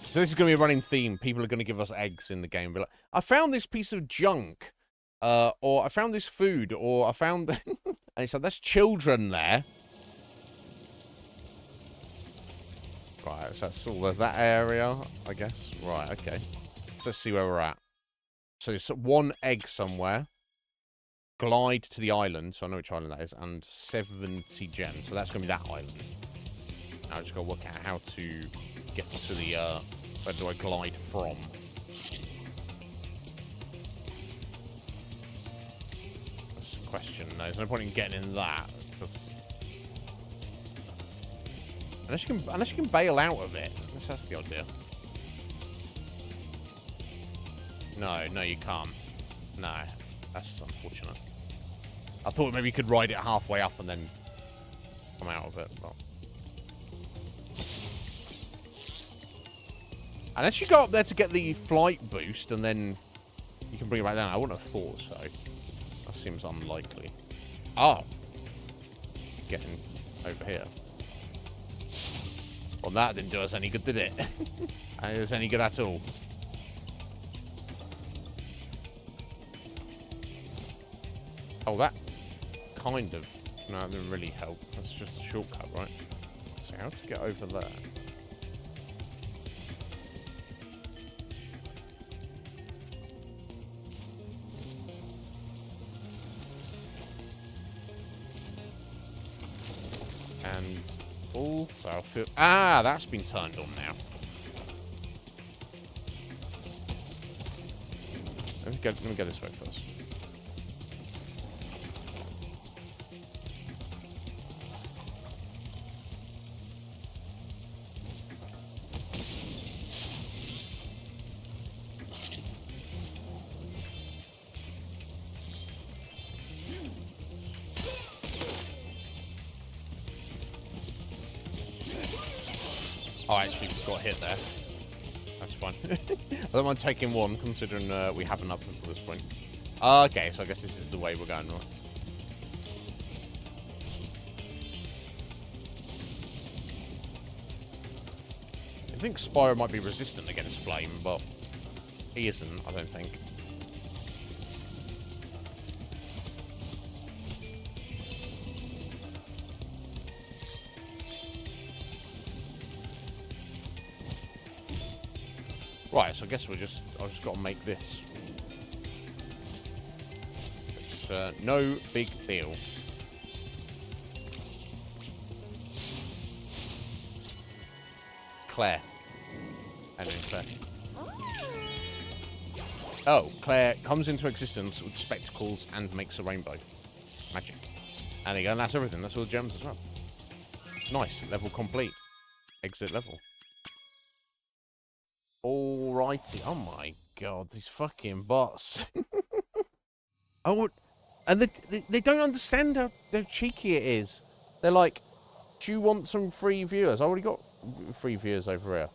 So this is going to be a running theme. People are going to give us eggs in the game. Be like, I found this piece of junk. Or I found this food, or I found... and it's like, that's children there. Right, so that's all of that area, I guess. Right, okay. Let's see where we're at. So there's 1 egg somewhere. Glide to the island, so I know which island that is, and 70 gems. So that's going to be that island. Now I just got to work out how to get to the... where do I glide from? Question. No, there's no point in getting in that because unless you can bail out of it. That's the idea. No, you can't. No, that's unfortunate. I thought maybe you could ride it halfway up and then come out of it, but unless you go up there to get the flight boost and then you can bring it back down. I wouldn't have thought so. Seems unlikely. Oh. Getting over here. Well, that didn't do us any good, did it? And it was any good at all. Oh, that kind of... No, that didn't really help. That's just a shortcut, right? So how to get over there? And also, I feel... Ah, that's been turned on now. Let me go this way first. Oh, I actually got hit there. That's fine. I don't mind taking 1, considering we haven't up until this point. Okay, so I guess this is the way we're going, right? I think Spyro might be resistant against flame, but he isn't, I don't think. Right, so I guess I've just got to make this. It's, no big deal. Claire. And then Claire. Oh, Claire comes into existence with spectacles and makes a rainbow. Magic. And there you go, and that's everything. That's all the gems as well. Nice. Level complete. Exit level. Alrighty. Oh my god, these fucking bots. And they don't understand how cheeky it is. They're like, do you want some free viewers? I already got free viewers over here.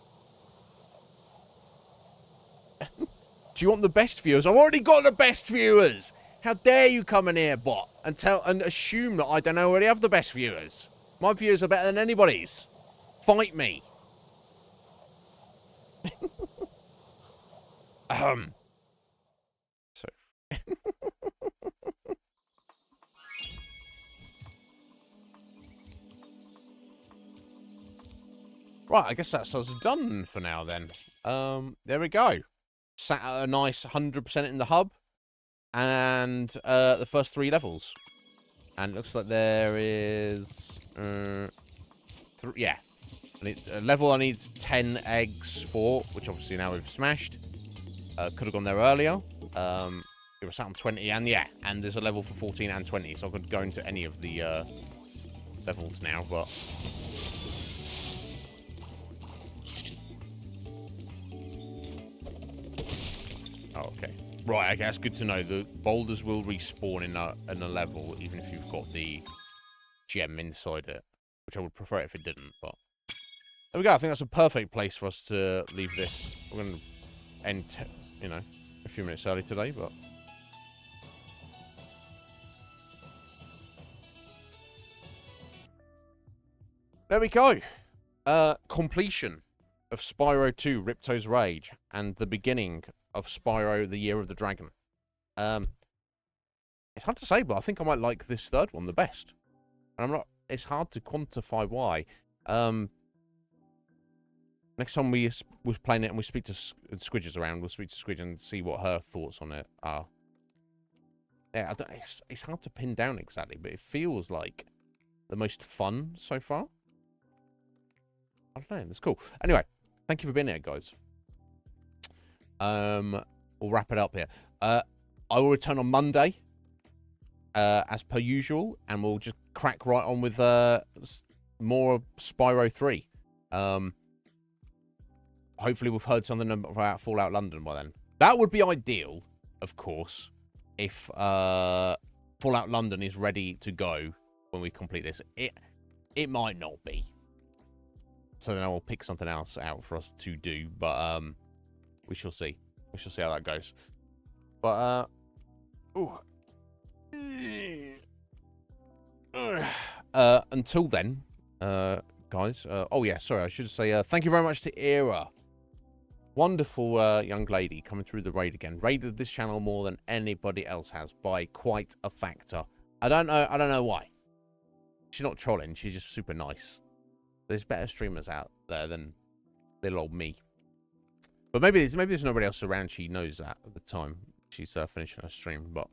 Do you want the best viewers? I've already got the best viewers. How dare you come in here, bot, and assume that I don't already have the best viewers. My viewers are better than anybody's. Fight me. So. Right, I guess that's us done for now then. There we go. Sat at a nice 100% in the hub. And the first 3 levels. And it looks like there is... yeah. A level I need 10 eggs for, which obviously now we've smashed. Could have gone there earlier. It was sat on 20, and yeah. And there's a level for 14 and 20, so I could go into any of the levels now, but... Oh, okay. Right, okay, that's good to know. The boulders will respawn in a level, even if you've got the gem inside it. Which I would prefer it if it didn't, but... There we go, I think that's a perfect place for us to leave this. We're going to end, you know, a few minutes early today, but... There we go. Completion of Spyro 2, Ripto's Rage, and the beginning of Spyro, the Year of the Dragon. It's hard to say, but I think I might like this third one the best. And I'm not... It's hard to quantify why. Next time we was playing it and we speak to Squidges around, we'll speak to Squidge and see what her thoughts on it are. Yeah, it's hard to pin down exactly, but it feels like the most fun so far. I don't know, that's cool. Anyway, thank you for being here, guys. We'll wrap it up here. I will return on Monday, as per usual, and we'll just crack right on with more Spyro 3. Hopefully we've heard something about Fallout London by then. That would be ideal, of course, if Fallout London is ready to go when we complete this. It might not be. So then I will pick something else out for us to do, but we shall see. We shall see how that goes. But until then, guys. Oh yeah, sorry, I should say thank you very much to Era. Wonderful young lady coming through the raid again. Raided this channel more than anybody else has by quite a factor. I don't know why. She's not trolling. She's just super nice. There's better streamers out there than little old me. But maybe there's nobody else around. She knows that at the time she's finishing her stream. But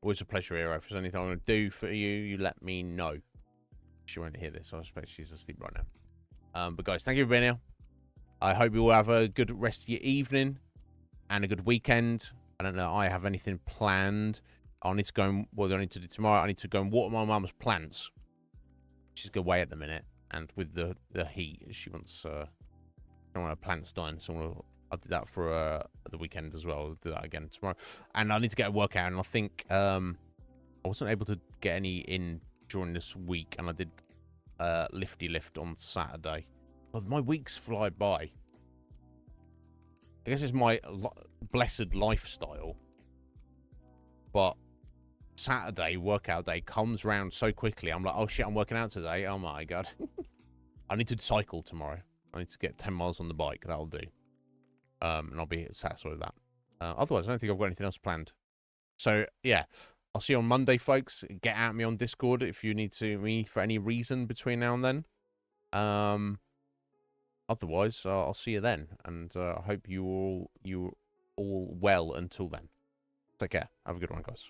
always a pleasure, Hero. If there's anything I'm going to do for you, you let me know. She won't hear this. I expect she's asleep right now. But guys, thank you for being here. I hope you all have a good rest of your evening and a good weekend. I don't know. I have anything planned. I need to go and what do I need to do tomorrow? I need to go and water my mum's plants. She's away at the minute, and with the heat, she wants I don't want her plants dying, so I'll do that for the weekend as well. I'll do that again tomorrow, and I need to get a workout. And I think I wasn't able to get any in during this week, and I did lifty lift on Saturday. Well, my weeks fly by. I guess it's my blessed lifestyle, but Saturday workout day comes round so quickly. I'm like, oh shit, I'm working out today. Oh my god. I need to cycle tomorrow. I need to get 10 miles on the bike. That'll do. And I'll be satisfied with that. Otherwise, I don't think I've got anything else planned. So yeah, I'll see you on Monday, folks. Get at me on Discord if you need to me for any reason between now and then. Otherwise, I'll see you then, and I hope you all well until then. Take care. Have a good one, guys.